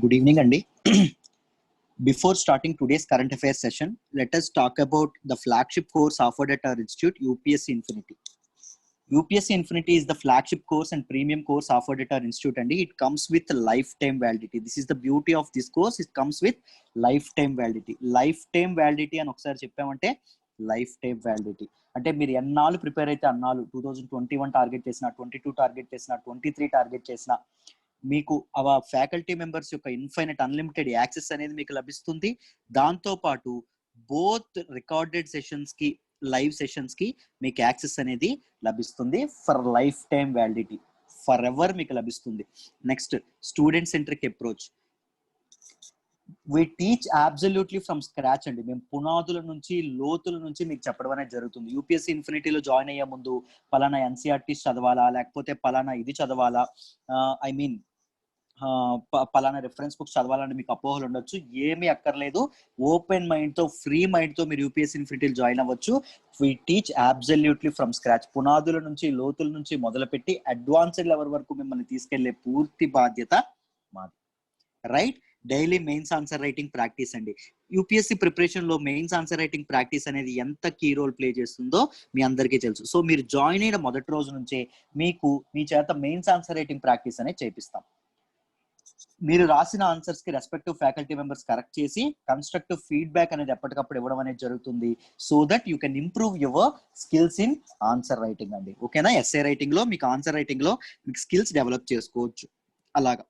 Good evening, Andy. Before starting today's current affairs session, let us talk about the flagship course offered at our institute, UPSC Infinity. UPSC Infinity is the flagship course and premium course offered at our institute, and it comes with lifetime validity. This is the beauty of this course. It comes with lifetime validity. Lifetime validity అని ఒకసారి చెప్పామంటే lifetime validity. అంటే మీరు ఎన్నాళ్ళు prepare అయితే అన్నాళ్ళు 2021 target చేసిన 22 target చేసిన 23 target చేసిన మీకు ఆ ఫ్యాకల్టీ మెంబర్స్ యొక్క ఇన్ఫైనైట్ అన్లిమిటెడ్ యాక్సెస్ అనేది మీకు లభిస్తుంది. దాంతో పాటు బోత్ రికార్డెడ్ సెషన్స్ కి లైవ్ సెషన్స్ కి మీకు యాక్సెస్ అనేది లభిస్తుంది for lifetime validity, for ever మీకు లభిస్తుంది. Next, student centric approach. We teach absolutely from scratch అండి. మేము పునాదుల నుంచి లోతుల నుంచి మీకు చెప్పడం అనేది జరుగుతుంది. యూపీఎస్సీ ఇన్ఫినిటీలో జాయిన్ అయ్యే ముందు పలానా ఎన్సీఆర్టీస్ చదవాలా, లేకపోతే పలానా ఇది చదవాలా, ఐ మీన్ పలానా రిఫరెన్స్ బుక్స్ చదవాలని మీకు అపోహలు ఉండొచ్చు. ఏమీ అక్కర్లేదు. ఓపెన్ మైండ్ తో, ఫ్రీ మైండ్ తో మీరు యూపీఎస్సీ ఇన్ఫినిటీలో జాయిన్ అవ్వచ్చు. We teach absolutely from scratch. పునాదుల నుంచి లోతుల నుంచి మొదలుపెట్టి అడ్వాన్స్డ్ లెవెల్ వరకు మిమ్మల్ని తీసుకెళ్లే పూర్తి బాధ్యత మాది. Right? Daily mains answer writing practice అండి. యూపీఎస్సీ ప్రిపరేషన్ లో మెయిన్స్ ఆన్సర్ రైటింగ్ ప్రాక్టీస్ అనేది ఎంత కీ రోల్ ప్లే చేస్తుందో మీ అందరికీ తెలుసు. సో మీరు జాయిన్ అయిన మొదటి రోజు నుంచే మీ చేత మెయిన్స్ ఆన్సర్ రైటింగ్ ప్రాక్టీస్ అనేది చేపిస్తాం. మీరు రాసిన ఆన్సర్స్ కి రెస్పెక్టివ్ ఫ్యాకల్టీ మెంబర్స్ కరెక్ట్ చేసి కన్స్ట్రక్టివ్ ఫీడ్బ్యాక్ అనేది ఎప్పటికప్పుడు ఇవ్వడం అనేది జరుగుతుంది. So that you can improve your skills in answer writing అండి. ఓకేనా? ఎస్ఏ రైటింగ్ లో మీకు ఆన్సర్ రైటింగ్ లో మీకు స్కిల్స్ డెవలప్ చేసుకోవచ్చు. అలాగా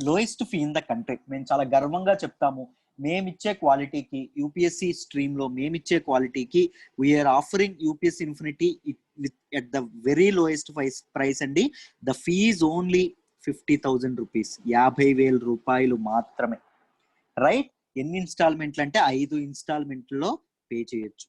lowest fee in the country. మేము చాలా గర్వంగా చెప్తాము, మేమిచ్చే క్వాలిటీకి, యూపీఎస్సీ స్ట్రీమ్ లో మేమిచ్చే క్వాలిటీకి we're offering UPSC Infinity at the very lowest price అండి. ద ఫీజ్ ఓన్లీ 50,000 రూపీస్, 50,000 రూపాయలు మాత్రమే. రైట్? ఎన్ని ఇన్స్టాల్మెంట్లు అంటే 5 ఇన్స్టాల్మెంట్లో పే చేయొచ్చు.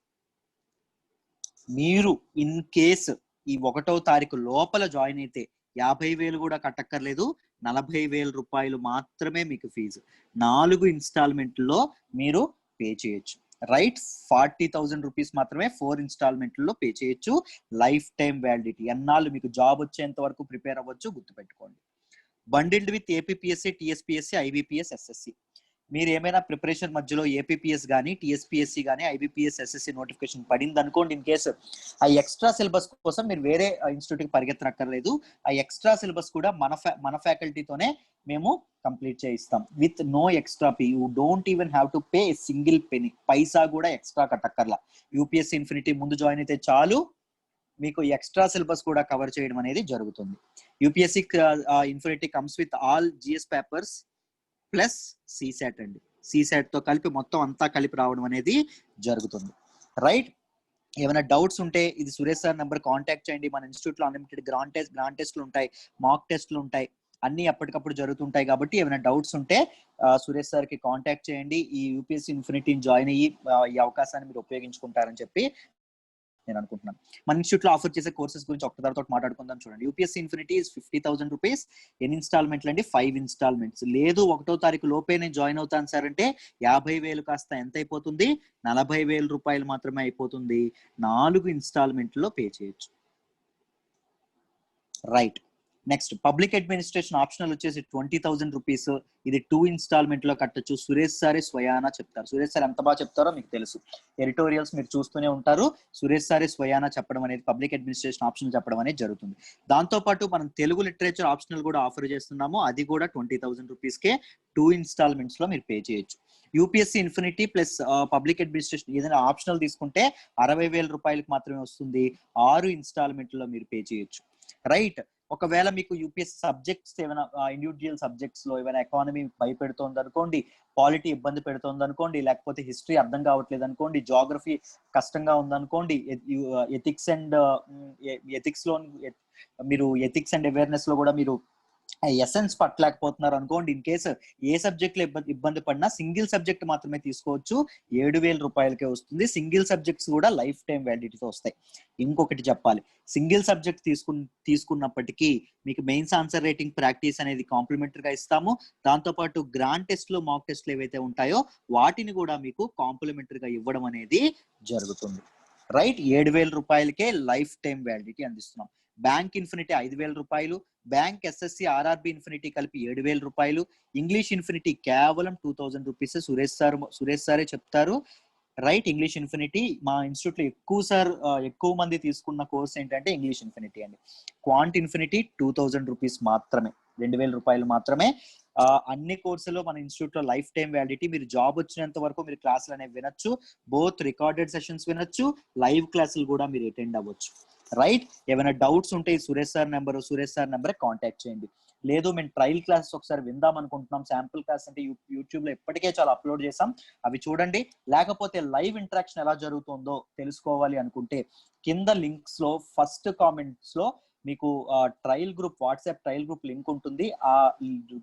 మీరు ఇన్ కేస్ ఈ 1వ తారీఖు లోపల జాయిన్ అయితే 50,000 కూడా కట్టక్కర్లేదు. 40,000 రూపాయలు మాత్రమే మీకు ఫీజు. 4 ఇన్స్టాల్మెంట్లో మీరు పే చేయొచ్చు. రైట్? 40,000 రూపీస్ మాత్రమే 4 ఇన్స్టాల్మెంట్లో పే చేయొచ్చు. Life time validity. ఎన్నాళ్ళు మీకు జాబ్ వచ్చేంత వరకు ప్రిపేర్ అవ్వచ్చు. గుర్తుపెట్టుకోండి. Bundled with APPSC, TSPSC, IBPS, SSC. మీరు ఏమైనా ప్రిపరేషన్ మధ్యలో ఏపీపీఎస్ కానీ, టీఎస్పీఎస్సీ కానీ, ఐబీపీఎస్, ఎస్ఎస్సి నోటిఫికేషన్ పడింది అనుకోండి, ఇన్ కేసు ఆ ఎక్స్ట్రా సిలబస్ కోసం మీరు వేరే ఇన్స్టిట్యూట్కి పరిగెత్తనక్కర్లేదు. ఆ ఎక్స్ట్రా సిలబస్ కూడా మన ఫ్యాకల్టీతోనే మేము కంప్లీట్ చేయిస్తాం with no extra pay. You don't even have to pay single penny. పైసా కూడా ఎక్స్ట్రా కట్టక్కర్లా. యూపీఎస్సీ ఇన్ఫినిటీ ముందు జాయిన్ అయితే చాలు, మీకు ఎక్స్ట్రా సిలబస్ కూడా కవర్ చేయడం అనేది జరుగుతుంది. UPSC Infinity comes with all GS papers plus CSAT అండి. సిసాట్ తో కలిపి మొత్తం అంతా కలిపి రావడం అనేది జరుగుతుంది. రైట్? ఏమైనా డౌట్స్ ఉంటే ఇది సురేష్ సార్ నెంబర్ కాంటాక్ట్ చేయండి. మన ఇన్స్టిట్యూట్ లో అన్లిమిటెడ్ గ్రాండ్ టెస్ట్లు ఉంటాయి, మాక్ టెస్ట్లు ఉంటాయి, అన్ని ఎప్పటికప్పుడు జరుగుతుంటాయి. కాబట్టి ఏమైనా డౌట్స్ ఉంటే సురేష్ సార్ కి కాంటాక్ట్ చేయండి. ఈ యూపీఎస్సీ ఇన్ఫినిటీని జాయిన్ అయ్యి ఈ అవకాశాన్ని మీరు ఉపయోగించుకుంటారని చెప్పి నేను అనుకుంటున్నాను. మన ఇన్స్టిట్యూట్ లో ఆఫర్ చేసే కోర్సెస్ గురించి ఒక తర్వాత మాట్లాడుకుందాం. చూడండి, యూపీఎస్సీ ఇన్ఫినిటీ 50,000 రూపీస్. ఎన్ని ఇన్స్టాల్మెంట్లు అండి? 5 ఇన్స్టాల్మెంట్స్. లేదు 1వ తారీఖు లోపే నేను జాయిన్ అవుతాను సార్ అంటే 50,000 కాస్త ఎంత అయిపోతుంది? 40,000 రూపాయలు మాత్రమే అయిపోతుంది. 4 ఇన్స్టాల్మెంట్లో పే చేయొచ్చు. Right? Next, public administration optional వచ్చేసి 20,000 రూపీస్. ఇది 2 ఇన్స్టాల్మెంట్ లో కట్టచ్చు. సురేష్ సారే స్వయానా చెప్తారు. సురేష్ సార్ ఎంత బాగా చెప్తారో మీకు తెలుసు. ఎడిటోరియల్స్ మీరు చూస్తూనే ఉంటారు. సురేష్ సారే స్వయానా చెప్పడం అనేది, పబ్లిక్ అడ్మినిస్ట్రేషన్ ఆప్షనల్ చెప్పడం అనేది జరుగుతుంది. దాంతో పాటు మనం తెలుగు లిటరేచర్ ఆప్షనల్ కూడా ఆఫర్ చేస్తున్నాము. అది కూడా 20,000 రూపీస్ కే 2 ఇన్స్టాల్మెంట్స్ లో మీరు పే చేయొచ్చు. UPSC infinity plus public administration ఏదైనా ఆప్షనల్ తీసుకుంటే 60,000 రూపాయలకు మాత్రమే వస్తుంది. 6 ఇన్స్టాల్మెంట్ లో మీరు పే చేయొచ్చు. రైట్? ఒకవేళ మీకు యూపీఎస్సీ సబ్జెక్ట్స్ ఏమైనా ఇండివిజువల్ సబ్జెక్ట్స్ లో ఏమైనా ఎకానమీ భయపెడుతోంది అనుకోండి, పాలిటీ ఇబ్బంది పెడుతోంది అనుకోండి, లేకపోతే హిస్టరీ అర్థం కావట్లేదు అనుకోండి, జాగ్రఫీ కష్టంగా ఉందనుకోండి, ఎథిక్స్ లో మీరు ఎథిక్స్ అండ్ అవేర్నెస్ లో కూడా మీరు ఎసెన్స్ పట్టలేకపోతున్నారు అనుకోండి, ఇన్ కేసు ఏ సబ్జెక్ట్ లో ఇబ్బంది పడినా సింగిల్ సబ్జెక్ట్ మాత్రమే తీసుకోవచ్చు. 7,000 రూపాయలకే వస్తుంది. సింగిల్ సబ్జెక్ట్స్ కూడా లైఫ్ టైం వ్యాలిడిటీతో వస్తాయి. ఇంకొకటి చెప్పాలి, సింగిల్ సబ్జెక్ట్ తీసుకున్నప్పటికీ మీకు మెయిన్స్ ఆన్సర్ రైటింగ్ ప్రాక్టీస్ అనేది కాంప్లిమెంటరీగా ఇస్తాము. దాంతోపాటు గ్రాండ్ టెస్ట్లు, మాక్ టెస్ట్లు ఏవైతే ఉంటాయో వాటిని కూడా మీకు కాంప్లిమెంటరీగా ఇవ్వడం అనేది జరుగుతుంది. రైట్? 7,000 రూపాయలకే లైఫ్ టైం వ్యాలిడిటీ అందిస్తున్నాం. బ్యాంక్ ఇన్ఫినిటీ 5,000 రూపాయలు, బ్యాంక్ ఎస్ఎస్సి ఆర్ఆర్బి ఇన్ఫినిటీ కలిపి 7,000 రూపాయలు, ఇంగ్లీష్ ఇన్ఫినిటీ కేవలం 2,000 రూపీస్. సురేష్ సారే చెప్తారు. రైట్, ఇంగ్లీష్ ఇన్ఫినిటీ మా ఇన్స్టిట్యూట్ లో ఎక్కువ మంది తీసుకున్న కోర్స్ ఏంటంటే ఇంగ్లీష్ ఇన్ఫినిటీ అండి. క్వాంట్ ఇన్ఫినిటీ 2,000 రూపీస్ మాత్రమే, 2,000 రూపాయలు మాత్రమే. అన్ని కోర్సులు మన ఇన్స్టిట్యూట్ లో లైఫ్ టైం వ్యాలిడిటీ. మీరు జాబ్ వచ్చినంత వరకు మీరు క్లాసులు అనేవి వినొచ్చు, బోత్ రికార్డెడ్ సెషన్స్ వినొచ్చు, లైవ్ క్లాసులు కూడా మీరు అటెండ్ అవ్వచ్చు. రైట్, ఏమైనా డౌట్స్ ఉంటే సురేష్ సార్ నెంబర్ కాంటాక్ట్ చేయండి. లేదు మేము ట్రయల్ క్లాసెస్ ఒకసారి విందాం అనుకుంటున్నాం, శాంపుల్ క్లాస్ అంటే యూట్యూబ్ లో ఇప్పటికే చాలా అప్లోడ్ చేసాం, అవి చూడండి. లేకపోతే లైవ్ ఇంటరాక్షన్ ఎలా జరుగుతుందో తెలుసుకోవాలి అనుకుంటే కింద లింక్స్ లో ఫస్ట్ కామెంట్స్ లో మీకు trial group, WhatsApp trial group link ఉంటుంది. ఆ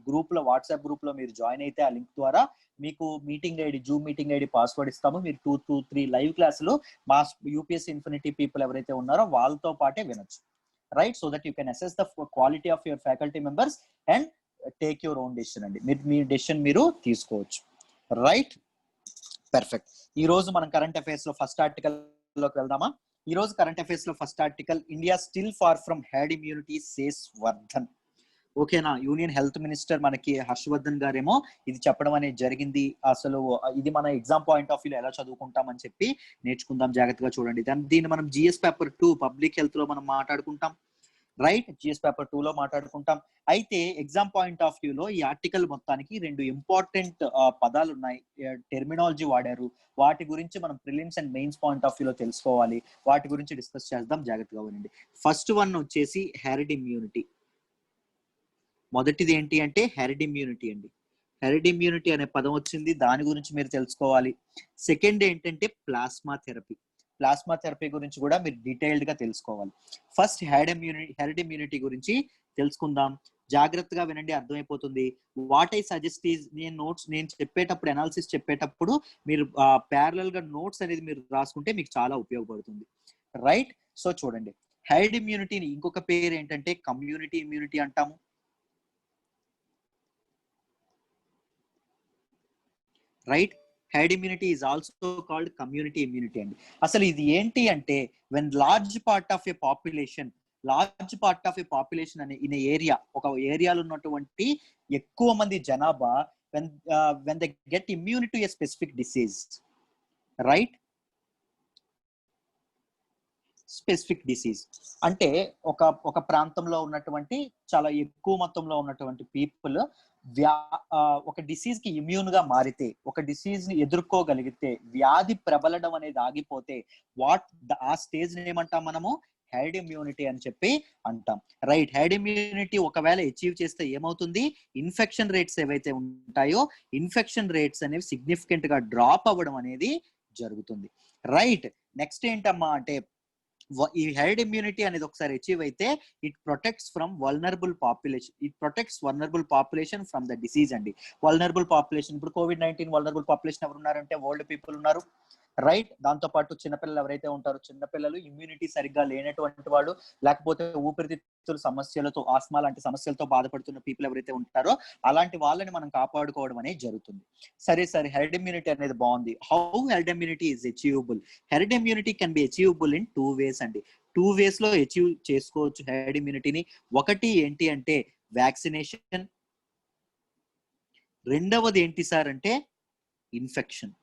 గ్రూప్ లో, వాట్సాప్ గ్రూప్ లో మీరు జాయిన్ అయితే ఆ లింక్ ద్వారా మీకు meeting ID, Zoom meeting ID, password ఇస్తాము. మీరు 2 to 3 లైవ్ క్లాసులు మా యూపీఎస్సీ ఇన్ఫినిటీ పీపుల్ ఎవరైతే ఉన్నారో వాళ్ళతో పాటే వినొచ్చు. Right, so that you can assess the quality of your faculty members and take your own decision అండి. మీ డెసిషన్ మీరు తీసుకోవచ్చు. Right, perfect. ఈ రోజు మనం కరెంట్ అఫైర్స్ లో ఫస్ట్ ఆర్టికల్ లోకి వెళ్దామా? ఈ రోజు కరెంట్ అఫైర్స్ లో first article, India still far from herd immunity says Vardhan. ఓకేనా, యూనియన్ హెల్త్ మినిస్టర్ మనకి హర్షవర్ధన్ గారేమో ఇది చెప్పడం అనేది జరిగింది. అసలు ఇది మన ఎగ్జామ్ పాయింట్ ఆఫ్ వ్యూ ఎలా చదువుకుంటామని చెప్పి నేర్చుకుందాం, జాగ్రత్తగా చూడండి. దీన్ని మనం జిఎస్ పేపర్ 2 పబ్లిక్ హెల్త్ లో మనం మాట్లాడుకుంటాం. రైట్, జిఎస్ పేపర్ 2 లో మాట్లాడుకుంటాం. అయితే ఎగ్జామ్ పాయింట్ ఆఫ్ వ్యూ లో ఈ ఆర్టికల్ మొత్తానికి 2 ఇంపార్టెంట్ పదాలు ఉన్నాయి, టెర్మినాలజీ వాడారు. వాటి గురించి మనం prelims and mains point of view లో తెలుసుకోవాలి. వాటి గురించి డిస్కస్ చేద్దాం, జాగ్రత్తగా వినండి. ఫస్ట్ వన్ వచ్చేసి హెర్డ్ ఇమ్యూనిటీ. మొదటిది ఏంటి అంటే హెర్డ్ ఇమ్యూనిటీ అండి. హెర్డ్ ఇమ్యూనిటీ అనే పదం వచ్చింది, దాని గురించి మీరు తెలుసుకోవాలి. సెకండ్ ఏంటంటే ప్లాస్మా థెరపీ. ప్లాస్మా థెరపీ గురించి కూడా మీరు డీటెయిల్డ్ గా తెలుసుకోవాలి. ఫస్ట్ హెర్డ్ ఇమ్యూనిటీ గురించి తెలుసుకుందాం, జాగ్రత్తగా వినండి, అర్థమైపోతుంది. వాట్ ఐ సజెస్ట్ ఈజ్, నేను చెప్పేటప్పుడు, అనాలిసిస్ చెప్పేటప్పుడు మీరు ప్యారలల్ గా నోట్స్ అనేది మీరు రాసుకుంటే మీకు చాలా ఉపయోగపడుతుంది. రైట్, సో చూడండి, హెర్డ్ ఇమ్యూనిటీని ఇంకొక పేరు ఏంటంటే కమ్యూనిటీ ఇమ్యూనిటీ అంటాము. Right, heard immunity is also called community immunity అండి. అసలు ఇది ఏంటి అంటే when large part of A population అనే ఇన్ ఏరియా, ఒక ఏరియాలో ఉన్నటువంటి ఎక్కువ మంది జనాభా when they get immunity to A specific disease. Right, specific disease అంటే ఒక ప్రాంతంలో ఉన్నటువంటి చాలా ఎక్కువ మొత్తంలో ఉన్నటువంటి పీపుల్ ఒక డిసీజ్ కి ఇమ్యూన్ గా మారితే, ఒక డిసీజ్ ని ఎదుర్కోగలిగితే, వ్యాధి ప్రబలడం అనేది ఆగిపోతే ఆ స్టేజ్ ఏమంటాం మనము? హెర్డ్ ఇమ్యూనిటీ అని చెప్పి అంటాం. రైట్, హెర్డ్ ఇమ్యూనిటీ ఒకవేళ అచీవ్ చేస్తే ఏమవుతుంది? ఇన్ఫెక్షన్ రేట్స్ ఏవైతే ఉంటాయో, ఇన్ఫెక్షన్ రేట్స్ అనేవి సిగ్నిఫికెంట్ గా డ్రాప్ అవ్వడం అనేది జరుగుతుంది. రైట్, నెక్స్ట్ ఏంటమ్మా అంటే ఈ హెర్డ్ ఇమ్యూనిటీ అనేది ఒకసారి అచీవ్ అయితే it protects from vulnerable population from the disease అండి. వల్నరబుల్ పాపులేషన్, ఇప్పుడు COVID-19 వల్నరబుల్ పాపులేషన్ ఎవరు ఉన్నారంటే ఓల్డ్ పీపుల్ ఉన్నారు. రైట్, దాంతో పాటు చిన్నపిల్లలు ఎవరైతే ఉంటారో, చిన్నపిల్లలు, ఇమ్యూనిటీ సరిగ్గా లేనటువంటి వాళ్ళు, లేకపోతే ఊపిరితిత్తుల సమస్యలతో, ఆస్మా లాంటి సమస్యలతో బాధపడుతున్న పీపుల్ ఎవరైతే ఉంటారో అలాంటి వాళ్ళని మనం కాపాడుకోవడం అనేది జరుగుతుంది. సరే, హెర్డ్ ఇమ్యూనిటీ అనేది బాగుంది. How heard immunity is achievable? Heard immunity can be achievable in 2 ways అండి. 2 ways లో అచీవ్ చేసుకోవచ్చు హెర్డ్ ఇమ్యూనిటీని. ఒకటి ఏంటి అంటే వ్యాక్సినేషన్, రెండవది ఏంటి సార్ అంటే ఇన్ఫెక్షన్.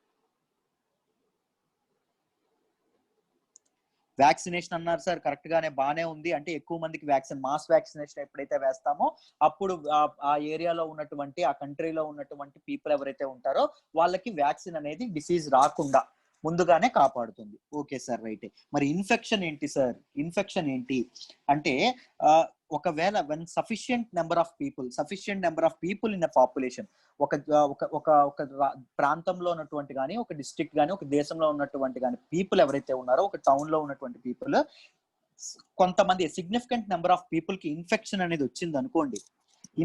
వ్యాక్సినేషన్ అన్నారు సార్, కరెక్ట్ గానే బానే ఉంది. అంటే ఎక్కువ మందికి మాస్ వ్యాక్సినేషన్ ఎప్పుడైతే వేస్తామో అప్పుడు ఆ ఏరియాలో ఉన్నటువంటి, ఆ కంట్రీలో ఉన్నటువంటి పీపుల్ ఎవరైతే ఉంటారో వాళ్ళకి వ్యాక్సిన్ అనేది డిసీజ్ రాకుండా ముందుగానే కాపాడుతుంది. Okay sir, right. మరి ఇన్ఫెక్షన్ ఏంటి సార్? ఇన్ఫెక్షన్ ఏంటి అంటే ఒకవేళ when sufficient number of people in a population, ఒక ప్రాంతంలో ఉన్నటువంటి కానీ, ఒక డిస్ట్రిక్ట్ కానీ, ఒక దేశంలో ఉన్నటువంటి కానీ పీపుల్ ఎవరైతే ఉన్నారో, ఒక టౌన్ లో ఉన్నటువంటి పీపుల్, కొంతమంది సిగ్నిఫికెంట్ నెంబర్ ఆఫ్ పీపుల్ కి ఇన్ఫెక్షన్ అనేది వచ్చింది అనుకోండి,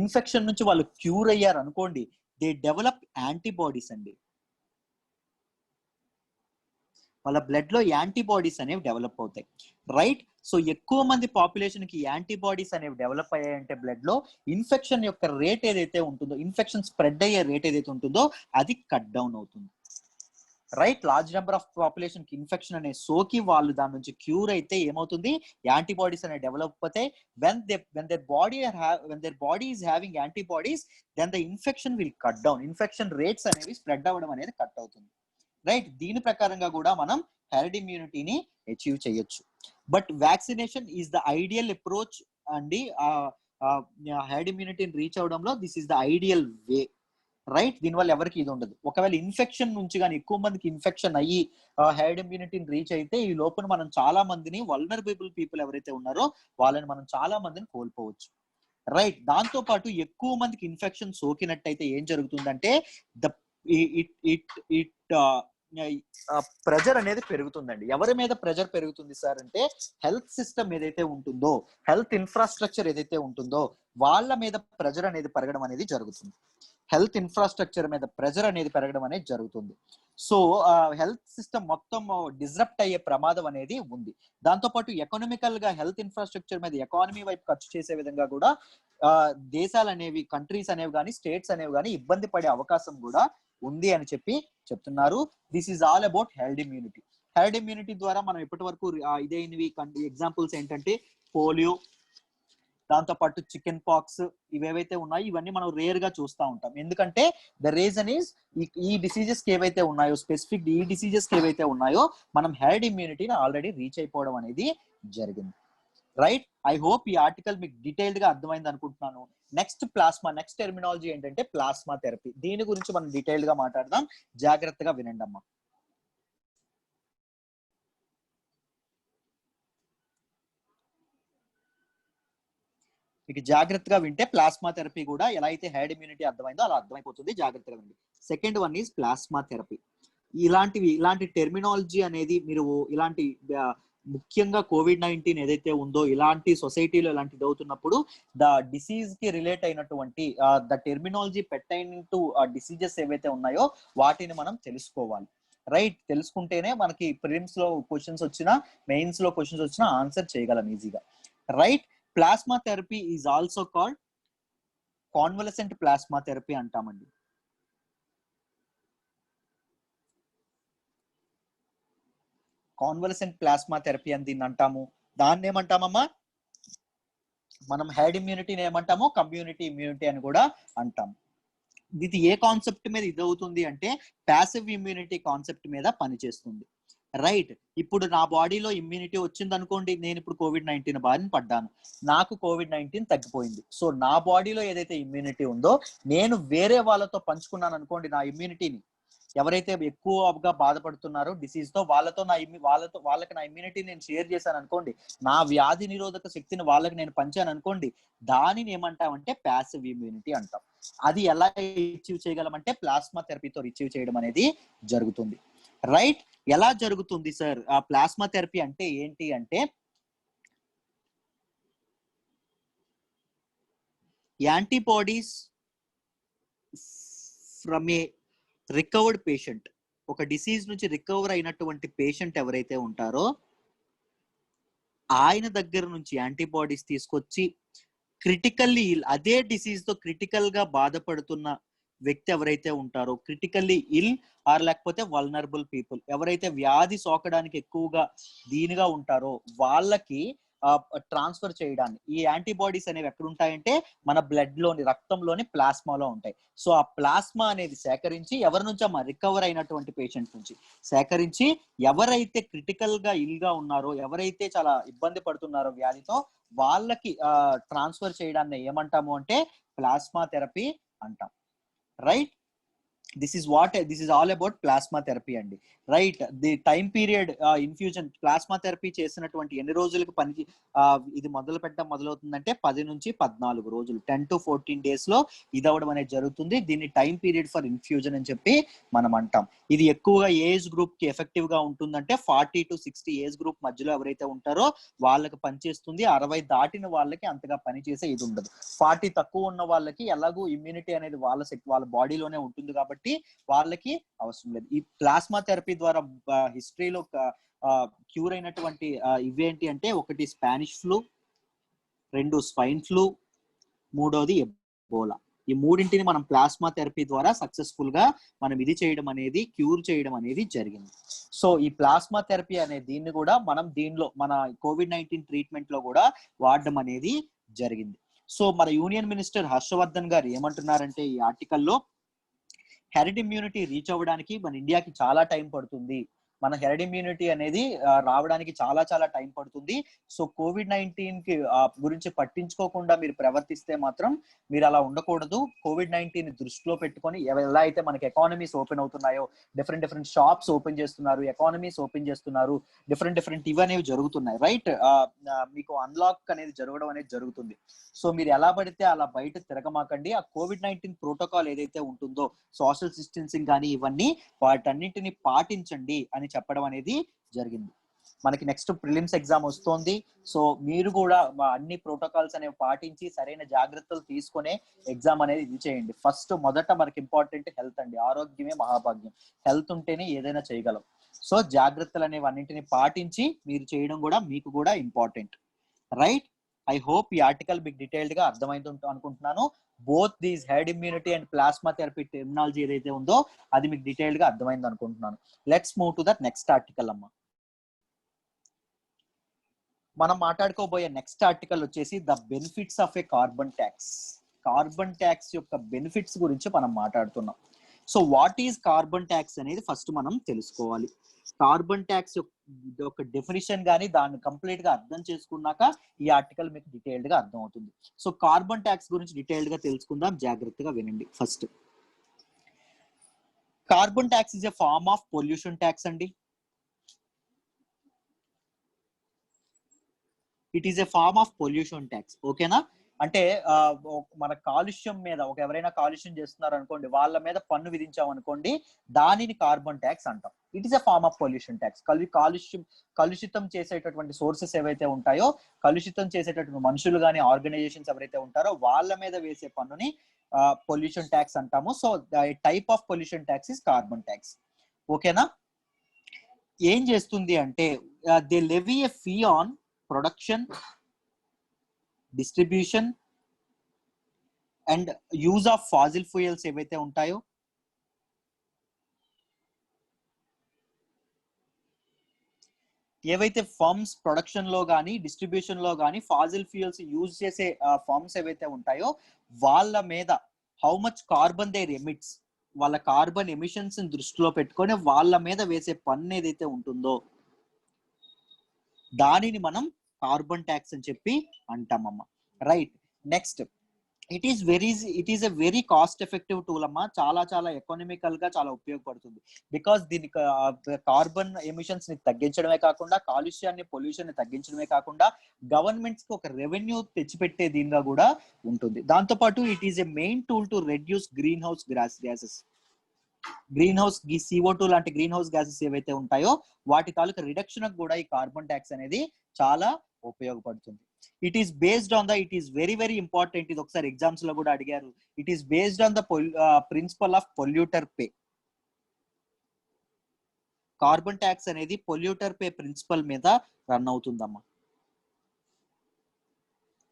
ఇన్ఫెక్షన్ నుంచి వాళ్ళు క్యూర్ అయ్యారు అనుకోండి, దే డెవలప్ యాంటీబాడీస్ అండి. వాళ్ళ బ్లడ్ లో యాంటీబాడీస్ అనేవి డెవలప్ అవుతాయి. రైట్, సో ఎక్కువ మంది పాపులేషన్ కి యాంటీబాడీస్ అనేవి డెవలప్ అయ్యాయంటే బ్లడ్ లో ఇన్ఫెక్షన్ యొక్క రేట్ ఏదైతే ఉంటుందో, ఇన్ఫెక్షన్ స్ప్రెడ్ అయ్యే రేట్ ఏదైతే ఉంటుందో అది కట్ డౌన్ అవుతుంది. Right. Large number of population కి ఇన్ఫెక్షన్ అనే సోకి వాళ్ళు దాని నుంచి క్యూర్ అయితే ఏమవుతుంది, యాంటీబాడీస్ అనే డెవలప్ అవుతాయి. when their body is having antibodies, then the infection will cut down. Infection rates అనేవి స్ప్రెడ్ అవ్వడం అనేది కట్ అవుతుంది. రైట్. దీని ప్రకారంగా కూడా మనం హెర్డ్ ఇమ్యూనిటీని అచీవ్ చేయొచ్చు. But vaccination is the ideal approach అండి. హెర్డ్ ఇమ్యూనిటీని రీచ్ అవడంలో this is the ideal way. Right. దీనివల్ల ఎవరికి ఇది ఉండదు. ఒకవేళ ఇన్ఫెక్షన్ నుంచి కానీ ఎక్కువ మందికి ఇన్ఫెక్షన్ అయ్యి హెర్డ్ ఇమ్యూనిటీని రీచ్ అయితే ఈ లోపల మనం చాలా మందిని వల్నరబుల్ పీపుల్ ఎవరైతే ఉన్నారో వాళ్ళని మనం చాలా మందిని కోల్పోవచ్చు. రైట్. దాంతో పాటు ఎక్కువ మందికి ఇన్ఫెక్షన్ సోకినట్టయితే ఏం జరుగుతుందంటే ద ఇట్ ప్రెజర్ అనేది పెరుగుతుందండి. ఎవరి మీద ప్రెజర్ పెరుగుతుంది సార్ అంటే హెల్త్ సిస్టమ్ ఏదైతే ఉంటుందో, హెల్త్ ఇన్ఫ్రాస్ట్రక్చర్ ఏదైతే ఉంటుందో వాళ్ళ మీద ప్రెజర్ అనేది పెరగడం అనేది జరుగుతుంది. హెల్త్ ఇన్ఫ్రాస్ట్రక్చర్ మీద ప్రెజర్ అనేది పెరగడం అనేది జరుగుతుంది. సో హెల్త్ సిస్టమ్ మొత్తం డిస్రప్ట్ అయ్యే ప్రమాదం అనేది ఉంది. దాంతోపాటు ఎకనామికల్ గా హెల్త్ ఇన్ఫ్రాస్ట్రక్చర్ మీద ఎకానమీ వైపు ఖర్చు చేసే విధంగా కూడా దేశాలు అనేవి, కంట్రీస్ అనేవి కానీ, స్టేట్స్ అనేవి కానీ ఇబ్బంది పడే అవకాశం కూడా ఉంది అని చెప్తున్నారు. This is all about heard immunity. Heard immunity ద్వారా మనం ఇప్పటి వరకు ఇదేనివి ఎగ్జాంపుల్స్ ఏంటంటే పోలియో, దాంతో పాటు చికెన్ పాక్స్, ఇవేవైతే ఉన్నాయో ఇవన్నీ మనం రేర్ గా చూస్తూ ఉంటాం. ఎందుకంటే ద రీజన్ ఈజ్ ఈ డిసీజెస్ కి ఏవైతే ఉన్నాయో, స్పెసిఫిక్ ఈ డిసీజెస్ కి ఏవైతే ఉన్నాయో మనం హెర్డ్ ఇమ్యూనిటీని ఆల్రెడీ రీచ్ అయిపోవడం అనేది జరిగింది. రైట్. ఐ హోప్ ఈ ఆర్టికల్ మీకు డీటెయిల్డ్ గా అర్థమైంది అనుకుంటున్నాను. నెక్స్ట్ టెర్మినాలజీ ఏంటంటే ప్లాస్మా థెరపీ. దీని గురించి మనం డీటెయిల్డ్ గా మాట్లాడదాం. జాగ్రత్తగా వినండి అమ్మా. మీకు జాగ్రత్తగా వింటే ప్లాస్మా థెరపీ కూడా ఎలా అయితే హెర్డ్ ఇమ్యూనిటీ అర్థమైందో అలా అర్థమైపోతుంది. జాగ్రత్తగా వినండి. Second one is plasma therapy. ఇలాంటి టెర్మినాలజీ అనేది మీరు ఇలాంటి ముఖ్యంగా COVID-19 ఏదైతే ఉందో ఇలాంటి సొసైటీలో ఇలాంటిది అవుతున్నప్పుడు ద డిసీజ్ కి రిలేట్ అయినటువంటి ద టెర్మినాలజీ పెర్టైన్ టు డిసీజెస్ ఏవైతే ఉన్నాయో వాటిని మనం తెలుసుకోవాలి. రైట్. తెలుసుకుంటేనే మనకి ప్రిలిమ్స్ లో క్వశ్చన్స్ వచ్చినా, మెయిన్స్ లో క్వశ్చన్స్ వచ్చినా ఆన్సర్ చేయగలం ఈజీగా. Right. Plasma therapy is also called convalescent plasma therapy అంటామండి. కాన్వలసెంట్ ప్లాస్మా థెరపీ అని దీన్ని అంటాము. దాన్ని ఏమంటామమ్మా మనం హెర్డ్ ఇమ్యూనిటీని ఏమంటాము కమ్యూనిటీ ఇమ్యూనిటీ అని కూడా అంటాము. ఇది ఏ కాన్సెప్ట్ మీద ఇది అవుతుంది అంటే ప్యాసివ్ ఇమ్యూనిటీ కాన్సెప్ట్ మీద పనిచేస్తుంది. రైట్. ఇప్పుడు నా బాడీలో ఇమ్యూనిటీ వచ్చింది అనుకోండి, నేను ఇప్పుడు COVID-19 బారిన పడ్డాను, నాకు COVID-19 తగ్గిపోయింది. సో నా బాడీలో ఏదైతే ఇమ్యూనిటీ ఉందో నేను వేరే వాళ్ళతో పంచుకున్నాను అనుకోండి నా ఇమ్యూనిటీని, ఎవరైతే ఎక్కువగా బాధపడుతున్నారో డిసీజ్ తో వాళ్ళకి నా ఇమ్యూనిటీ నేను షేర్ చేశాను అనుకోండి, నా వ్యాధి నిరోధక శక్తిని వాళ్ళకి నేను పంచాను అనుకోండి, దానిని ఏమంటామంటే ప్యాసివ్ ఇమ్యూనిటీ అంటాం. అది ఎలా అచీవ్ చేయగలమంటే ప్లాస్మా థెరపీతో రిచీవ్ చేయడం అనేది జరుగుతుంది. రైట్. ఎలా జరుగుతుంది సార్ ఆ ప్లాస్మా థెరపీ అంటే ఏంటి అంటే antibodies from A recovered patient, ఒక డిసీజ్ నుంచి రికవర్ అయినటువంటి పేషెంట్ ఎవరైతే ఉంటారో ఆయన దగ్గర నుంచి యాంటీబాడీస్ తీసుకొచ్చి క్రిటికల్లీ అదే డిసీజ్ తో క్రిటికల్ గా బాధపడుతున్న వ్యక్తి ఎవరైతే ఉంటారో, క్రిటికల్లీ ఇల్ ఆర్ లేకపోతే వల్నరబుల్ పీపుల్ ఎవరైతే వ్యాధి సోకడానికి ఎక్కువగా దీనిగా ఉంటారో వాళ్ళకి ట్రాన్స్ఫర్ చేయడాన్ని ఈ యాంటీబాడీస్ అనేవి ఎక్కడ ఉంటాయంటే మన బ్లడ్ లోని, రక్తంలోని ప్లాస్మాలో ఉంటాయి. సో ఆ ప్లాస్మా అనేది సేకరించి ఎవరి నుంచి రికవర్ అయినటువంటి పేషెంట్ నుంచి సేకరించి ఎవరైతే క్రిటికల్ గా ఇల్ గా ఉన్నారో, ఎవరైతే చాలా ఇబ్బంది పడుతున్నారో వ్యాధితో వాళ్ళకి ట్రాన్స్ఫర్ చేయడాన్ని ఏమంటాము అంటే ప్లాస్మా థెరపీ అంటాం. Right. This is all about plasma therapy అండి. Right. The time period infusion plasma therapy చేసినటువంటి ఎన్ని రోజులకు ఇది మొదలవుతుందంటే 10 నుంచి 14 రోజులు, 10 to 14 days లో ఇది అవ్వడం అనేది జరుగుతుంది. దీన్ని టైం పీరియడ్ ఫర్ ఇన్ఫ్యూజన్ అని చెప్పి మనం అంటాం. ఇది ఎక్కువగా ఏజ్ గ్రూప్ కి ఎఫెక్టివ్ గా ఉంటుందంటే 40 to 60 ఏజ్ గ్రూప్ మధ్యలో ఎవరైతే ఉంటారో వాళ్ళకి పనిచేస్తుంది. 60 దాటిన వాళ్ళకి అంతగా పనిచేసే ఇది ఉండదు. 40 తక్కువ ఉన్న వాళ్ళకి ఎలాగూ ఇమ్యూనిటీ అనేది వాళ్ళ బాడీలోనే ఉంటుంది కాబట్టి వాళ్ళకి అవసరం లేదు. ఈ ప్లాస్మా థెరపీ ద్వారా హిస్టరీలో క్యూర్ అయినటువంటి ఇవేంటి అంటే ఒకటి స్పానిష్ ఫ్లూ, 2 స్వైన్ ఫ్లూ, 3వది ఎబోలా. ఈ మూడింటిని మనం ప్లాస్మా థెరపీ ద్వారా సక్సెస్ఫుల్ గా మనం ఇది చేయడం అనేది, క్యూర్ చేయడం అనేది జరిగింది. సో ఈ ప్లాస్మా థెరపీ అనే దీన్ని కూడా మనం దీనిలో మన COVID-19 ట్రీట్మెంట్ లో కూడా వాడడం అనేది జరిగింది. సో మన యూనియన్ మినిస్టర్ హర్షవర్ధన్ గారు ఏమంటున్నారంటే ఈ ఆర్టికల్లో, హెర్డ్ ఇమ్యూనిటీ రీచ్ అవ్వడానికి మన ఇండియాకి చాలా టైం పడుతుంది. మన హెర్డ్ ఇమ్యూనిటీ అనేది రావడానికి చాలా చాలా టైం పడుతుంది. సో COVID-19 కి గురించి పట్టించుకోకుండా మీరు ప్రవర్తిస్తే మాత్రం మీరు అలా ఉండకూడదు. COVID-19 దృష్టిలో పెట్టుకొని ఎలా అయితే మనకి ఎకానమీస్ ఓపెన్ అవుతున్నాయో, డిఫరెంట్ షాప్స్ ఓపెన్ చేస్తున్నారు, ఎకానమీస్ ఓపెన్ చేస్తున్నారు, డిఫరెంట్ ఇవనేవి జరుగుతున్నాయి, రైట్? మీకు అన్లాక్ అనేది జరగడం అనేది జరుగుతుంది. సో మీరు ఎలా పడితే అలా బయట తిరగమాకండి. ఆ COVID-19 ప్రోటోకాల్ ఏదైతే ఉంటుందో, సోషల్ డిస్టెన్సింగ్ కానీ ఇవన్నీ వాటన్నింటిని పాటించండి అని చెప్పడం అనేది జరిగింది. మనకి నెక్స్ట్ ప్రిలిమ్స్ ఎగ్జామ్ వస్తోంది. సో మీరు కూడా అన్ని ప్రోటోకాల్స్ అనేవి పాటించి సరైన జాగ్రత్తలు తీసుకునే ఎగ్జామ్ అనేది ఇది చేయండి. మొదట మనకి ఇంపార్టెంట్ హెల్త్ అండి. ఆరోగ్యమే మహాభాగ్యం. హెల్త్ ఉంటేనే ఏదైనా చేయగలం. సో జాగ్రత్తలు అనేవి అన్నింటిని పాటించి మీరు చేయడం కూడా మీకు కూడా ఇంపార్టెంట్, రైట్? ఐ హోప్ ఈ ఆర్టికల్ మీకు డీటెయిల్డ్ గా అర్థమైంది అనుకుంటున్నాను. Both these heard immunity and plasma therapy terminology ఏదైతే ఉందో అది మీకు డీటెయిల్డ్ గా అర్థమైంది అనుకుంటున్నాను. Let's move to the next article అమ్మా. మనం మాట్లాడుకోబోయే నెక్స్ట్ ఆర్టికల్ వచ్చేసి the benefits of A carbon tax. Carbon tax యొక్క బెనిఫిట్స్ గురించి మనం మాట్లాడుతున్నాం. So what is carbon tax అనేది ఫస్ట్ మనం తెలుసుకోవాలి. కార్బన్ ట్యాక్స్ యొక్క డెఫినిషన్ కానీ దాన్ని కంప్లీట్ గా అర్థం చేసుకున్నాక ఈ ఆర్టికల్ మీకు డీటెయిల్డ్ గా అర్థం అవుతుంది. సో కార్బన్ ట్యాక్స్ గురించి డీటెయిల్డ్ గా తెలుసుకుందాం, జాగ్రత్తగా వినండి. First, carbon tax is a form of pollution tax అండి. It is a form of pollution tax, ఓకేనా? అంటే మన కాలుష్యం మీద ఎవరైనా కాలుష్యం చేస్తున్నారు అనుకోండి, వాళ్ళ మీద పన్ను విధించాం అనుకోండి, దానిని కార్బన్ ట్యాక్స్ అంటాం. It is a form of pollution tax. కలుషితం చేసేటటువంటి సోర్సెస్ ఏవైతే ఉంటాయో, కలుషితం చేసేటటువంటి మనుషులు కానీ ఆర్గనైజేషన్స్ ఎవరైతే ఉంటారో వాళ్ళ మీద వేసే పన్నుని పొల్యూషన్ ట్యాక్స్ అంటాము. So type of pollution tax is carbon tax, ఓకేనా? ఏం చేస్తుంది అంటే they levy a fee on production, distribution and use of fossil fuels ఏవైతే ఉంటాయో, ఏవైతే ఫర్మ్స్ ప్రొడక్షన్ లో కానీ డిస్ట్రిబ్యూషన్ లో కానీ ఫాజిల్ ఫ్యూయల్స్ యూజ్ చేసే ఫర్మ్స్ ఏవైతే ఉంటాయో వాళ్ళ మీద how much carbon there emits, వాళ్ళ కార్బన్ ఎమిషన్స్ దృష్టిలో పెట్టుకొని వాళ్ళ మీద వేసే పన్ను ఏదైతే ఉంటుందో దానిని మనం కార్బన్ ట్యాక్స్ అని చెప్పి అంటామమ్మా, right? Next, it is a very cost effective tool అమ్మా. చాలా చాలా ఎకనామికల్ గా చాలా ఉపయోగపడుతుంది. బికాస్ దీని కార్బన్ ఎమిషన్స్ ని తగ్గించడమే కాకుండా, కాలుష్యాన్ని పొల్యూషన్ ని తగ్గించడమే కాకుండా గవర్నమెంట్స్ కి ఒక రెవెన్యూ తెచ్చిపెట్టే దీనిగా కూడా ఉంటుంది. దాంతో పాటు it is a main tool to reduce green house gases. CO2 లాంటి గ్రీన్ హౌస్ గ్యాసెస్ ఏవైతే ఉంటాయో వాటి తాలూకా రిడక్షన్ కూడా ఈ కార్బన్ ట్యాక్స్ అనేది చాలా ఉపయోగపడుతుంది. It is very very important. ఇది ఒకసారి ఎగ్జామ్స్ లో కూడా అడిగారు. It is based on the principle of polluter pay. Carbon tax అనేది పొల్యూటర్ పే ప్రిన్సిపల్ మీద రన్ అవుతుందమ్మా.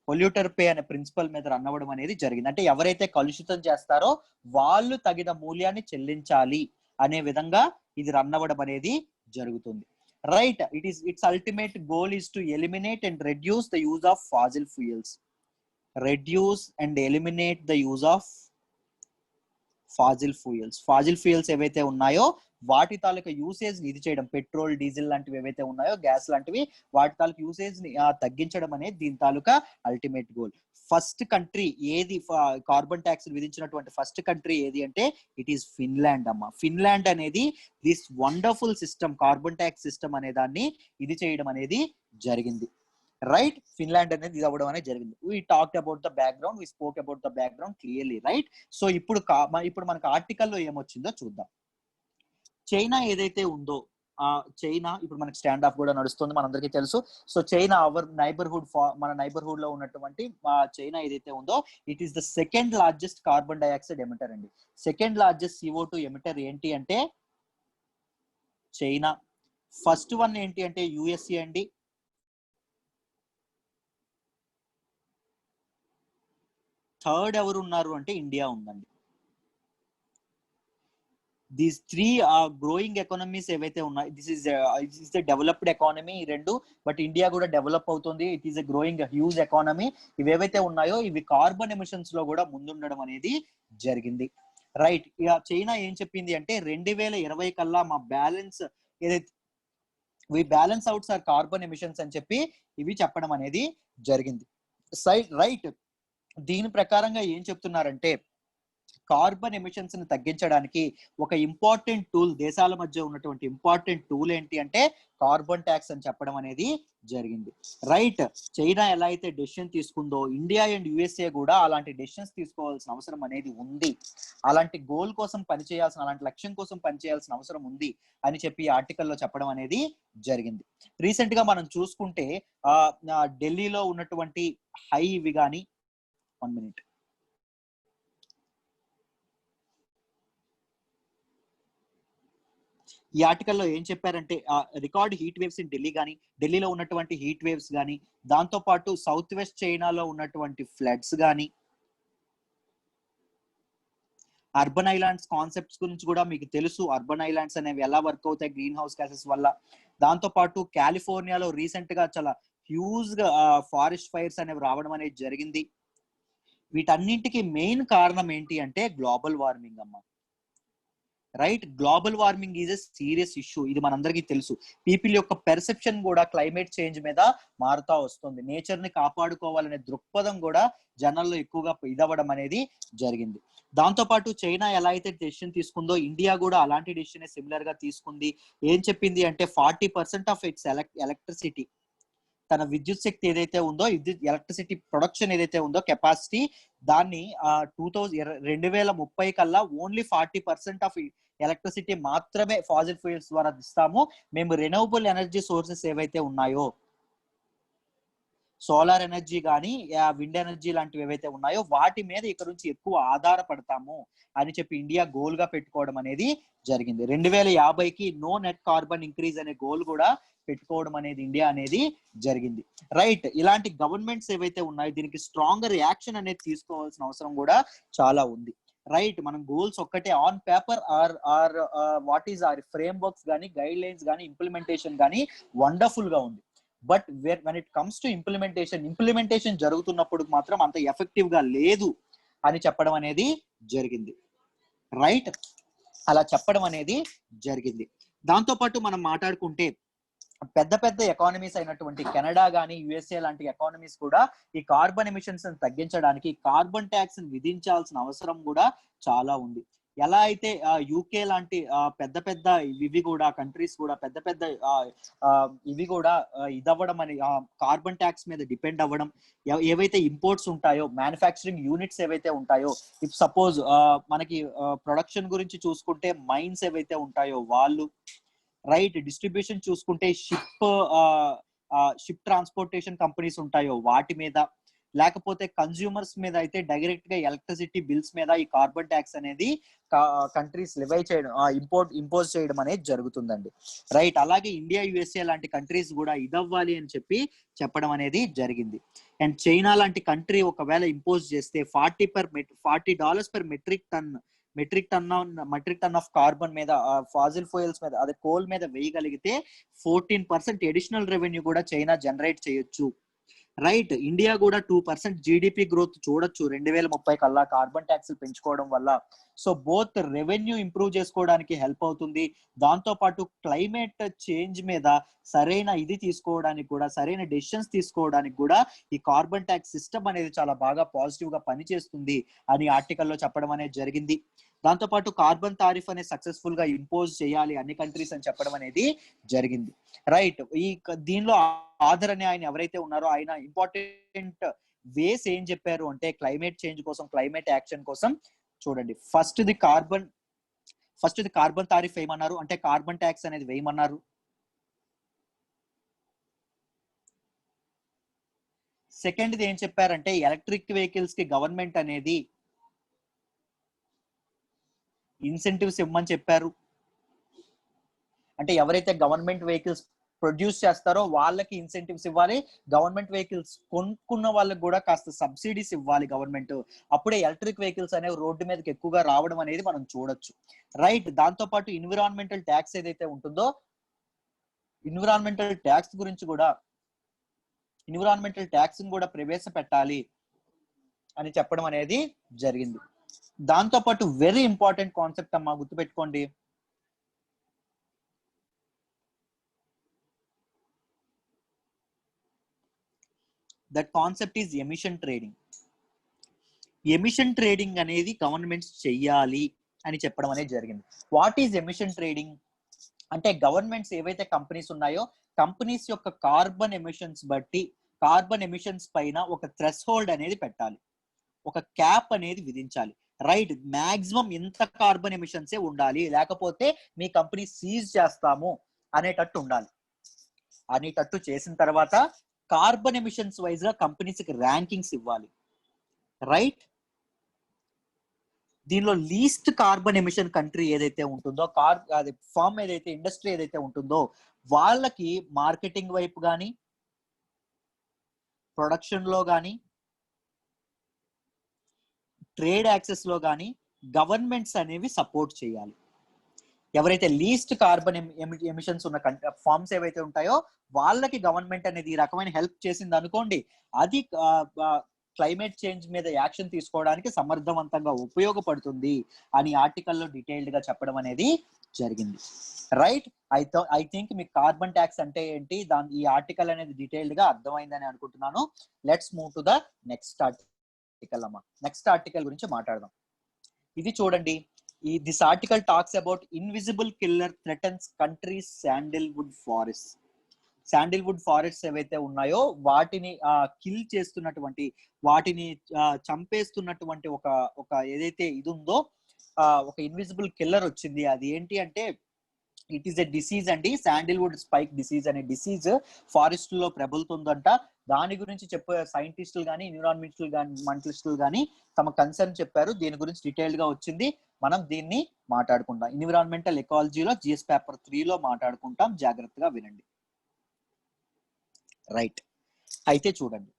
పొల్యూటర్ పే అనే ప్రిన్సిపల్ మీద రన్ అవ్వడం అనేది జరిగింది. అంటే ఎవరైతే కలుషితం చేస్తారో వాళ్ళు తగిన మూల్యాన్ని చెల్లించాలి అనే విధంగా ఇది రన్ అవ్వడం అనేది జరుగుతుంది, right? It's ultimate goal is to eliminate and reduce the use of fossil fuels. Fossil fuels ఏవైతే ఉన్నాయో వాటి తాలూకా యూసేజ్ ని ఇది చేయడం, పెట్రోల్ డీజిల్ లాంటివి ఏవైతే ఉన్నాయో, గ్యాస్ లాంటివి, వాటి తాలూకా యూసేజ్ ని తగ్గించడం అనేది దీని తాలూకా అల్టిమేట్ గోల్. ఫస్ట్ కంట్రీ ఏది కార్బన్ ట్యాక్స్ విధించినటువంటి ఫస్ట్ కంట్రీ ఏది అంటే ఇట్ ఈస్ ఫిన్లాండ్ అమ్మా. ఫిన్లాండ్ అనేది this wonderful system, carbon tax system అనే దాన్ని ఇది చేయడం అనేది జరిగింది, రైట్? ఫిన్లాండ్ అనేది ఇది అవ్వడం అనేది జరిగింది. We talked about the background, we spoke about the background clearly, right? So ఇప్పుడు మనకు ఆర్టికల్లో ఏమొచ్చిందో చూద్దాం. చైనా ఏదైతే ఉందో చైనా ఇప్పుడు మనకి స్టాండ్ ఆఫ్ కూడా నడుస్తుంది, మనందరికీ తెలుసు. సో చైనా మన నైబర్హుడ్ లో ఉన్నటువంటి చైనా ఏదైతే ఉందో it is the second largest carbon dioxide emitter అండి. సెకండ్ లార్జెస్ట్ CO2 ఎమిటర్ ఏంటి అంటే చైనా. ఫస్ట్ వన్ ఏంటి అంటే USA అండి. థర్డ్ ఎవరు ఉన్నారు అంటే ఇండియా ఉందండి. దీస్ త్రీ గ్రోయింగ్ ఎకానమీస్ ఏవైతే ఉన్నాయి, this is the developed economy ఈ రెండు, బట్ ఇండియా కూడా డెవలప్ అవుతుంది, it is a growing huge economy. ఇవేవైతే ఉన్నాయో ఇవి కార్బన్ ఎమిషన్స్ లో కూడా ముందుండడం అనేది జరిగింది. రైట్, ఇక చైనా ఏం చెప్పింది అంటే 2020 కల్లా మా బ్యాలెన్స్ ఏదైతే balance outs or carbon emissions అని చెప్పి ఇవి చెప్పడం అనేది జరిగింది. రైట్, దీని ప్రకారంగా ఏం చెప్తున్నారంటే కార్బన్ ఎమిషన్స్ ని తగ్గించడానికి ఒక ఇంపార్టెంట్ టూల్, దేశాల మధ్య ఉన్నటువంటి ఇంపార్టెంట్ టూల్ ఏంటి అంటే కార్బన్ ట్యాక్స్ అని చెప్పడం అనేది జరిగింది. రైట్, చైనా ఎలా అయితే డెసిషన్ తీసుకుందో ఇండియా అండ్ యుఎస్ఏ కూడా అలాంటి డెసిషన్స్ తీసుకోవాల్సిన అవసరం అనేది ఉంది. అలాంటి గోల్ కోసం పనిచేయాల్సిన, అలాంటి లక్ష్యం కోసం పనిచేయాల్సిన అవసరం ఉంది అని చెప్పి ఆర్టికల్లో చెప్పడం అనేది జరిగింది. రీసెంట్ గా మనం చూసుకుంటే ఢిల్లీలో ఉన్నటువంటి హై ఇవి కానీ, 1 minute, ఈ ఆర్టికల్లో ఏం చెప్పారంటే record heat waves in Delhi కానీ, ఢిల్లీలో ఉన్నటువంటి హీట్ వేవ్స్ కానీ, దాంతో పాటు సౌత్ వెస్ట్ చైనాలో ఉన్నటువంటి ఫ్లడ్స్ కానీ, అర్బన్ ఐలాండ్స్ కాన్సెప్ట్స్ గురించి కూడా మీకు తెలుసు, అర్బన్ ఐలాండ్స్ అనేవి ఎలా వర్క్ అవుతాయి గ్రీన్ హౌస్ గ్యాసెస్ వల్ల. దాంతో పాటు కాలిఫోర్నియాలో రీసెంట్ గా చాలా హ్యూజ్ గా ఫారెస్ట్ ఫైర్స్ అనేవి రావడం అనేది జరిగింది. వీటన్నింటికి మెయిన్ కారణం ఏంటి అంటే గ్లోబల్ వార్మింగ్ అమ్మ. Right, global warming is a serious issue, ఇది మనందరికీ తెలుసు. పీపుల్ యొక్క పెర్సెప్షన్ కూడా క్లైమేట్ చేంజ్ మీద మారుతా వస్తుంది. నేచర్ ని కాపాడుకోవాలనే దృక్పథం కూడా జనాల్లో ఎక్కువగా ఇదవ్వడం అనేది జరిగింది. దాంతో పాటు చైనా ఎలా అయితే డెసిషన్ తీసుకుందో ఇండియా కూడా అలాంటి డెసిషన్ సిమిలర్ గా తీసుకుంది. ఏం చెప్పింది అంటే 40% ఆఫ్ ఇట్స్ ఎలక్ట్రిసిటీ, తన విద్యుత్ శక్తి ఏదైతే ఉందో, ఎలక్ట్రిసిటీ ప్రొడక్షన్ ఏదైతే ఉందో కెపాసిటీ, దాన్ని 2030 కల్లా ఓన్లీ 40% ఆఫ్ ఎలక్ట్రిసిటీ మాత్రమే ఫాసిల్ ఫ్యూయల్స్ ద్వారా ఇస్తాము. మేము రెన్యూవబుల్ ఎనర్జీ సోర్సెస్ ఏవైతే ఉన్నాయో, సోలార్ ఎనర్జీ కానీ విండ్ ఎనర్జీ లాంటివి ఏవైతే ఉన్నాయో వాటి మీద ఇక్కడ నుంచి ఎక్కువ ఆధారపడతాము అని చెప్పి ఇండియా గోల్ గా పెట్టుకోవడం అనేది జరిగింది. 2050కి నో నెట్ కార్బన్ ఇంక్రీజ్ అనే గోల్ కూడా పెట్టుకోవడం అనేది ఇండియా అనేది జరిగింది. రైట్, ఇలాంటి గవర్నమెంట్స్ ఏవైతే ఉన్నాయో దీనికి స్ట్రాంగర్ యాక్షన్ అనేది తీసుకోవాల్సిన అవసరం కూడా చాలా ఉంది. రైట్, మనం గోల్స్ ఒక్కటే on paper or what is or framework కానీ, గైడ్ లైన్స్ కానీ, ఇంప్లిమెంటేషన్ కానీ వండర్ఫుల్ గా ఉంది. But when it comes to implementation జరుగుతున్నప్పుడు మాత్రం అంత ఎఫెక్టివ్ గా లేదు అని చెప్పడం అనేది జరిగింది. రైట్, అలా చెప్పడం అనేది జరిగింది. దాంతో పాటు మనం మాట్లాడుకుంటే పెద్ద పెద్ద ఎకానమీస్ అయినటువంటి కెనడా కానీ, యుఎస్ఏ లాంటి ఎకానమీస్ కూడా ఈ కార్బన్ ఎమిషన్స్ తగ్గించడానికి కార్బన్ ట్యాక్స్ విధించాల్సిన అవసరం కూడా చాలా ఉంది. ఎలా అయితే యూకే లాంటి పెద్ద పెద్ద ఇవి కూడా కంట్రీస్ కూడా పెద్ద పెద్ద ఇవి కూడా ఇదవ్వడం అని కార్బన్ ట్యాక్స్ మీద డిపెండ్ అవ్వడం, ఏవైతే ఇంపోర్ట్స్ ఉంటాయో, మ్యానుఫ్యాక్చరింగ్ యూనిట్స్ ఏవైతే ఉంటాయో, ఇఫ్ సపోజ్ మనకి ప్రొడక్షన్ గురించి చూసుకుంటే మైన్స్ ఏవైతే ఉంటాయో వాళ్ళు, రైట్, డిస్ట్రిబ్యూషన్ చూసుకుంటే షిప్ ట్రాన్స్పోర్టేషన్ కంపెనీస్ ఉంటాయో వాటి మీద, లేకపోతే కన్స్యూమర్స్ మీద అయితే డైరెక్ట్ గా ఎలక్ట్రిసిటీ బిల్స్ మీద ఈ కార్బన్ ట్యాక్స్ అనేది కంట్రీస్ లివై చేయడం, ఇంపోజ్ చేయడం అనేది జరుగుతుందండి. రైట్, అలాగే ఇండియా యుఎస్ఏ లాంటి కంట్రీస్ కూడా ఇదవ్వాలి అని చెప్పి చెప్పడం అనేది జరిగింది. అండ్ చైనా లాంటి కంట్రీ ఒకవేళ ఇంపోజ్ చేస్తే $40 per metric ton of carbon మీద, ఫాజిల్ ఫ్యూయల్స్ మీద, అదే కోల్ మీద వేయగలిగితే 14% అడిషనల్ రెవెన్యూ కూడా చైనా జనరేట్ చేయొచ్చు. రైట్, ఇండియా కూడా 2% జీడిపి గ్రోత్ చూడొచ్చు 2030 కల్లా కార్బన్ ట్యాక్స్ పెంచుకోవడం వల్ల. సో బోత్ రెవెన్యూ ఇంప్రూవ్ చేసుకోవడానికి హెల్ప్ అవుతుంది, దాంతో పాటు క్లైమేట్ చేంజ్ మీద సరైన ఇది తీసుకోవడానికి కూడా, సరైన డెసిషన్స్ తీసుకోవడానికి కూడా ఈ కార్బన్ ట్యాక్స్ సిస్టమ్ అనేది చాలా బాగా పాజిటివ్ గా పనిచేస్తుంది అని ఆర్టికల్లో చెప్పడం అనేది జరిగింది. దాంతో పాటు కార్బన్ తారిఫ్ అనేది సక్సెస్ఫుల్ గా ఇంపోజ్ చేయాలి అన్ని కంట్రీస్ అని చెప్పడం అనేది జరిగింది. రైట్, దీనిలో ఆధర్ అనే ఆయన ఎవరైతే ఉన్నారో ఆయన ఇంపార్టెంట్ వేస్ ఏం చెప్పారు అంటే క్లైమేట్ చేంజ్ కోసం, క్లైమేట్ యాక్షన్ కోసం చూడండి. ఫస్ట్ ది కార్బన్ తారిఫ్ వేయమన్నారు, అంటే కార్బన్ ట్యాక్స్ అనేది వేయమన్నారు. సెకండ్ది ఏం చెప్పారంటే ఎలక్ట్రిక్ వెహికల్స్ కి గవర్నమెంట్ అనేది ఇన్సెంటివ్స్ ఇవ్వమని చెప్పారు. అంటే ఎవరైతే గవర్నమెంట్ వెహికల్స్ ప్రొడ్యూస్ చేస్తారో వాళ్ళకి ఇన్సెంటివ్స్ ఇవ్వాలి. గవర్నమెంట్ వెహికల్స్ కొనుక్కున్న వాళ్ళకి కూడా కాస్త సబ్సిడీస్ ఇవ్వాలి గవర్నమెంట్. అప్పుడే ఎలక్ట్రిక్ వెహికల్స్ అనేవి రోడ్డు మీదకి ఎక్కువగా రావడం అనేది మనం చూడొచ్చు. రైట్. దాంతో పాటు ఎన్విరాన్మెంటల్ ట్యాక్స్ ఏదైతే ఉంటుందో, ఎన్విరాన్మెంటల్ ట్యాక్స్ గురించి కూడా, ఎన్విరాన్మెంటల్ ట్యాక్స్ కూడా ప్రవేశపెట్టాలి అని చెప్పడం అనేది జరిగింది. దాంతో పాటు వెరీ ఇంపార్టెంట్ కాన్సెప్ట్ అమ్మా, గుర్తుపెట్టుకోండి. That concept is emission trading. Emission trading అనేది గవర్నమెంట్స్ చెయ్యాలి అని చెప్పడం అనేది జరిగింది. వాట్ ఈజ్ ఎమిషన్ ట్రేడింగ్ అంటే, గవర్నమెంట్స్ ఏవైతే కంపెనీస్ ఉన్నాయో, కంపెనీస్ యొక్క కార్బన్ ఎమిషన్స్ బట్టి, కార్బన్ ఎమిషన్స్ పైన ఒక థ్రెష్ హోల్డ్ అనేది పెట్టాలి, ఒక క్యాప్ అనేది విధించాలి. రైట్. మాక్సిమం ఇంత కార్బన్ ఎమిషన్సే ఉండాలి, లేకపోతే మీ కంపెనీ సీజ్ చేస్తాము అనేటట్టు ఉండాలి. అనేటట్టు చేసిన తర్వాత కార్బన్ ఎమిషన్స్ వైజ్ గా కంపెనీస్ కి ర్యాంకింగ్స్ ఇవ్వాలి. రైట్. దీనిలో లీస్ట్ కార్బన్ ఎమిషన్ కంట్రీ ఏదైతే ఉంటుందో, అది ఫామ్ ఏదైతే, ఇండస్ట్రీ ఏదైతే ఉంటుందో, వాళ్ళకి మార్కెటింగ్ వైపు కానీ, ప్రొడక్షన్ లో కానీ, ట్రేడ్ యాక్సెస్ లో కానీ గవర్నమెంట్స్ అనేవి సపోర్ట్ చేయాలి. ఎవరైతే లీస్ట్ కార్బన్ ఎమిషన్స్ ఉన్న ఫార్మ్స్ ఏవైతే ఉంటాయో వాళ్ళకి గవర్నమెంట్ అనేది ఈ రకమైన హెల్ప్ చేసింది అనుకోండి, అది క్లైమేట్ చేంజ్ మీద యాక్షన్ తీసుకోవడానికి సమర్థవంతంగా ఉపయోగపడుతుంది అని ఆర్టికల్లో డీటెయిల్డ్ గా చెప్పడం అనేది జరిగింది. రైట్. ఐ థింక్ మీకు కార్బన్ ట్యాక్స్ అంటే ఏంటి, ఈ ఆర్టికల్ అనేది డీటెయిల్డ్ గా అర్థమైందని అనుకుంటున్నాను. Let's move to the next article అమ్మా. నెక్స్ట్ ఆర్టికల్ గురించి మాట్లాడదాం. ఇది చూడండి. This article talks about invisible killer threatens countries Sandalwood forest. Sandalwood forest ఏవైతే ఉన్నాయో వాటిని కిల్ చేస్తున్నటువంటి, వాటిని చంపేస్తున్నటువంటి ఒక ఏదైతే ఇది ఉందో, ఒక ఇన్విజిబుల్ కిల్లర్ వచ్చింది. అది ఏంటి అంటే, ఇట్ ఈస్ ఎ డిసీజ్ అండి. శాండిల్వుడ్ స్పైక్ డిసీజ్ అనే డిసీజ్ ఫారెస్ట్ లో ప్రబలుతుందంట. దాని గురించి చెప్పే సైంటిస్టులు కానీ, ఎన్విరాన్మెంటలిస్టులు కానీ తమ కన్సర్న్ చెప్పారు. దీని గురించి డీటెయిల్డ్ గా వచ్చింది. మనం దీన్ని మాట్లాడుకుంటాం. ఎన్విరాన్మెంటల్ ఎకాలజీలో జిఎస్ పేపర్ 3లో మాట్లాడుకుంటాం. జాగ్రత్తగా వినండి. రైట్. అయితే చూడండి,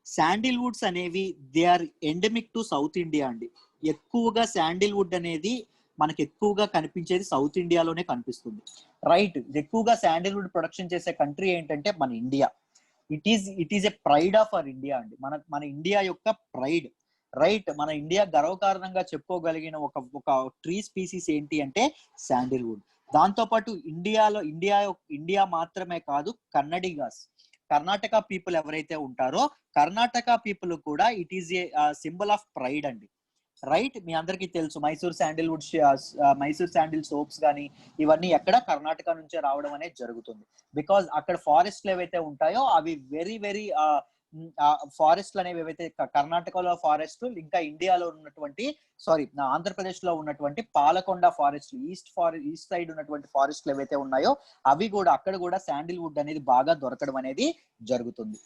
శాండిల్వుడ్స్ అనేవి they are endemic to South India అండి. ఎక్కువగా శాండిల్వుడ్ అనేది మనకి ఎక్కువగా కనిపించేది సౌత్ ఇండియాలోనే కనిపిస్తుంది. రైట్. ఎక్కువగా శాండిల్వుడ్ ప్రొడక్షన్ చేసే కంట్రీ ఏంటంటే మన India. It is a pride of our India అండి. మన ఇండియా యొక్క ప్రైడ్. రైట్. మన ఇండియా గర్వకారణంగా చెప్పుకోగలిగిన ఒక ట్రీ స్పీసీస్ ఏంటి అంటే శాండిల్వుడ్. దాంతో పాటు ఇండియా మాత్రమే కాదు, కర్ణాటక పీపుల్ ఎవరైతే ఉంటారో, కర్ణాటక పీపుల్ కూడా it is a symbol of pride అండి. రైట్. మీ అందరికీ తెలుసు మైసూర్ శాండిల్ సోప్స్ కానీ ఇవన్నీ ఎక్కడ కర్ణాటక నుంచే రావడం అనేది జరుగుతుంది. బికాజ్ అక్కడ ఫారెస్ట్లు ఏవైతే ఉంటాయో అవి వెరీ వెరీ ఫారెస్ట్లు అనేవి ఏవైతే కర్ణాటకలో ఫారెస్ట్, ఇంకా ఇండియాలో ఉన్నటువంటి ఆంధ్రప్రదేశ్ లో ఉన్నటువంటి పాలకొండ ఫారెస్ట్, ఈస్ట్ సైడ్ ఉన్నటువంటి ఫారెస్ట్లు ఏవైతే ఉన్నాయో అవి కూడా, అక్కడ కూడా శాండిల్వుడ్ అనేది బాగా దొరకడం అనేది జరుగుతుంది.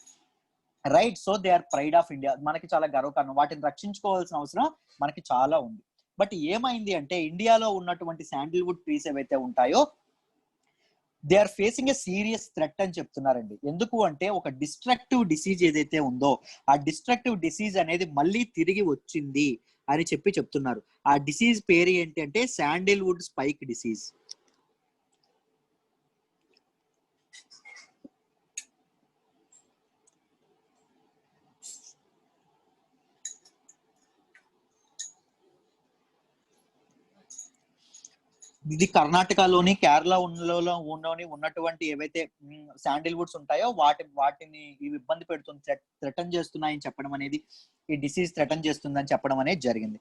Right. So they are pride of India. మనకి చాలా గర్వకారణం. వాటిని రక్షించుకోవాల్సిన అవసరం మనకి చాలా ఉంది. బట్ ఏమైంది అంటే, ఇండియాలో ఉన్నటువంటి శాండిల్వుడ్ ట్రీస్ ఏవైతే ఉంటాయో they are facing a serious threat అని చెప్తున్నారండి. ఎందుకు అంటే, ఒక డిస్ట్రక్టివ్ డిసీజ్ ఏదైతే ఉందో ఆ డిస్ట్రక్టివ్ డిసీజ్ అనేది మళ్ళీ తిరిగి వచ్చింది అని చెప్తున్నారు. ఆ డిసీజ్ పేరు ఏంటి అంటే శాండిల్వుడ్ స్పైక్ డిసీజ్. ఇది కర్ణాటకలోని, కేరళలో ఉన్నటువంటి ఏవైతే శాండిల్వుడ్స్ ఉంటాయో వాటిని ఇవి ఇబ్బంది పెడుతుంది, థ్రెటన్ చేస్తున్నాయని చెప్పడం అనేది, ఈ డిసీజ్ థ్రెటన్ చేస్తుందని చెప్పడం అనేది జరిగింది.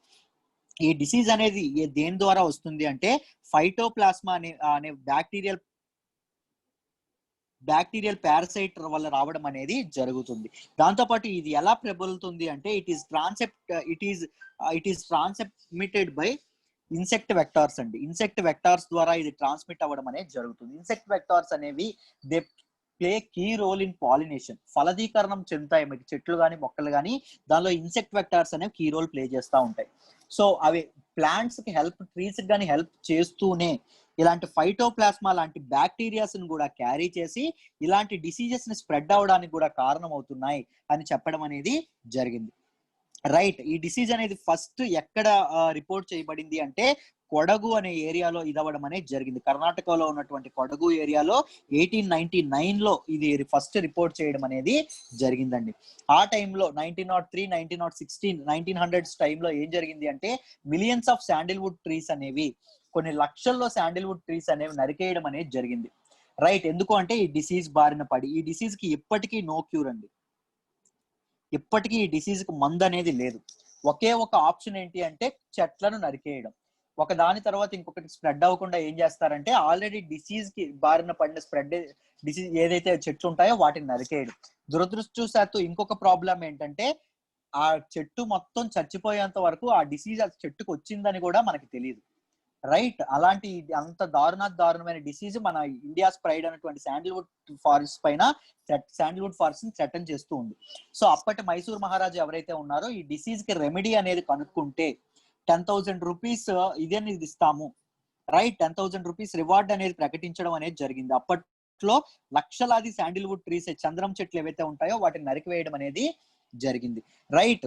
ఈ డిసీజ్ అనేది దేని ద్వారా వస్తుంది అంటే ఫైటోప్లాస్మా అనే బ్యాక్టీరియల్ పారాసైట్ వల్ల రావడం అనేది జరుగుతుంది. దాంతో పాటు ఇది ఎలా ప్రబలుతుంది అంటే, it is transmitted by insect vectors అండి. ఇన్సెక్ట్ వెక్టార్స్ ద్వారా ఇది ట్రాన్స్మిట్ అవ్వడం అనేది జరుగుతుంది. ఇన్సెక్ట్ వెక్టార్స్ అనేవి they play key role in pollination. ఫలదీకరణం చెందుతాయి మీకు చెట్లు కానీ మొక్కలు కానీ, దానిలో ఇన్సెక్ట్ వెక్టార్స్ అనేవి కీ రోల్ ప్లే చేస్తూ ఉంటాయి. సో అవి ప్లాంట్స్ కి ట్రీస్ కి కానీ హెల్ప్ చేస్తూనే ఇలాంటి ఫైటోప్లాస్మా లాంటి బ్యాక్టీరియాస్ ని కూడా క్యారీ చేసి ఇలాంటి డిసీజెస్ ని స్ప్రెడ్ అవడానికి కూడా కారణం అవుతున్నాయి అని చెప్పడం అనేది జరిగింది. రైట్, ఈ డిసీజ్ అనేది ఫస్ట్ ఎక్కడ రిపోర్ట్ చేయబడింది అంటే కొడగు అనే ఏరియాలో ఇదవ్వడం అనేది జరిగింది. కర్ణాటకలో ఉన్నటువంటి కొడగు ఏరియాలో 1899లో ఇది ఫస్ట్ రిపోర్ట్ చేయడం అనేది జరిగిందండి. ఆ టైంలో 1903, 1916, 1900s టైంలో ఏం జరిగింది అంటే మిలియన్స్ ఆఫ్ శాండిల్వుడ్ ట్రీస్ అనేవి, కొన్ని లక్షల్లో శాండిల్వుడ్ ట్రీస్ అనేవి నరికేయడం అనేది జరిగింది. రైట్, ఎందుకు అంటే ఈ డిసీజ్ బారిన పడి. ఈ డిసీజ్ కి ఇప్పటికీ నో క్యూర్ అండి. ఇప్పటికీ ఈ డిసీజ్ కు మందు అనేది లేదు. ఒకే ఒక ఆప్షన్ ఏంటి అంటే చెట్లను నరికేయడం. ఒక దాని తర్వాత ఇంకొకటి స్ప్రెడ్ అవ్వకుండా ఏం చేస్తారంటే ఆల్రెడీ డిసీజ్ కి బారిన పడిన డిసీజ్ ఏదైతే చెట్లు ఉంటాయో వాటిని నరికేయడం. దురదృష్టవశాత్తు ఇంకొక ప్రాబ్లం ఏంటంటే ఆ చెట్టు మొత్తం చచ్చిపోయేంత వరకు ఆ డిసీజ్ ఆ చెట్టుకు వచ్చిందని కూడా మనకి తెలియదు. రైట్, అలాంటి అంత దారుణమైన డిసీజ్ మన ఇండియా ప్రైడ్ అనేటువంటి శాండిల్వుడ్ ఫారెస్ట్ పైన శాండిల్వుడ్ ఫారెస్ట్ ని థ్రెటన్ చేస్తూ ఉంది. సో అప్పటి మైసూర్ మహారాజు ఎవరైతే ఉన్నారో ఈ డిసీజ్ కి రెమెడీ అనేది కనుక్కుంటే 10,000 రూపీస్ ఇది ఇస్తాము, రైట్, 10,000 రూపీస్ రివార్డ్ అనేది ప్రకటించడం అనేది జరిగింది. అప్పట్లో లక్షలాది శాండిల్వుడ్ ట్రీస్, చంద్రం చెట్లు ఏవైతే ఉంటాయో వాటిని నరికివేయడం అనేది జరిగింది. రైట్,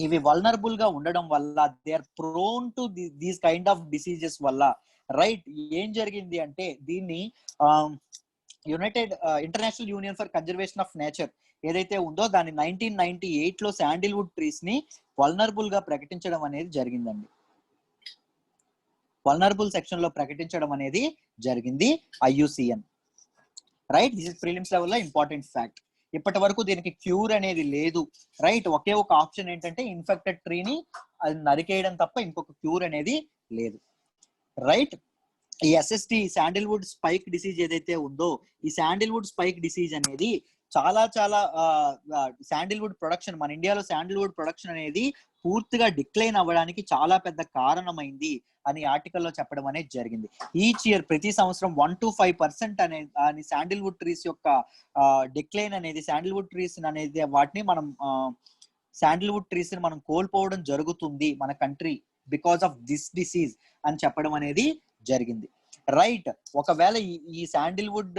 ఇవి వల్నరబుల్ గా ఉండడం వల్ల they are prone to these kind of diseases వల్ల రైట్ ఏం జరిగింది అంటే దీన్ని united international union for conservation of nature ఏదైతే ఉందో దాన్ని 1998లో శాండిల్వుడ్ ట్రీస్ ని వల్నరబుల్ గా ప్రకటించడం అనేది జరిగిందండి. వల్నరబుల్ సెక్షన్ లో ప్రకటించడం అనేది జరిగింది IUCN. Right, this is prelims level లో ఇంపార్టెంట్ ఫ్యాక్ట్. ఇప్పటి వరకు దీనికి క్యూర్ అనేది లేదు. రైట్, ఒకే ఒక ఆప్షన్ ఏంటంటే ఇన్ఫెక్టెడ్ ట్రీని అది నరికేయడం తప్ప ఇంకొక క్యూర్ అనేది లేదు. రైట్, ఈ SSD శాండిల్వుడ్ స్పైక్ డిసీజ్ ఏదైతే ఉందో ఈ శాండిల్వుడ్ స్పైక్ డిసీజ్ అనేది చాలా శాండిల్వుడ్ ప్రొడక్షన్, మన ఇండియాలో శాండిల్వుడ్ ప్రొడక్షన్ అనేది పూర్తిగా డిక్లైన్ అవ్వడానికి చాలా పెద్ద కారణమైంది అని ఆర్టికల్లో చెప్పడం అనేది జరిగింది. ఈచ్ ఇయర్ ప్రతి సంవత్సరం 1 to 5% అనేది శాండిల్వుడ్ ట్రీస్ యొక్క డిక్లైన్ అనేది, శాండిల్వుడ్ ట్రీస్ అనేది వాటిని మనం శాండిల్వుడ్ ట్రీస్ ని మనం కోల్పోవడం జరుగుతుంది మన country because of this disease అని చెప్పడం అనేది జరిగింది. రైట్, ఒకవేళ ఈ శాండిల్వుడ్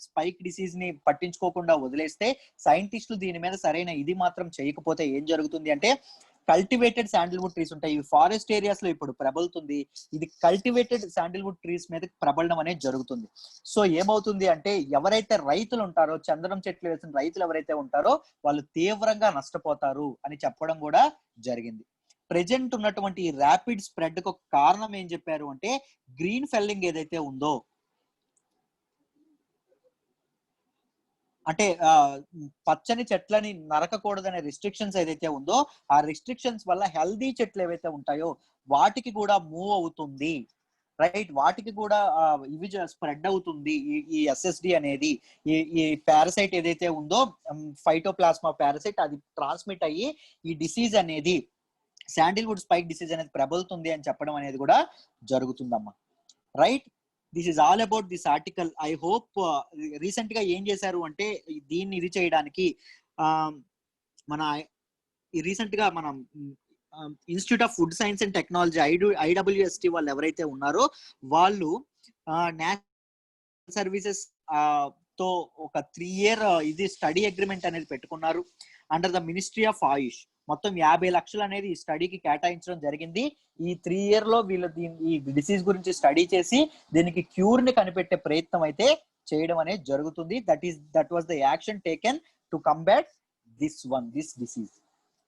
స్పైక్ డిసీజ్ ని పట్టించుకోకుండా వదిలేస్తే సైంటిస్టులు దీని మీద సరైన ఇది మాత్రం చేయకపోతే ఏం జరుగుతుంది అంటే కల్టివేటెడ్ శాండిల్వుడ్ ట్రీస్ ఉంటాయి, ఇవి ఫారెస్ట్ ఏరియాస్ లో ఇప్పుడు ప్రబలుతుంది, ఇది కల్టివేటెడ్ శాండిల్వుడ్ ట్రీస్ మీద ప్రబలడం అనేది జరుగుతుంది. సో ఏమవుతుంది అంటే ఎవరైతే రైతులు ఉంటారో, చందనం చెట్లు వేసిన రైతులు ఎవరైతే ఉంటారో వాళ్ళు తీవ్రంగా నష్టపోతారు అని చెప్పడం కూడా జరిగింది. ప్రెజెంట్ ఉన్నటువంటి ర్యాపిడ్ స్ప్రెడ్ కు కారణం ఏం చెప్పారు అంటే గ్రీన్ ఫెల్లింగ్ ఏదైతే ఉందో, అంటే పచ్చని చెట్లని నరకకూడదనే రిస్ట్రిక్షన్స్ ఏదైతే ఉందో ఆ రిస్ట్రిక్షన్స్ వల్ల హెల్దీ చెట్లు ఏవైతే ఉంటాయో వాటికి కూడా మూవ్ అవుతుంది. రైట్, వాటికి కూడా ఇవి స్ప్రెడ్ అవుతుంది ఈ SSD అనేది. ఈ పారాసైట్ ఏదైతే ఉందో ఫైటోప్లాస్మా పారాసైట్ అది ట్రాన్స్మిట్ అయ్యి ఈ డిసీజ్ అనేది శాండిల్వుడ్ స్పైక్ డిసీజ్ అనేది ప్రబలుతుంది అని చెప్పడం అనేది కూడా జరుగుతుందమ్మా. Right, this is all about this article. I hope recent గా ఏం చేశారు అంటే దీన్ని ఇది చేయడానికి మన రీసెంట్ గా మనం institute of food science and technology IWST వాళ్ళు ఎవరైతే ఉన్నారో వాళ్ళు నేషనల్ సర్వీసెస్ తో ఒక 3 year ఇది స్టడీ అగ్రిమెంట్ అనేది పెట్టుకున్నారు అండర్ ద మినిస్ట్రీ ఆఫ్ ఆయుష్. మొత్తం 50 లక్షలు అనేది ఈ స్టడీకి కేటాయించడం జరిగింది. ఈ 3 year లో వీళ్ళు ఈ డిసీజ్ గురించి స్టడీ చేసి దీనికి క్యూర్ ని కనిపెట్టే ప్రయత్నం అయితే చేయడం అనేది జరుగుతుంది. That was the action taken to combat this disease.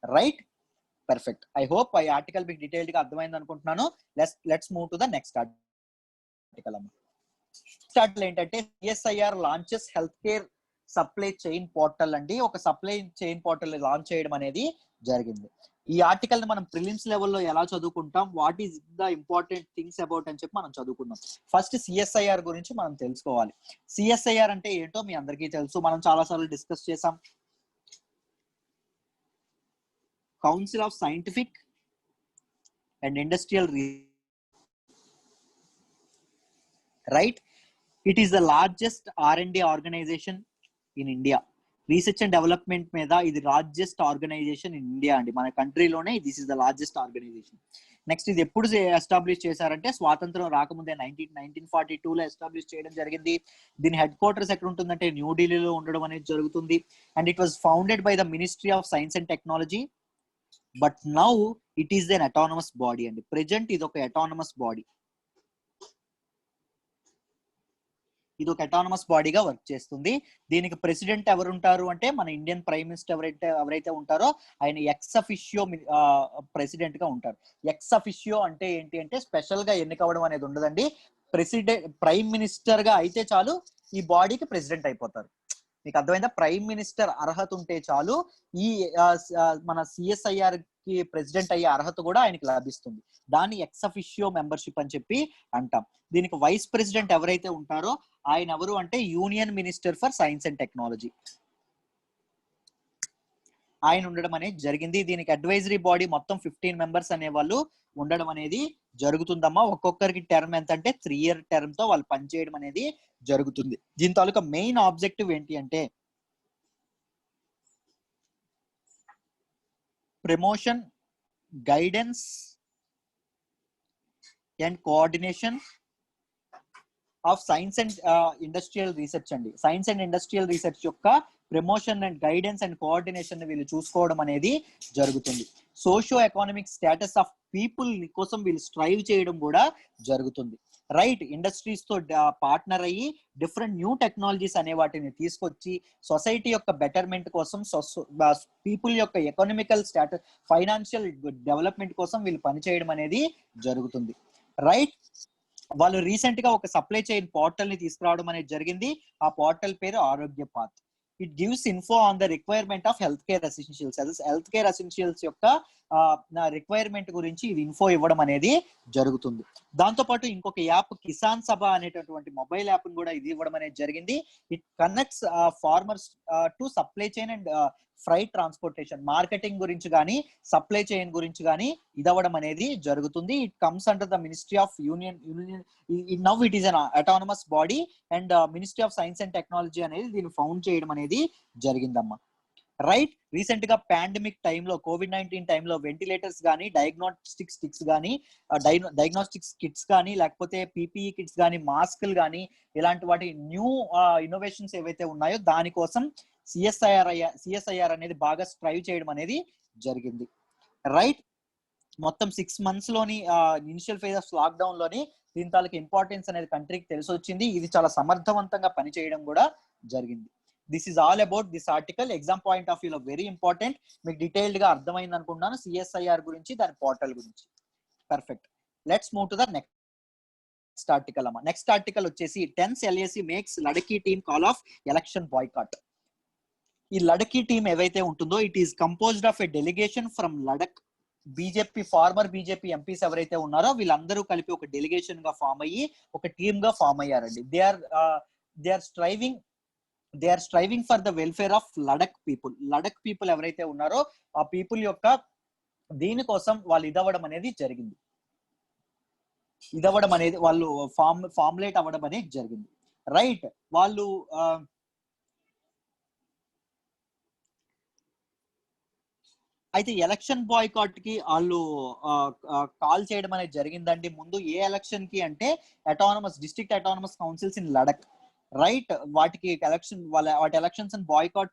Right, perfect. I hope ఈ ఆర్టికల్ మీకు డీటెయిల్డ్ గా అర్థమైంది అనుకుంటున్నాను. Let's move to the next article అమ్మా. నెక్స్ట్ ఏంటంటే CSIR launches health care supply chain portal అండి. ఒక సప్లై చైన్ పోర్టల్ లాంచ్ చేయడం అనేది జరిగింది. ఈ ఆర్టికల్ ని మనం ప్రిలిమ్స్ లెవెల్లో ఎలా చదువుకుంటాం, what is the important things about అని చెప్పి మనం చదువుకుందాం. ఫస్ట్ CSIR గురించి మనం తెలుసుకోవాలి. CSIR అంటే ఏంటో మీ అందరికీ తెలుసు, మనం చాలా సార్లు డిస్కస్ చేసాం. Council of scientific and industrial right, it is the largest R&D organisation in India. Research and development మీద ఇది లార్జెస్ట్ ఆర్గనైజేషన్ ఇన్ ఇండియా అండి. మన కంట్రీలోనే this is the largest organisation. Next ఇది ఎప్పుడు ఎస్టాబ్లిష్ చేశారంటే స్వాతంత్రం రాకముందే 1942లో ఎస్టాబ్లిష్ చేయడం జరిగింది. దీని హెడ్ క్వార్టర్స్ ఎక్కడ ఉంటుందంటే న్యూఢిల్లీలో ఉండడం అనేది జరుగుతుంది. And it was founded by the ministry of science and technology, but now it is an autonomous body అండి. ప్రెజెంట్ ఇది ఒక అటానమస్ బాడీ, ఇది ఒక అటానమస్ బాడీగా వర్క్ చేస్తుంది. దీనికి ప్రెసిడెంట్ ఎవరు ఉంటారు అంటే మన ఇండియన్ ప్రైమ్ మినిస్టర్ ఎవరైతే ఉంటారో ఆయన ఎక్స్ అఫిషియో ప్రెసిడెంట్ గా ఉంటారు. ఎక్స్ అఫిషియో అంటే ఏంటి అంటే స్పెషల్ గా ఎన్నికవడం అనేది ఉండదండి. ప్రైమ్ మినిస్టర్ గా అయితే చాలు ఈ బాడీకి ప్రెసిడెంట్ అయిపోతారు. మీకు అర్థమైందా? ప్రైమ్ మినిస్టర్ అర్హత ఉంటే చాలు ఈ మన సిఎస్ఐఆర్ కి ప్రెసిడెంట్ అయ్యే అర్హత కూడా ఆయనకి లభిస్తుంది. దాన్ని ఎక్స్ అఫిషియో మెంబర్షిప్ అని చెప్పి అంటాం. దీనికి వైస్ ప్రెసిడెంట్ ఎవరైతే ఉంటారో ఆయన ఎవరు అంటే union minister for science and technology, ఆయన ఉండడం అనేది జరిగింది. దీనికి అడ్వైజరీ బాడీ మొత్తం 15 మెంబర్స్ అనే వాళ్ళు ఉండడం అనేది జరుగుతుందమ్మా. ఒక్కొక్కరికి టర్మ్ ఎంత అంటే 3 year టర్మ్ తో వాళ్ళు పనిచేయడం అనేది జరుగుతుంది. దీని తాలూకా మెయిన్ ఆబ్జెక్టివ్ ఏంటి అంటే promotion, guidance and coordination of science and industrial research అండి. సైన్స్ అండ్ ఇండస్ట్రియల్ రీసెర్చ్ యొక్క promotion and guidance and coordination వీళ్ళు చూసుకోవడం అనేది జరుగుతుంది. Socio economic status of people కోసం వీళ్ళు స్ట్రైవ్ చేయడం కూడా జరుగుతుంది. రైట్, ఇండస్ట్రీస్ తో పార్ట్నర్ అయ్యి డిఫరెంట్ న్యూ టెక్నాలజీస్ అనే వాటిని తీసుకొచ్చి సొసైటీ యొక్క బెటర్మెంట్ కోసం, పీపుల్ యొక్క ఎకనామికల్ స్టేటస్, ఫైనాన్షియల్ డెవలప్మెంట్ కోసం వీళ్ళు పనిచేయడం అనేది జరుగుతుంది. రైట్, వాళ్ళు రీసెంట్ గా ఒక సప్లై చైన్ పోర్టల్ ని తీసుకురావడం అనేది జరిగింది. ఆ పోర్టల్ పేరు ఆరోగ్య path. It gives info on the requirement of health care essentials. Health care essentials యొక్క రిక్వైర్మెంట్ గురించి ఇది ఇన్ఫో ఇవ్వడం అనేది జరుగుతుంది. దాంతో పాటు ఇంకొక యాప్ కిసాన్ సభ అనేటటువంటి మొబైల్ యాప్ కూడా ఇది ఇవ్వడం అనేది జరిగింది. It connects farmers to supply chain and freight transportation, marketing గురించి కానీ సప్లై చైన్ గురించి కానీ ఇదవ్వడం అనేది జరుగుతుంది. It comes under the ministry of union. Now it is an autonomous body and ministry of science and technology అనేది దీన్ని found చేయడం అనేది జరిగిందమ్మా. రైట్, రీసెంట్ గా పాండమిక్ టైంలో, COVID-19 టైంలో వెంటిలేటర్స్ కానీ, డయాగ్నోస్టిక్ స్టిక్స్ కానీ, డయాగ్నోస్టిక్స్ కిట్స్ కానీ, లేకపోతే పీపీఈ కిట్స్ కానీ, మాస్కులు కానీ, ఇలాంటి వాటి న్యూ ఇన్నోవేషన్స్ ఏవైతే ఉన్నాయో దానికోసం సిఎస్ఐఆర్ అనేది బాగా స్ట్రైవ్ చేయడం అనేది జరిగింది. రైట్, మొత్తం 6 months లోని ఇనిషియల్ ఫేజ్ ఆఫ్ లాక్డౌన్ లోని దీని తాలూకు ఇంపార్టెన్స్ అనేది కంట్రీకి తెలిసి వచ్చింది. ఇది చాలా సమర్థవంతంగా పనిచేయడం కూడా జరిగింది. This is all about this article. Exam point of వ్యూలో వెరీ ఇంపార్టెంట్. మీకు డీటెయిల్డ్ గా అర్థమైంది అనుకుంటున్నాను సిఎస్ఐఆర్ గురించి, దాని పోర్టల్ గురించి. Perfect, let's move to the next article అమ్మా. నెక్స్ట్ ఆర్టికల్ వచ్చేసి 10th LAC makes Ladakhi team call off election boycott. ఈ లడకీ టీమ్ ఏవైతే ఉంటుందో it is composed of a delegation from Ladakh. BJP former BJP MPs ఎవరైతే ఉన్నారో వీళ్ళందరూ కలిపి ఒక డెలిగేషన్ గా ఫామ్ అయ్యి ఒక టీమ్ గా ఫామ్ అయ్యారండి. They are striving for the welfare of Ladakh people. Ladakh people ఎవరైతే ఉన్నారో ఆ పీపుల్ యొక్క దీనికోసం వాళ్ళు ఇదవ్వడం అనేది జరిగింది. ఇదవ్వడం అనేది వాళ్ళు ఫార్ములేట్ అవ్వడం అనేది జరిగింది. రైట్, వాళ్ళు అయితే ఎలక్షన్ బాయ్కాట్ కి వాళ్ళు కాల్ చేయడం అనేది జరిగిందండి. ముందు ఏ ఎలక్షన్ కి అంటే district autonomous councils in Ladakh. Right, వాటి ఎలక్షన్స్ బాయ్కాట్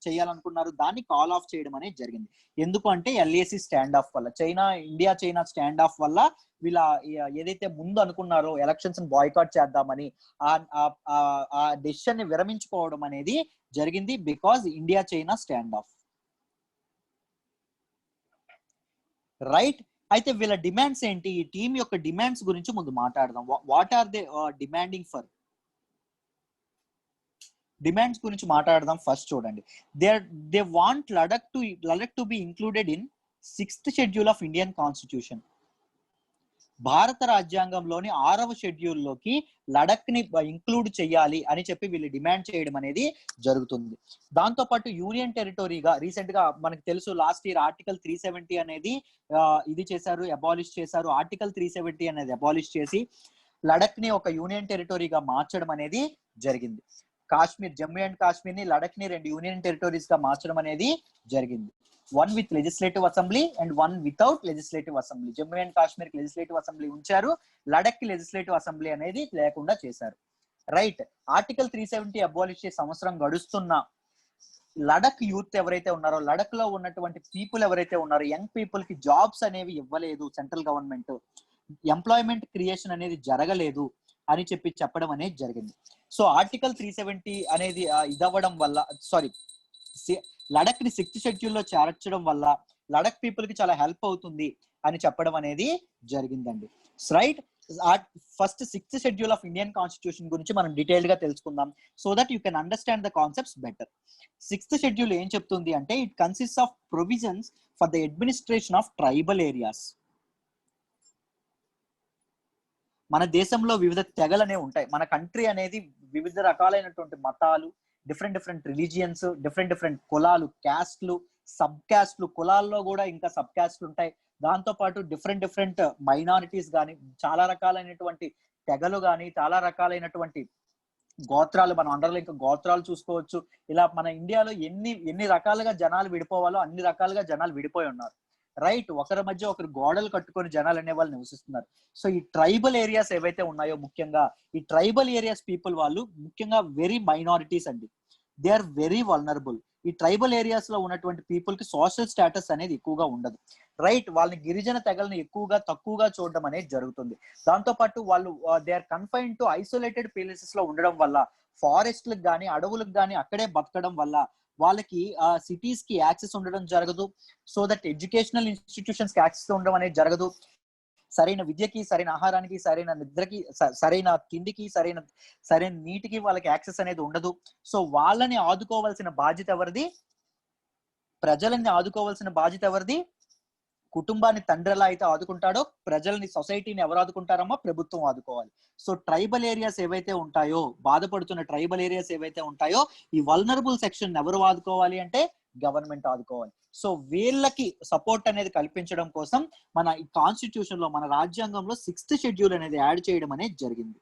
చేయాలనుకున్నారు. దాన్ని కాల్ ఆఫ్ చేయడం అనేది జరిగింది. ఎందుకు అంటే LAC స్టాండ్ ఆఫ్ వల్ల, ఇండియా చైనా స్టాండ్ ఆఫ్ వల్ల వీళ్ళ ఏదైతే ముందు అనుకున్నారో ఎలక్షన్స్ బాయ్కాట్ చేద్దామని ఆ డెసిషన్ ని విరమించుకోవడం అనేది జరిగింది. Because India China stand of. Right, అయితే వీళ్ళ డిమాండ్స్ ఏంటి, ఈ టీమ్ యొక్క డిమాండ్స్ గురించి ముందు మాట్లాడదాం. What are they demanding for? Demands గురించి మాట్లాడదాం. ఫస్ట్ చూడండి, they want Ladakh to be included in 6th schedule of Indian constitution. భారత రాజ్యాంగంలోని 6వ షెడ్యూల్లోకి లడక్ ని ఇంక్లూడ్ చేయాలి అని చెప్పి వీళ్ళు డిమాండ్ చేయడం అనేది జరుగుతుంది. దాంతో పాటు యూనియన్ టెరిటరీగా రీసెంట్ గా మనకు తెలుసు లాస్ట్ ఇయర్ ఆర్టికల్ 370 అనేది ఇది చేశారు, అబాలిష్ చేశారు. ఆర్టికల్ 370 అనేది అబాలిష్ చేసి లడక్ ని ఒక యూనియన్ టెరిటరీగా మార్చడం అనేది జరిగింది. కాశ్మీర్, జమ్మూ అండ్ కాశ్మీర్ ని, లడక్ ని 2 యూనియన్ టెరిటరీస్ గా మార్చడం అనేది జరిగింది. 1 with legislative assembly and 1 without legislative assembly. Jammu and Kashmir కి లెజిస్లేటివ్ అసెంబ్లీ ఉంచారు, లడక్ కి లెజిస్లేటివ్ అసెంబ్లీ అనేది లేకుండా చేశారు. రైట్. ఆర్టికల్ 370 అబాలిష్ సంవత్సరం గడుస్తున్న లడక్ యూత్ ఎవరైతే ఉన్నారో, లడక్ లో ఉన్నటువంటి పీపుల్ ఎవరైతే ఉన్నారో, యంగ్ పీపుల్ కి జాబ్స్ అనేవి ఇవ్వలేదు సెంట్రల్ గవర్నమెంట్, ఎంప్లాయ్మెంట్ క్రియేషన్ అనేది జరగలేదు అని చెప్పడం అనేది జరిగింది. సో ఆర్టికల్ 370 అనేది ఇదవ్వడం వల్ల, సారీ, లడక్ ని 6th షెడ్యూల్ లో చేర్చడం వల్ల లడక్ పీపుల్ కి చాలా హెల్ప్ అవుతుంది అని చెప్పడం అనేది జరిగిందండి. Right. First 6th schedule of Indian constitution గురించి మనం డీటెయిల్డ్ గా తెలుసుకుందాం, so that you can understand the concepts better. 6th schedule ఏం చెప్తుంది అంటే, it consist of provisions for the administration of tribal areas. మన దేశంలో వివిధ తెగలు అనేవి ఉంటాయి. మన కంట్రీ అనేది వివిధ రకాలైనటువంటి మతాలు, డిఫరెంట్ రిలీజియన్స్, డిఫరెంట్ కులాలు, క్యాస్ట్లు, సబ్ క్యాస్ట్లు, కులాల్లో కూడా ఇంకా సబ్ క్యాస్ట్లు ఉంటాయి. దాంతో పాటు డిఫరెంట్ మైనారిటీస్ కానీ, చాలా రకాలైనటువంటి తెగలు కానీ, చాలా రకాలైనటువంటి గోత్రాలు, మనం అందరిలో ఇంకా గోత్రాలు చూసుకోవచ్చు. ఇలా మన ఇండియాలో ఎన్ని రకాలుగా జనాలు విడిపోవాలో అన్ని రకాలుగా జనాలు విడిపోయి ఉన్నారు. రైట్. ఒకరి మధ్య ఒకరు గోడలు కట్టుకొని జనాలు అనే వాళ్ళు నివసిస్తున్నారు. సో ఈ ట్రైబల్ ఏరియాస్ ఏవైతే ఉన్నాయో, ముఖ్యంగా ఈ ట్రైబల్ ఏరియాస్ పీపుల్ వాళ్ళు ముఖ్యంగా వెరీ మైనారిటీస్ అండి. They are very vulnerable. ఈ ట్రైబల్ ఏరియాస్ లో ఉన్నటువంటి పీపుల్ కి సోషల్ స్టేటస్ అనేది ఎక్కువగా ఉండదు. రైట్. వాళ్ళని గిరిజన తెగలను తక్కువగా చూడడం అనేది జరుగుతుంది. దాంతో పాటు వాళ్ళు they are confined to isolated places లో ఉండడం వల్ల, ఫారెస్ట్లకు కానీ అడవులకు కానీ అక్కడే బతకడం వల్ల వాళ్ళకి సిటీస్ కి యాక్సెస్ ఉండడం జరగదు. సో దట్ ఎడ్యుకేషనల్ ఇన్స్టిట్యూషన్స్ కి యాక్సెస్ ఉండడం అనేది జరగదు. సరైన విద్యకి, సరైన ఆహారానికి, సరైన నిద్రకి, సరైన తిండికి, సరైన నీటికి వాళ్ళకి యాక్సెస్ అనేది ఉండదు. సో వాళ్ళని ఆదుకోవాల్సిన బాధ్యత ఎవరిది? ప్రజలని ఆదుకోవాల్సిన బాధ్యత ఎవరిది? కుటుంబాన్ని తండ్రి ఎలా అయితే ఆదుకుంటాడో, ప్రజల్ని, సొసైటీని ఎవరు ఆదుకుంటారమ్మా? ప్రభుత్వం ఆదుకోవాలి. సో ట్రైబల్ ఏరియాస్ ఏవైతే ఉంటాయో, బాధపడుతున్న ట్రైబల్ ఏరియాస్ ఏవైతే ఉంటాయో, ఈ వల్నరబుల్ సెక్షన్ ఎవరు ఆదుకోవాలి అంటే గవర్నమెంట్ ఆదుకోవాలి. సో వీళ్ళకి సపోర్ట్ అనేది కల్పించడం కోసం మన ఈ కాన్స్టిట్యూషన్ లో, మన రాజ్యాంగంలో 6th షెడ్యూల్ అనేది యాడ్ చేయడం అనేది జరిగింది.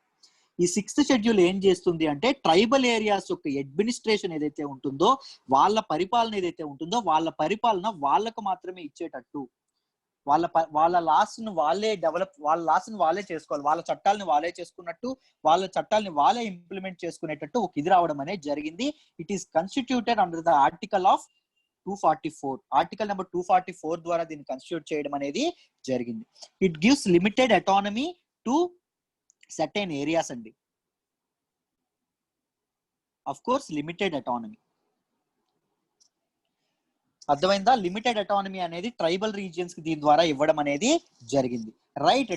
ఈ 6th షెడ్యూల్ ఏం చేస్తుంది అంటే, ట్రైబల్ ఏరియాస్ యొక్క అడ్మినిస్ట్రేషన్ ఏదైతే ఉంటుందో, వాళ్ళ పరిపాలన ఏదైతే ఉంటుందో, వాళ్ళ పరిపాలన వాళ్ళకు మాత్రమే ఇచ్చేటట్టు, వాళ్ళ లాస్ ను వాళ్ళే చేసుకోవాలి, వాళ్ళ చట్టాలను వాళ్ళే చేసుకున్నట్టు, వాళ్ళ చట్టాలని వాళ్ళే ఇంప్లిమెంట్ చేసుకునేటట్టు ఒక ఇది రావడం అనేది జరిగింది. It is constituted under the article of 244. Article number 244 ద్వారా దీన్ని కన్స్టిట్యూట్ చేయడం అనేది జరిగింది. It gives limited autonomy to certain areas అండి. Of course limited autonomy. అర్థమైందా? లిమిటెడ్ అటానమీ అనేది ట్రైబల్ రీజియన్స్ కి దీని ద్వారా ఇవ్వడం అనేది జరిగింది. రైట్.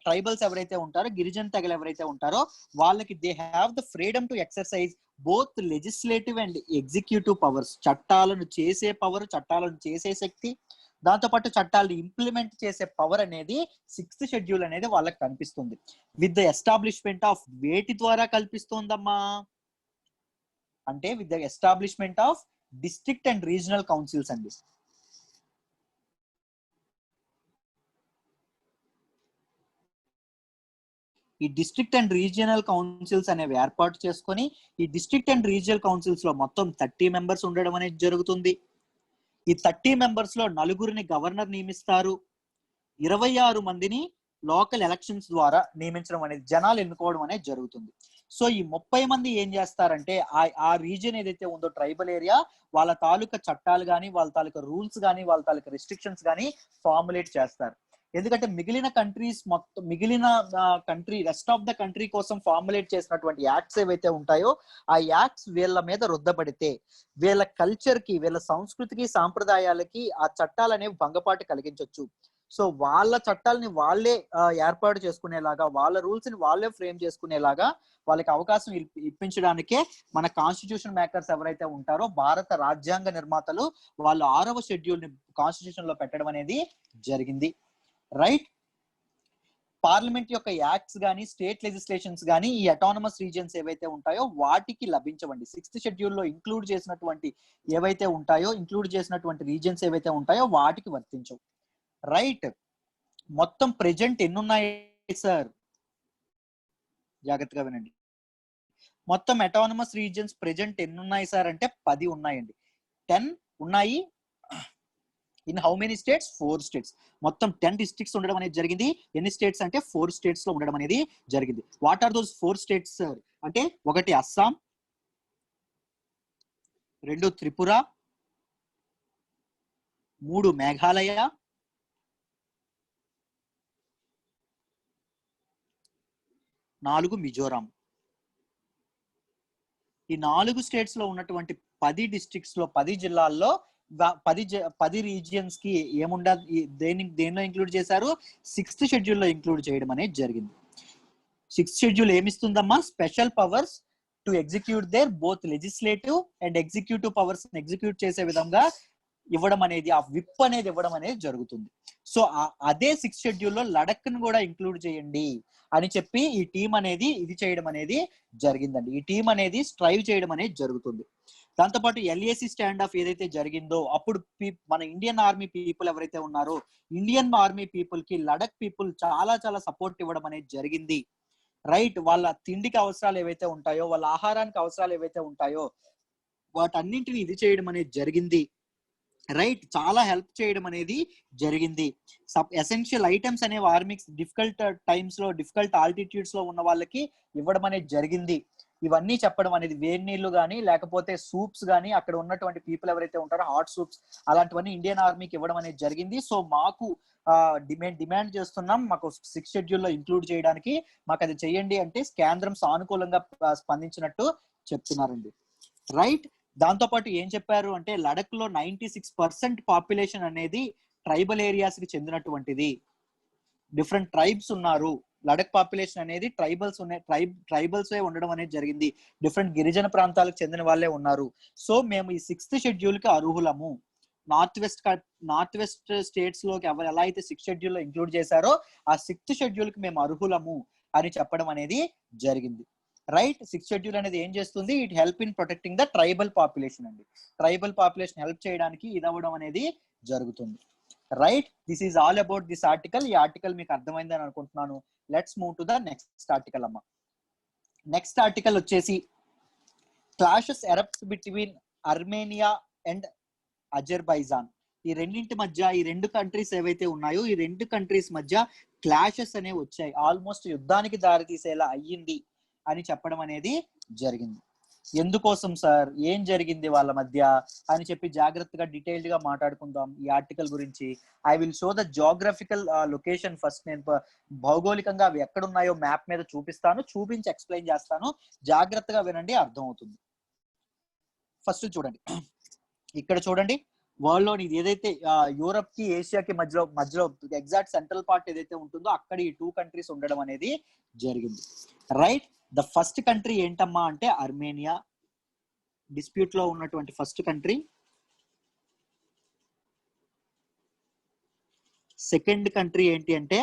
ట్రైబల్స్ ఎవరైతే ఉంటారో, గిరిజన తెగలు ఎవరైతే ఉంటారో, వాళ్ళకి they have the freedom to exercise both legislative and executive powers. చట్టాలను చేసే పవర్, చట్టాలను చేసే శక్తి, దాంతో పాటు చట్టాలను ఇంప్లిమెంట్ చేసే పవర్ అనేది 6th షెడ్యూల్ అనేది వాళ్ళకి కనిపిస్తుంది. విత్ ద ఎస్టాబ్లిష్మెంట్ ఆఫ్, వేటి ద్వారా కల్పిస్తోందమ్మా అంటే, with the establishment of district and regional councils అండి. ఈ డిస్ట్రిక్ట్ అండ్ రీజియనల్ కౌన్సిల్స్ అనేవి ఏర్పాటు చేసుకొని, ఈ డిస్ట్రిక్ట్ అండ్ రీజియనల్ కౌన్సిల్స్ లో మొత్తం 30 మెంబర్స్ ఉండడం అనేది జరుగుతుంది. ఈ 30 మెంబర్స్ లో 4 గవర్నర్ నియమిస్తారు, 26 మందిని లోకల్ ఎలక్షన్స్ ద్వారా నియమించడం అనేది, జనాలు ఎన్నుకోవడం అనేది జరుగుతుంది. సో ఈ 30 మంది ఏం చేస్తారంటే, ఆ రీజియన్ ఏదైతే ఉందో ట్రైబల్ ఏరియా, వాళ్ళ తాలూకా చట్టాలు కానీ, వాళ్ళ తాలూకా రూల్స్ కానీ, వాళ్ళ తాలూకా రెస్ట్రిక్షన్స్ కానీ ఫార్ములేట్ చేస్తారు. ఎందుకంటే మిగిలిన కంట్రీస్ మొత్తం, మిగిలిన country, rest of the country కోసం ఫార్ములేట్ చేసినటువంటి యాక్ట్స్ ఏవైతే ఉంటాయో, ఆ యాక్ట్స్ వీళ్ళ మీద రుద్దబడితే వీళ్ళ కల్చర్ కి, వీళ్ళ సంస్కృతికి, సాంప్రదాయాలకి ఆ చట్టాలు అనేవి భంగపాటు కలిగించవచ్చు. సో వాళ్ళ చట్టాలని వాళ్ళే ఏర్పాటు చేసుకునేలాగా, వాళ్ళ రూల్స్ ని వాళ్ళే ఫ్రేమ్ చేసుకునేలాగా వాళ్ళకి అవకాశం ఇప్పించడానికే మన కాన్స్టిట్యూషన్ మేకర్స్ ఎవరైతే ఉంటారో, భారత రాజ్యాంగ నిర్మాతలు, వాళ్ళు 6వ షెడ్యూల్ ని కాన్స్టిట్యూషన్ లో పెట్టడం అనేది జరిగింది. రైట్. పార్లమెంట్ యొక్క యాక్ట్స్ కానీ, స్టేట్ లెజిస్లేషన్స్ కానీ ఈ అటానమస్ రీజియన్స్ ఏవైతే ఉంటాయో వాటికి లభించవండి. 6th షెడ్యూల్ లో ఇంక్లూడ్ చేసినటువంటి ఏవైతే ఉంటాయో, ఇంక్లూడ్ చేసినటువంటి రీజియన్స్ ఏవైతే ఉంటాయో వాటికి వర్తించవు. రైట్. మొత్తం ప్రెజెంట్ ఎన్ని ఉన్నాయి సార్? జాగ్రత్తగా వినండి. మొత్తం అటానమస్ రీజియన్స్ ప్రెజెంట్ ఎన్ని ఉన్నాయి సార్ అంటే 10 ఉన్నాయండి. 10 ఉన్నాయి. In how many states? 4 states. మొత్తం 10 డిస్ట్రిక్ట్స్ ఉండడం అనేది జరిగింది. ఎన్ని స్టేట్స్ అంటే 4 స్టేట్స్ లో ఉండడం అనేది జరిగింది. What are those 4 states sir అంటే 1 అస్సాం, 2 త్రిపుర, 3 మేఘాలయ, 4 మిజోరాం. ఈ 4 స్టేట్స్ లో ఉన్నటువంటి 10 డిస్ట్రిక్ట్స్ లో 10 జిల్లాల్లో 10 రీజియన్స్ కి ఏముండదు, దేనిలో ఇంక్లూడ్ చేశారు? 6th షెడ్యూల్ లో ఇంక్లూడ్ చేయడం అనేది జరిగింది. 6th షెడ్యూల్ ఏమిస్తుందమ్మా? Special powers to execute their both legislative and executive powers execute చేసే విధంగా ఇవ్వడం అనేది, ఆ విప్ అనేది ఇవ్వడం అనేది జరుగుతుంది. సో అదే 6th షెడ్యూల్లో లడక్ ను కూడా ఇంక్లూడ్ చేయండి అని చెప్పి ఈ టీం అనేది ఇది చేయడం అనేది జరిగిందండి. ఈ టీం అనేది స్ట్రైవ్ చేయడం అనేది జరుగుతుంది. దాంతోపాటు ఎల్ఏసి స్టాండ్ ఆఫ్ ఏదైతే జరిగిందో అప్పుడు మన ఇండియన్ ఆర్మీ పీపుల్ ఎవరైతే ఉన్నారో ఇండియన్ ఆర్మీ పీపుల్ కి లడక్ పీపుల్ చాలా చాలా సపోర్ట్ ఇవ్వడం అనేది జరిగింది. రైట్, వాళ్ళ తిండికి అవసరాలు ఏవైతే ఉంటాయో, వాళ్ళ ఆహారానికి అవసరాలు ఏవైతే ఉంటాయో వాటన్నింటిని ఇది చేయడం అనేది జరిగింది. రైట్, చాలా హెల్ప్ చేయడం అనేది జరిగింది. ఎసెన్షియల్ ఐటమ్స్ అనేవి ఆర్మీకి డిఫికల్ట్ టైమ్స్ లో, డిఫికల్ట్ ఆల్టిట్యూడ్స్ లో ఉన్న వాళ్ళకి ఇవ్వడం అనేది జరిగింది. ఇవన్నీ చెప్పడం అనేది, వేడి నీళ్లు కానీ లేకపోతే సూప్స్ కానీ, అక్కడ ఉన్నటువంటి పీపుల్ ఎవరైతే ఉంటారో హాట్ సూప్స్ అలాంటివన్నీ ఇండియన్ ఆర్మీకి ఇవ్వడం అనేది జరిగింది. సో మాకు డిమాండ్ చేస్తున్నాం, మాకు 6th షెడ్యూల్లో ఇంక్లూడ్ చేయడానికి, మాకు అది చెయ్యండి అంటే కేంద్రం సానుకూలంగా స్పందించినట్టు చెప్తున్నారండి. రైట్, దాంతో పాటు ఏం చెప్పారు అంటే లడక్ లో 96% పాపులేషన్ అనేది ట్రైబల్ ఏరియాస్ కి చెందినటువంటిది. డిఫరెంట్ ట్రైబ్స్ ఉన్నారు. లడక్ పాపులేషన్ అనేది ట్రైబల్స్ ఉండడం అనేది జరిగింది. డిఫరెంట్ గిరిజన ప్రాంతాలకు చెందిన వాళ్ళే ఉన్నారు. సో మేము ఈ 6th షెడ్యూల్ కి అర్హులము. నార్త్ వెస్ట్ స్టేట్స్ లోకి ఎవరు ఎలా అయితే 6th షెడ్యూల్ లో ఇంక్లూడ్ చేశారో ఆ 6th షెడ్యూల్ కి మేము అర్హులము అని చెప్పడం అనేది జరిగింది. రైట్, 6th షెడ్యూల్ అనేది ఏం చేస్తుంది? It help in protecting the tribal population అండి. ట్రైబల్ పాపులేషన్ హెల్ప్ చేయడానికి ఇది అవ్వడం అనేది జరుగుతుంది. Right, this is all about this article. ఈ ఆర్టికల్ మీకు అర్థమైందని అనుకుంటున్నాను. Let's move to the next article అమ్మా. నెక్స్ట్ ఆర్టికల్ వచ్చేసి clashes erupt between Armenia and Azerbaijan. ఈ రెండింటి మధ్య, ఈ 2 కంట్రీస్ ఏవైతే ఉన్నాయో ఈ 2 కంట్రీస్ మధ్య క్లాషెస్ అనేవి వచ్చాయి. ఆల్మోస్ట్ యుద్ధానికి దారితీసేలా అయ్యింది అని చెప్పడం అనేది జరిగింది. ఎందుకోసం సార్, ఏం జరిగింది వాళ్ళ మధ్య అని చెప్పి జాగ్రత్తగా డీటెయిల్డ్ గా మాట్లాడుకుందాం ఈ ఆర్టికల్ గురించి. I will show the geographical location first. నేను భౌగోళికంగా అవి ఎక్కడ ఉన్నాయో మ్యాప్ మీద చూపిస్తాను, చూపించి ఎక్స్ప్లెయిన్ చేస్తాను. జాగ్రత్తగా వినండి, అర్థం అవుతుంది. ఫస్ట్ చూడండి, ఇక్కడ చూడండి, వరల్డ్ లోని ఏదైతే యూరప్ కి ఏషియాకి మధ్యలో ఎగ్జాక్ట్ సెంట్రల్ పార్ట్ ఏదైతే ఉంటుందో అక్కడ ఈ 2 కంట్రీస్ ఉండడం అనేది జరిగింది. రైట్, ద ఫస్ట్ కంట్రీ ఏంటమ్మా అంటే అర్మేనియా, డిస్ప్యూట్ లో ఉన్నటువంటి ఫస్ట్ కంట్రీ. సెకండ్ కంట్రీ ఏంటి అంటే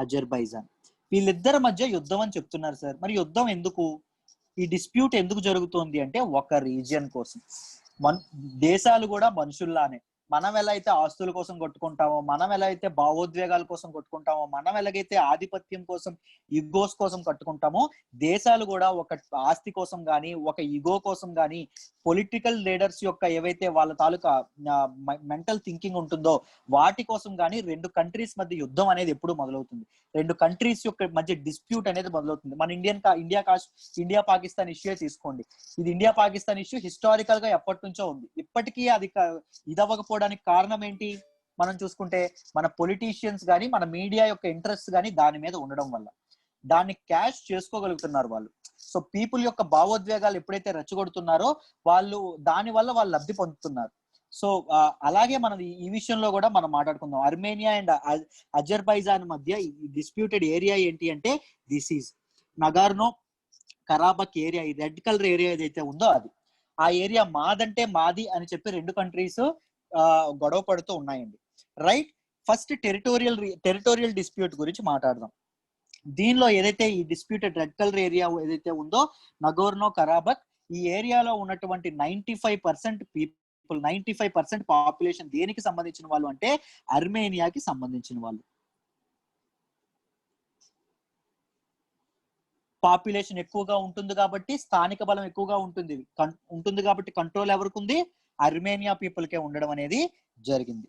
అజర్బైజాన్. వీళ్ళిద్దరి మధ్య యుద్ధం అని చెప్తున్నారు సార్. మరి యుద్ధం ఎందుకు, ఈ డిస్ప్యూట్ ఎందుకు జరుగుతోంది అంటే ఒక రీజియన్ కోసం. దేశాలు కూడా మనుషుల్లానే, మనం ఎలా అయితే ఆస్తుల కోసం కొట్టుకుంటామో, మనం ఎలా అయితే భావోద్వేగాల కోసం కొట్టుకుంటామో, మనం ఎలాగైతే ఆధిపత్యం కోసం, ఈగోస్ కోసం కట్టుకుంటామో, దేశాలు కూడా ఒక ఆస్తి కోసం కానీ, ఒక ఈగో కోసం కానీ, పొలిటికల్ లీడర్స్ యొక్క ఏవైతే వాళ్ళ తాలూకా మెంటల్ థింకింగ్ ఉంటుందో వాటి కోసం కానీ 2 కంట్రీస్ మధ్య యుద్ధం అనేది ఎప్పుడు మొదలవుతుంది. 2 కంట్రీస్ యొక్క మధ్య డిస్ప్యూట్ అనేది మొదలవుతుంది. మన ఇండియా పాకిస్తాన్ ఇష్యూ తీసుకోండి. ఇది ఇండియా పాకిస్తాన్ ఇష్యూ హిస్టారికల్ గా ఎప్పటి నుంచో ఉంది. ఇప్పటికీ అది ఇదవ్వకపోవడానికి కారణం ఏంటి? మనం చూసుకుంటే మన పొలిటీషియన్స్ కానీ, మన మీడియా యొక్క ఇంట్రెస్ట్ కానీ దాని మీద ఉండడం వల్ల దాన్ని క్యాష్ చేసుకోగలుగుతున్నారు వాళ్ళు. సో పీపుల్ యొక్క భావోద్వేగాలు ఎప్పుడైతే రెచ్చగొడుతున్నారో దాని వల్ల వాళ్ళు లబ్ధి పొందుతున్నారు. సో అలాగే మనం ఈ విషయంలో కూడా మనం మాట్లాడుకుందాం. అర్మేనియా అండ్ అజర్బైజాన్ మధ్య డిస్ప్యూటెడ్ ఏరియా ఏంటి అంటే దిస్ ఈజ్ నగార్నో కరాబక్ ఏరియా. ఈ రెడ్ కలర్ ఏరియా ఏదైతే ఉందో అది, ఆ ఏరియా మాదంటే మాది అని చెప్పి 2 కంట్రీస్ గొడవ పడుతూ ఉన్నాయండి. రైట్, ఫస్ట్ టెరిటోరియల్ డిస్ప్యూట్ గురించి మాట్లాడదాం. దీనిలో ఏదైతే ఈ డిస్ప్యూటెడ్ రెడ్ కలర్ ఏరియా ఏదైతే ఉందో నగోర్నో కరాబక్, ఈ ఏరియాలో ఉన్నటువంటి 95% పీపుల్, 95% పాపులేషన్ దేనికి సంబంధించిన వాళ్ళు అంటే అర్మేనియాకి సంబంధించిన వాళ్ళు. పాపులేషన్ ఎక్కువగా ఉంటుంది కాబట్టి స్థానిక బలం ఎక్కువగా ఉంటుంది కాబట్టి కంట్రోల్ ఎవరికి ఉంది? అర్మేనియా పీపుల్ కే ఉండడం అనేది జరిగింది.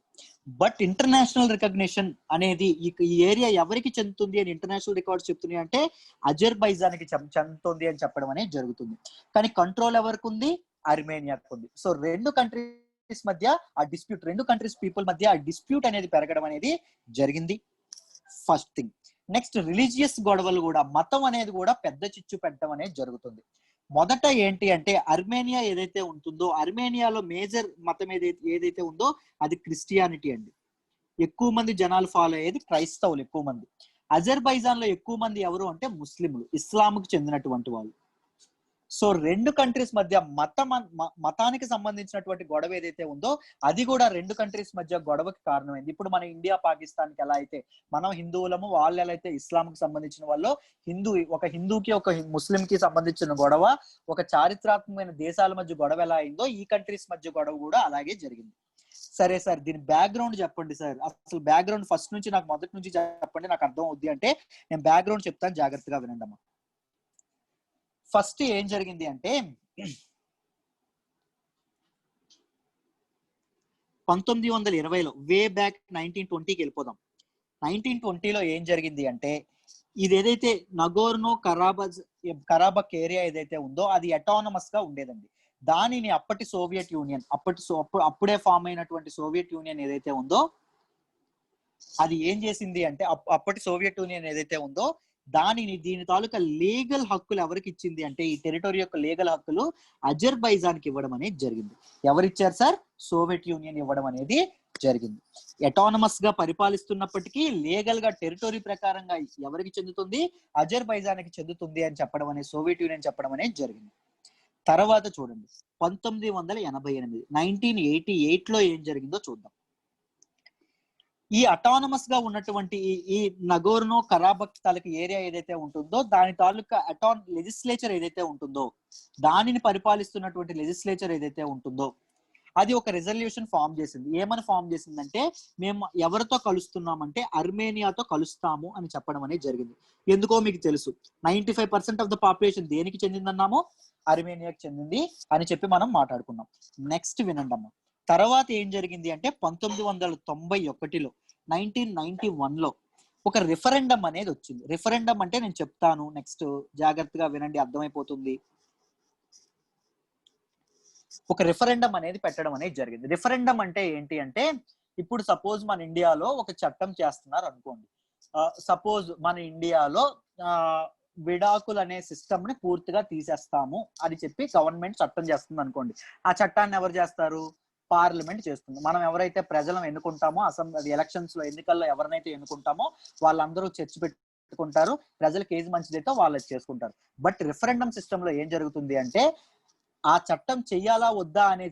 బట్ ఇంటర్నేషనల్ రికగ్నిషన్ అనేది ఈ ఏరియా ఎవరికి చెందుతుంది అని ఇంటర్నేషనల్ రికార్డ్స్ చెప్తున్నాయి అంటే అజర్బైజాన్ కి చెందుతుంది అని చెప్పడం అనేది జరుగుతుంది. కానీ కంట్రోల్ ఎవరికి ఉంది? అర్మేనియాకు ఉంది. సో రెండు కంట్రీస్ మధ్య ఆ డిస్ప్యూట్, రెండు కంట్రీస్ పీపుల్ మధ్య ఆ డిస్ప్యూట్ అనేది పెరగడం అనేది జరిగింది. First thing. నెక్స్ట్ రిలీజియస్ గొడవలు కూడా, మతం అనేది కూడా పెద్ద చిచ్చు పెట్టడం అనేది జరుగుతుంది. మొదట ఏంటి అంటే అర్మేనియా ఏదైతే ఉంటుందో, అర్మేనియాలో మేజర్ మతం ఏదైతే ఉందో అది క్రిస్టియానిటీ అండి. ఎక్కువ మంది జనాలు ఫాలో అయ్యేది క్రైస్తవులు ఎక్కువ మంది. అజర్బైజాన్ లో ఎక్కువ మంది ఎవరు అంటే ముస్లింలు, ఇస్లాంకు చెందినటువంటి వాళ్ళు. సో రెండు కంట్రీస్ మధ్య మతానికి సంబంధించినటువంటి గొడవ ఏదైతే ఉందో అది కూడా రెండు కంట్రీస్ మధ్య గొడవకి కారణమైంది. ఇప్పుడు మన ఇండియా పాకిస్తాన్ కి ఎలా అయితే మనం హిందువులము, వాళ్ళు ఎలా అయితే ఇస్లాంకి సంబంధించిన వాళ్ళు, ఒక హిందూకి ఒక ముస్లిం కి సంబంధించిన గొడవ, ఒక చారిత్రాత్మకమైన దేశాల మధ్య గొడవ ఎలా అయిందో ఈ కంట్రీస్ మధ్య గొడవ కూడా అలాగే జరిగింది. సరే సార్, దీని బ్యాక్గ్రౌండ్ చెప్పండి సార్. అసలు బ్యాక్గ్రౌండ్ ఫస్ట్ నుంచి నాకు మొదటి నుంచి చెప్పండి, నాకు అర్థం అవుద్ది అంటే నేను బ్యాక్గ్రౌండ్ చెప్తాను, జాగ్రత్తగా వినండి అమ్మా. ఫస్ట్ ఏం జరిగింది అంటే 1920లో, వే బ్యాక్ 1920కి వెళ్ళిపోదాం. 1920లో ఏం జరిగింది అంటే ఇది ఏదైతే నగోర్నో కరాబక్ ఏరియా ఏదైతే ఉందో అది అటానమస్ గా ఉండేదండి. దానిని అప్పటి సోవియట్ యూనియన్, అప్పుడే ఫామ్ అయినటువంటి సోవియట్ యూనియన్ ఏదైతే ఉందో అది ఏం చేసింది అంటే అప్పటి సోవియట్ యూనియన్ ఏదైతే ఉందో దీని తాలూకా లీగల్ హక్కులు ఎవరికి ఇచ్చింది అంటే ఈ టెరిటరీ యొక్క లీగల్ హక్కులు అజర్బైజాన్ కి ఇవ్వడం అనేది జరిగింది. ఎవరిచ్చారు సార్? సోవియట్ యూనియన్ ఇవ్వడం అనేది జరిగింది. అటానమస్ గా పరిపాలిస్తున్నప్పటికీ లీగల్ గా టెరిటరీ ప్రకారంగా ఎవరికి చెందుతుంది? అజర్బైజాన్ కి చెందుతుంది అని చెప్పడం అనేది సోవియట్ యూనియన్ చెప్పడం అనేది జరిగింది. తర్వాత చూడండి 1988 1988లో ఏం జరిగిందో చూద్దాం. ఈ అటానమస్ గా ఉన్నటువంటి ఈ నగోర్నో కరాబక్ తాలూకా ఏరియా ఏదైతే ఉంటుందో దాని తాలూకా లెజిస్లేచర్ ఏదైతే ఉంటుందో, దానిని పరిపాలిస్తున్నటువంటి లెజిస్లేచర్ ఏదైతే ఉంటుందో అది ఒక రిజల్యూషన్ ఫామ్ చేసింది. ఏమని ఫామ్ చేసిందంటే మేము ఎవరితో కలుస్తున్నామంటే అర్మేనియాతో కలుస్తాము అని చెప్పడం అనేది జరిగింది. ఎందుకో మీకు తెలుసు, 95% ఆఫ్ ద పాపులేషన్ దేనికి చెందిందన్నామో అర్మేనియాకి చెందింది అని చెప్పి మనం మాట్లాడుకున్నాం. నెక్స్ట్ వినండి అమ్మ. తర్వాత ఏం జరిగింది అంటే 1991లో 1991లో ఒక రిఫరెండం అనేది వచ్చింది. రిఫరెండం అంటే నేను చెప్తాను, నెక్స్ట్ జాగ్రత్తగా వినండి, అర్థమైపోతుంది. ఒక రిఫరెండం అనేది పెట్టడం అనేది జరిగింది. రిఫరెండం అంటే ఏంటి అంటే ఇప్పుడు సపోజ్ మన ఇండియాలో ఒక చట్టం చేస్తున్నారు అనుకోండి. సపోజ్ మన ఇండియాలో విడాకులు అనే సిస్టమ్ ని పూర్తిగా తీసేస్తాము అని చెప్పి గవర్నమెంట్ చట్టం చేస్తుంది అనుకోండి. ఆ చట్టాన్ని ఎవరు చేస్తారు? పార్లమెంట్ చేస్తుంది. మనం ఎవరైతే ప్రజలను ఎన్నుకుంటామో, అసెంబ్లీ ఎలక్షన్స్ లో ఎన్నికల్లో ఎవరినైతే ఎన్నుకుంటామో వాళ్ళందరూ చర్చ పెట్టుకుంటారు, ప్రజలకు ఏది మంచిదైతే వాళ్ళు చేసుకుంటారు. బట్ రిఫరెండం సిస్టమ్ లో ఏం జరుగుతుంది అంటే ఆ చట్టం చెయ్యాలా వద్దా అనే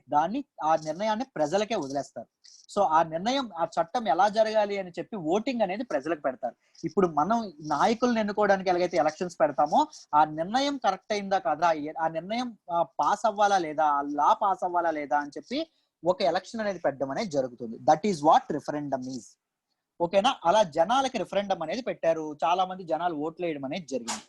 ఆ నిర్ణయాన్ని ప్రజలకే వదిలేస్తారు. సో ఆ నిర్ణయం, ఆ చట్టం ఎలా జరగాలి అని చెప్పి ఓటింగ్ అనేది ప్రజలకు పెడతారు. ఇప్పుడు మనం నాయకులను ఎన్నుకోవడానికి ఎలాగైతే ఎలక్షన్స్ పెడతామో ఆ నిర్ణయం కరెక్ట్ అయిందా కదా, ఆ నిర్ణయం పాస్ అవ్వాలా లేదా, ఆ లా పాస్ అవ్వాలా లేదా అని చెప్పి ఒక ఎలక్షన్ అనేది పెట్టడం అనేది జరుగుతుంది. That is what referendum is. ఓకేనా? అలా జనాలకి రిఫరెండం అనేది పెట్టారు. చాలా మంది జనాలు ఓట్లు వేయడం అనేది జరిగింది.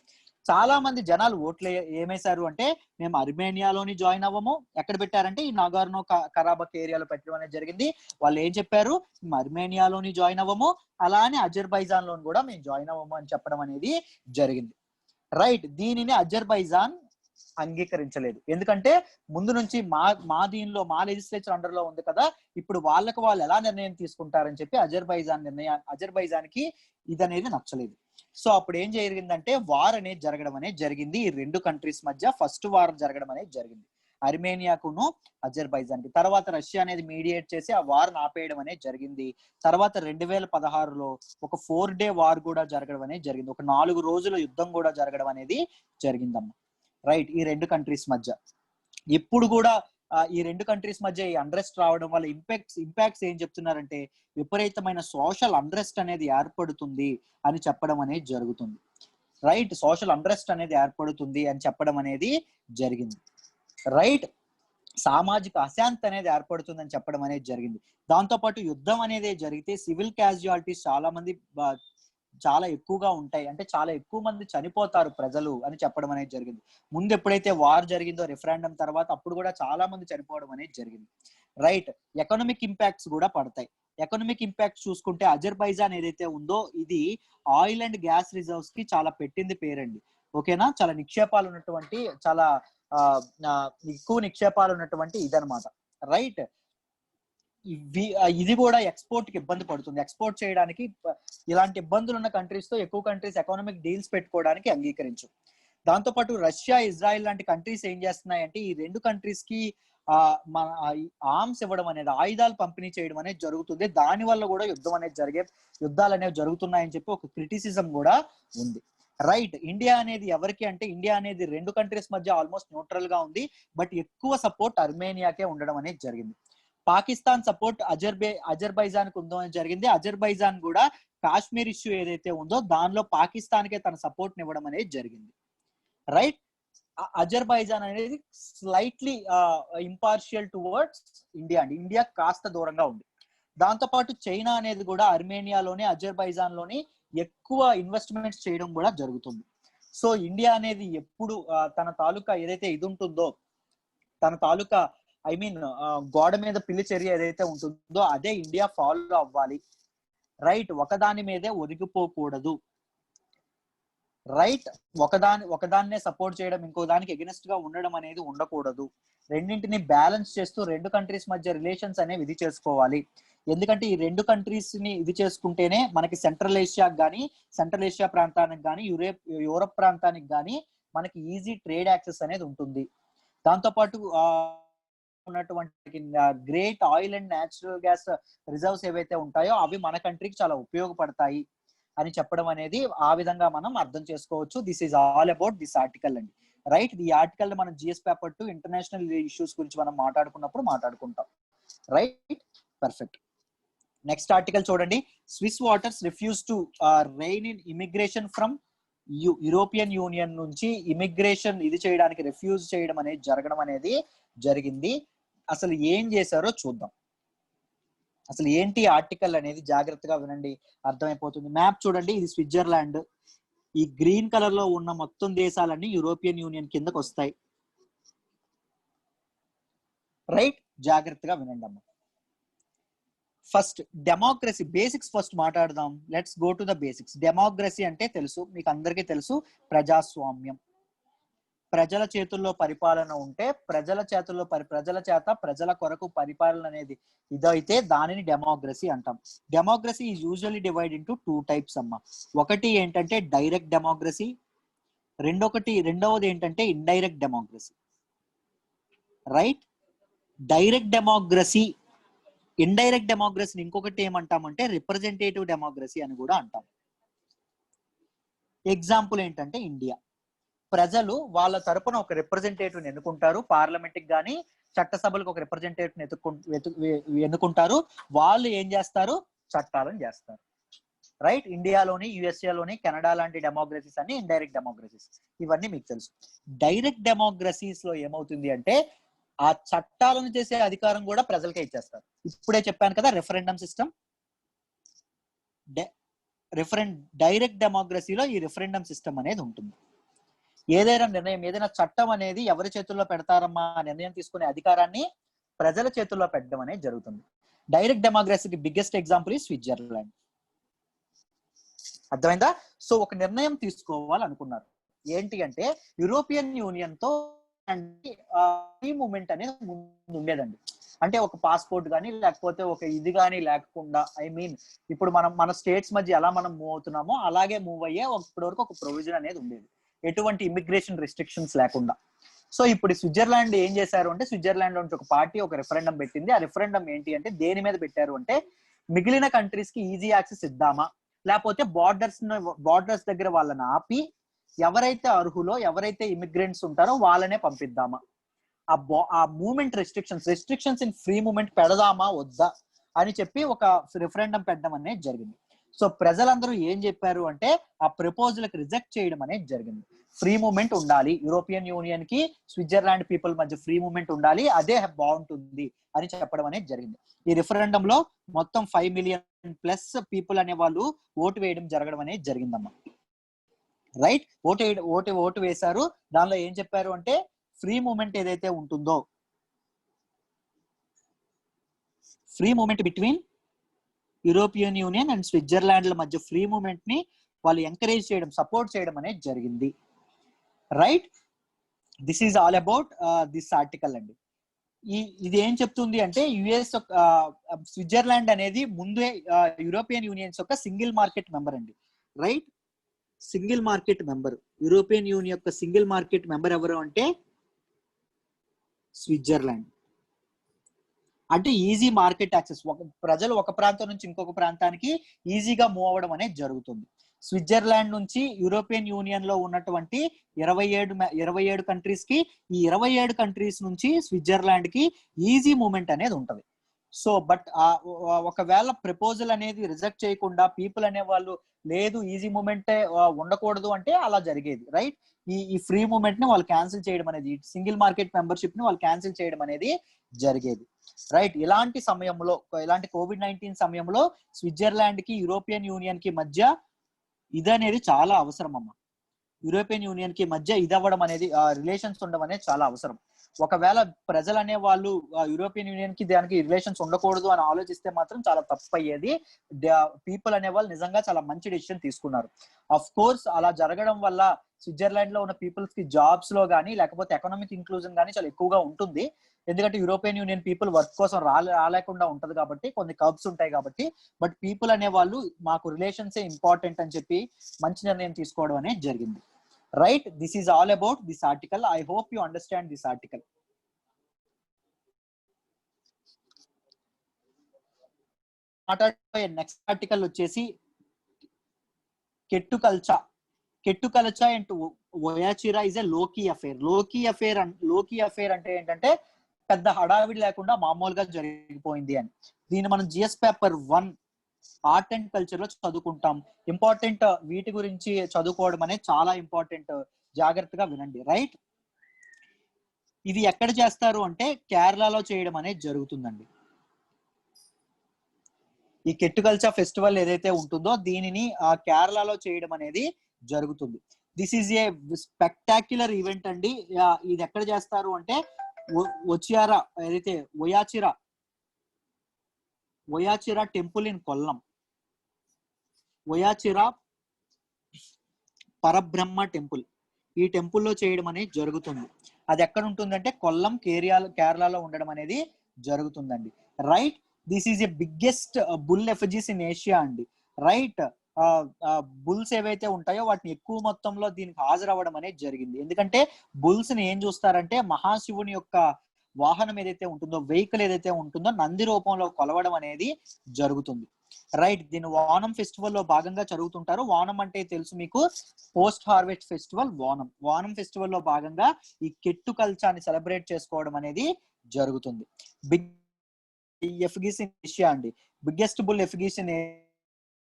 చాలా మంది జనాలు ఓట్లు ఏమేశారు అంటే మేము అర్మేనియాలోని జాయిన్ అవ్వము. ఎక్కడ పెట్టారంటే ఈ నగోర్నో కరాబక్ ఏరియాలో పెట్టడం అనేది జరిగింది. వాళ్ళు ఏం చెప్పారు? మేము అర్మేనియాలోని జాయిన్ అవ్వము, అలానే అజర్బైజాన్ లోని కూడా మేము జాయిన్ అవ్వము అని చెప్పడం అనేది జరిగింది. రైట్. దీనిని అజర్బైజాన్ అంగీకరించలేదు. ఎందుకంటే ముందు నుంచి మా దీనిలో మా లెజిస్లేచర్ అండర్ లో ఉంది కదా, ఇప్పుడు వాళ్ళు ఎలా నిర్ణయం తీసుకుంటారని చెప్పి అజర్బైజాన్ కి ఇదనేది నచ్చలేదు. సో అప్పుడు ఏం జరిగిందంటే వార్ అనేది జరగడం అనేది జరిగింది. ఈ రెండు కంట్రీస్ మధ్య ఫస్ట్ వార్ జరగడం అనేది జరిగింది, అర్మేనియాకును అజర్బైజాన్ కి. తర్వాత రష్యా అనేది మీడియేట్ చేసి ఆ వార్ ఆపేయడం అనేది జరిగింది. తర్వాత 2016లో ఒక 4-day వార్ కూడా జరగడం అనేది జరిగింది. ఒక 4 రోజుల యుద్ధం కూడా జరగడం అనేది జరిగిందమ్మ. రైట్. ఈ రెండు కంట్రీస్ మధ్య ఇప్పుడు కూడా ఈ రెండు కంట్రీస్ మధ్య ఈ అండ్రెస్ట్ రావడం వల్ల ఇంపాక్ట్స్ ఏం చెప్తున్నారంటే విపరీతమైన సోషల్ అండ్రెస్ట్ అనేది ఏర్పడుతుంది అని చెప్పడం అనేది జరుగుతుంది. రైట్. సోషల్ అండ్రెస్ట్ అనేది ఏర్పడుతుంది అని చెప్పడం అనేది జరిగింది. రైట్. సామాజిక అశాంతి అనేది ఏర్పడుతుందని చెప్పడం అనేది జరిగింది. దాంతో పాటు యుద్ధం అనేది జరిగితే సివిల్ క్యాజువాలిటీస్ చాలా మంది చాలా ఎక్కువగా ఉంటాయి, అంటే చాలా ఎక్కువ మంది చనిపోతారు ప్రజలు అని చెప్పడం అనేది జరిగింది. ముందు ఎప్పుడైతే వార్ జరిగిందో రెఫరెండం తర్వాత అప్పుడు కూడా చాలా మంది చనిపోవడం అనేది జరిగింది. రైట్. ఎకనామిక్ ఇంపాక్ట్స్ కూడా పడతాయి. ఎకనామిక్ ఇంపాక్ట్స్ చూసుకుంటే అజర్బైజాన్ ఏదైతే ఉందో ఇది ఆయిల్ అండ్ గ్యాస్ రిజర్వ్స్ కి చాలా పెట్టింది పేరండి. ఓకేనా, చాలా నిక్షేపాలు ఉన్నటువంటి, చాలా ఎక్కువ నిక్షేపాలు ఉన్నటువంటి ఇదనమాట. రైట్. ఇది కూడా ఎక్స్పోర్ట్ కి ఇబ్బంది పడుతుంది. ఎక్స్పోర్ట్ చేయడానికి ఇలాంటి ఇబ్బందులు ఉన్న కంట్రీస్ తో ఎక్కువ కంట్రీస్ ఎకనామిక్ డీల్స్ పెట్టుకోవడానికి అంగీకరించు. దాంతోపాటు రష్యా, ఇజ్రాయెల్ లాంటి కంట్రీస్ ఏం చేస్తున్నాయంటే ఈ రెండు కంట్రీస్ కి మన ఆర్మ్స్ ఇవ్వడం అనేది, ఆయుధాలు పంపిణీ చేయడం అనేది జరుగుతుంది. దాని వల్ల కూడా యుద్ధాలు అనేవి జరుగుతున్నాయని చెప్పి ఒక క్రిటిసిజం కూడా ఉంది. రైట్. ఇండియా అనేది ఎవరికి అంటే, ఇండియా అనేది రెండు కంట్రీస్ మధ్య ఆల్మోస్ట్ న్యూట్రల్ గా ఉంది, బట్ ఎక్కువ సపోర్ట్ అర్మేనియాకే ఉండడం అనేది జరిగింది. పాకిస్తాన్ సపోర్ట్ అజర్బైజాన్ కు ఉందో అని జరిగింది. అజర్బైజాన్ కూడా కాశ్మీర్ ఇష్యూ ఏదైతే ఉందో దానిలో పాకిస్తాన్కే తన సపోర్ట్ ఇవ్వడం అనేది జరిగింది. రైట్. అజర్బైజాన్ అనేది స్లైట్లీ ఇంపార్షియల్ టువర్డ్స్ ఇండియా అండి. ఇండియా కాస్త దూరంగా ఉంది. దాంతో పాటు చైనా అనేది కూడా అర్మేనియాలోని, అజర్బైజాన్ లోని ఎక్కువ ఇన్వెస్ట్మెంట్స్ చేయడం కూడా జరుగుతుంది. సో ఇండియా అనేది ఎప్పుడు తన తాలూకా ఏదైతే ఇది ఉంటుందో, తన తాలూకా గోడ మీద పిల్లి చర్య ఏదైతే ఉంటుందో అదే ఇండియా ఫాలో అవ్వాలి. రైట్. ఒకదాని మీదే ఒదిగిపోకూడదు. రైట్. ఒకదాన్నే సపోర్ట్ చేయడం, ఇంకో దానికి ఎగెనిస్ట్ గా ఉండడం అనేది ఉండకూడదు. రెండింటిని బ్యాలెన్స్ చేస్తూ రెండు కంట్రీస్ మధ్య రిలేషన్స్ అనేవి ఇది చేసుకోవాలి. ఎందుకంటే ఈ రెండు కంట్రీస్ ని ఇది చేసుకుంటేనే మనకి సెంట్రల్ ఏషియా ప్రాంతానికి కానీ యూరప్ ప్రాంతానికి కానీ మనకి ఈజీ ట్రేడ్ యాక్సెస్ అనేది ఉంటుంది. దాంతోపాటు ఉన్నటువంటి great oil and natural gas reserves ఏవైతే ఉంటాయో అవి మన కంట్రీకి చాలా ఉపయోగపడతాయి అని చెప్పడం అనేది ఆ విధంగా మనం అర్థం చేసుకోవచ్చు. This is all about this article అండి. రైట్. ఈ ఆర్టికల్ మనం జిఎస్ పేపర్ 2 ఇంటర్నేషనల్ ఇష్యూస్ గురించి మనం మాట్లాడుకుంటాం. రైట్. పర్ఫెక్ట్. నెక్స్ట్ ఆర్టికల్ చూడండి. Swiss waters refuse to rain in immigration from European union నుంచి ఇమిగ్రేషన్ ఇది చేయడానికి రిఫ్యూజ్ చేయడం అనేది జరగడం అనేది జరిగింది. అసలు ఏం చేశారో చూద్దాం. అసలు ఏంటి ఆర్టికల్ అనేది జాగ్రత్తగా వినండి, అర్థమైపోతుంది. మ్యాప్ చూడండి. ఇది స్విట్జర్లాండ్. ఈ గ్రీన్ కలర్ లో ఉన్న మొత్తం దేశాలన్నీ యూరోపియన్ యూనియన్ కిందకు వస్తాయి. రైట్. జాగ్రత్తగా వినండి అమ్మ. ఫస్ట్ డెమోక్రసీ బేసిక్స్ ఫస్ట్ మాట్లాడదాం. Let's go to the basics. Democracy అంటే తెలుసు, మీకు అందరికీ తెలుసు, ప్రజాస్వామ్యం. ప్రజల చేతుల్లో పరిపాలన ఉంటే ప్రజల చేత ప్రజల కొరకు పరిపాలన అనేది ఇదైతే దానిని డెమోక్రసీ అంటాం. Democracy is usually divide into 2 types అమ్మ. ఒకటి ఏంటంటే డైరెక్ట్ డెమోక్రసీ, రెండవది ఏంటంటే indirect democracy. Right. Direct democracy, indirect డెమోక్రసీని ఇంకొకటి ఏమంటామంటే రిప్రజెంటేటివ్ డెమోక్రసీ అని కూడా అంటాం. ఎగ్జాంపుల్ ఏంటంటే ఇండియా. ప్రజలు వాళ్ళ తరపున ఒక రిప్రజెంటేటివ్ ఎన్నుకుంటారు, పార్లమెంట్ కి కానీ చట్టసభలకు ఒక రిప్రజెంటేటివ్ ఎన్నుకుంటారు. వాళ్ళు ఏం చేస్తారు? చట్టాలను చేస్తారు. రైట్. ఇండియాలోని, యుఎస్ఏలోని, కెనడా లాంటి డెమోక్రసీస్ అన్ని ఇండైరెక్ట్ డెమోక్రసీస్. ఇవన్నీ మీకు తెలుసు. డైరెక్ట్ డెమోక్రసీస్ లో ఏమవుతుంది అంటే ఆ చట్టాలను చేసే అధికారం కూడా ప్రజలకే ఇచ్చేస్తారు. ఇప్పుడే చెప్పాను కదా రెఫరెండం సిస్టమ్. డైరెక్ట్ డెమోక్రసీలో ఈ రెఫరెండం సిస్టమ్ అనేది ఉంటుంది. ఏదైనా చట్టం అనేది ఎవరి చేతుల్లో పెడతారమ్మా నిర్ణయం తీసుకునే అధికారాన్ని ప్రజల చేతుల్లో పెట్టడం అనేది జరుగుతుంది. డైరెక్ట్ డెమోక్రసీకి బిగ్గెస్ట్ ఎగ్జాంపుల్ ఈ స్విట్జర్లాండ్. అర్థమైందా? సో ఒక నిర్ణయం తీసుకోవాలనుకున్నారు. ఏంటి అంటే యూరోపియన్ యూనియన్ తో ఫ్రీ మూవ్మెంట్ అనేది ముందు ఉండేదండి. అంటే ఒక పాస్పోర్ట్ కానీ లేకపోతే ఒక ఇది కానీ లేకుండా, ఇప్పుడు మన స్టేట్స్ మధ్య ఎలా మనం మూవ్ అవుతున్నామో అలాగే మూవ్ అయ్యే ఇప్పటి వరకు ఒక ప్రొవిజన్ అనేది ఉండేది, ఎటువంటి ఇమిగ్రేషన్ రిస్ట్రిక్షన్స్ లేకుండా. సో ఇప్పుడు స్విట్జర్లాండ్ ఏం చేశారు అంటే, స్విట్జర్లాండ్ నుంచి ఒక పార్టీ ఒక రిఫరెండం పెట్టింది. ఆ రిఫరెండం ఏంటి అంటే దేని మీద పెట్టారు అంటే మిగిలిన కంట్రీస్ కి ఈజీ యాక్సెస్ ఇద్దామా, లేకపోతే బార్డర్స్ దగ్గర వాళ్ళని ఆపి ఎవరైతే అర్హులో, ఎవరైతే ఇమిగ్రెంట్స్ ఉంటారో వాళ్ళనే పంపిద్దామా, ఆ movement restrictions in free movement పెడదామా వద్దా అని చెప్పి ఒక రిఫరెండం పెట్టడం అనేది జరిగింది. సో ప్రజలందరూ ఏం చెప్పారు అంటే ఆ ప్రపోజల్ కి రిజెక్ట్ చేయడం అనేది జరిగింది. ఫ్రీ మూవ్మెంట్ ఉండాలి, యూరోపియన్ యూనియన్ కి స్విట్జర్లాండ్ పీపుల్ మధ్య ఫ్రీ మూవ్మెంట్ ఉండాలి, అదే బాగుంటుంది అని చెప్పడం అనేది జరిగింది. ఈ రిఫరెండం లో మొత్తం 5 మిలియన్ ప్లస్ పీపుల్ అనే వాళ్ళు ఓటు వేయడం జరగడం అనేది జరిగిందమ్మా. రైట్, ఓటు వేశారు. దానిలో ఏం చెప్పారు అంటే ఫ్రీ మూవ్మెంట్ ఏదైతే ఉంటుందో, free movement between European Union and స్విట్జర్లాండ్ల మధ్య ఫ్రీ మూవ్మెంట్ ని వాళ్ళు ఎంకరేజ్ చేయడం, సపోర్ట్ చేయడం అనేది జరిగింది. Right, this is all about this article అండి. ఇది ఏం చెప్తుంది అంటే యుఎస్ స్విట్జర్లాండ్ అనేది ముందే యూరోపియన్ యూనియన్స్ యొక్క సింగిల్ మార్కెట్ మెంబర్ అండి. Right, single market member, European union యొక్క సింగిల్ మార్కెట్ మెంబర్ ఎవరు అంటే స్విట్జర్లాండ్. అంటే ఈజీ మార్కెట్ యాక్సెస్, ప్రజలు ఒక ప్రాంతం నుంచి ఇంకొక ప్రాంతానికి ఈజీగా మూవ్ అవ్వడం అనేది జరుగుతుంది. స్విట్జర్లాండ్ నుంచి యూరోపియన్ యూనియన్ లో ఉన్నటువంటి 27 కంట్రీస్ కి, ఈ 27 కంట్రీస్ నుంచి స్విట్జర్లాండ్ కి ఈజీ మూవ్మెంట్ అనేది ఉంటది. సో బట్ ఒకవేళ ప్రపోజల్ అనేది రిజెక్ట్ చేయకుండా పీపుల్ అనే వాళ్ళు లేదు ఈజీ మూవ్మెంట్ ఉండకూడదు అంటే అలా జరిగేది. రైట్, ఈ ఫ్రీ మూవ్మెంట్ ని వాళ్ళు క్యాన్సిల్ చేయడం అనేది, సింగిల్ మార్కెట్ మెంబర్షిప్ ని వాళ్ళు క్యాన్సిల్ చేయడం అనేది జరిగేది. రైట్, ఇలాంటి సమయంలో, ఇలాంటి COVID-19 సమయంలో స్విట్జర్లాండ్ కి యూరోపియన్ యూనియన్ కి మధ్య ఇది అనేది చాలా అవసరం అమ్మా. యూరోపియన్ యూనియన్ కి మధ్య ఇది అవ్వడం అనేది, రిలేషన్స్ ఉండడం అనేది చాలా అవసరం. ఒకవేళ ప్రజలు అనే వాళ్ళు యూరోపియన్ యూనియన్ కి దానికి రిలేషన్స్ ఉండకూడదు అని ఆలోచిస్తే మాత్రం చాలా తప్పు అయ్యేది. పీపుల్ అనే వాళ్ళు నిజంగా చాలా మంచి డెసిషన్ తీసుకున్నారు. అఫ్ కోర్స్ అలా జరగడం వల్ల స్విట్జర్లాండ్ లో ఉన్న పీపుల్స్ కి జాబ్స్ లో కానీ లేకపోతే ఎకనామిక్ ఇంక్లూజన్ కానీ చాలా ఎక్కువగా ఉంటుంది. ఎందుకంటే యూరోపియన్ యూనియన్ పీపుల్ వర్క్ కోసం రాలేకుండా ఉంటది కాబట్టి, కొన్ని కర్బ్స్ ఉంటాయి కాబట్టి. బట్ పీపుల్ అనే వాళ్ళు మాకు రిలేషన్సే ఇంపార్టెంట్ అని చెప్పి మంచి నిర్ణయం తీసుకోవడం అనేది జరిగింది. Right, this is all about this article. I hope you understand this article. Next article వచ్చేసి కెట్టుకల్చా. కెట్టుకల్చా అండ్ వయాచిరా is a local affair. Local affair అంటే ఏంటంటే పెద్ద హడావిడి లేకుండా మామూలుగా జరిగిపోయింది అని. దీన్ని మనం GS paper 1 art and culture లో చదువుకుంటాం. ఇంపార్టెంట్, వీటి గురించి చదువుకోవడం అనేది చాలా ఇంపార్టెంట్. జాగ్రత్తగా వినండి. రైట్, ఇది ఎక్కడ చేస్తారు అంటే కేరళలో చేయడం అనేది జరుగుతుందండి. ఈ కెట్టుకల్చా ఫెస్టివల్ ఏదైతే ఉంటుందో దీనిని కేరళలో చేయడం అనేది జరుగుతుంది. This is a spectacular event అండి. ఇది ఎక్కడ చేస్తారు అంటే వచ్చియారా, ఏదైతే వయాచిరా టెంపుల్ ఇన్ కొల్లం, వయాచిరా పరబ్రహ్మ టెంపుల్, ఈ టెంపుల్లో చేయడం అనేది జరుగుతుంది. అది ఎక్కడ ఉంటుందంటే కొల్లం కేరళలో ఉండడం అనేది జరుగుతుందండి. Right, this is a biggest bull effigies in Asia అండి. రైట్, బుల్స్ ఏవైతే ఉంటాయో వాటిని ఎక్కువ మొత్తంలో దీనికి హాజరవ్వడం అనేది జరిగింది. ఎందుకంటే బుల్స్ ని ఏం చూస్తారంటే మహాశివుని యొక్క వాహనం ఏదైతే ఉంటుందో, వెహికల్ ఏదైతే ఉంటుందో నంది రూపంలో కొలవడం అనేది జరుగుతుంది. రైట్, దీన్ని వానం ఫెస్టివల్ లో భాగంగా జరుగుతుంటారు. వానం అంటే తెలుసు మీకు, పోస్ట్ హార్వెస్ట్ ఫెస్టివల్ వానం. వానం ఫెస్టివల్ లో భాగంగా ఈ కెట్టుకల్చాని సెలబ్రేట్ చేసుకోవడం అనేది జరుగుతుంది. బిగ్ ఎఫిగిస్ ఇన్ ఏషియా అండి, బిగ్గెస్ట్ బుల్ ఎఫిగిస్ ఇన్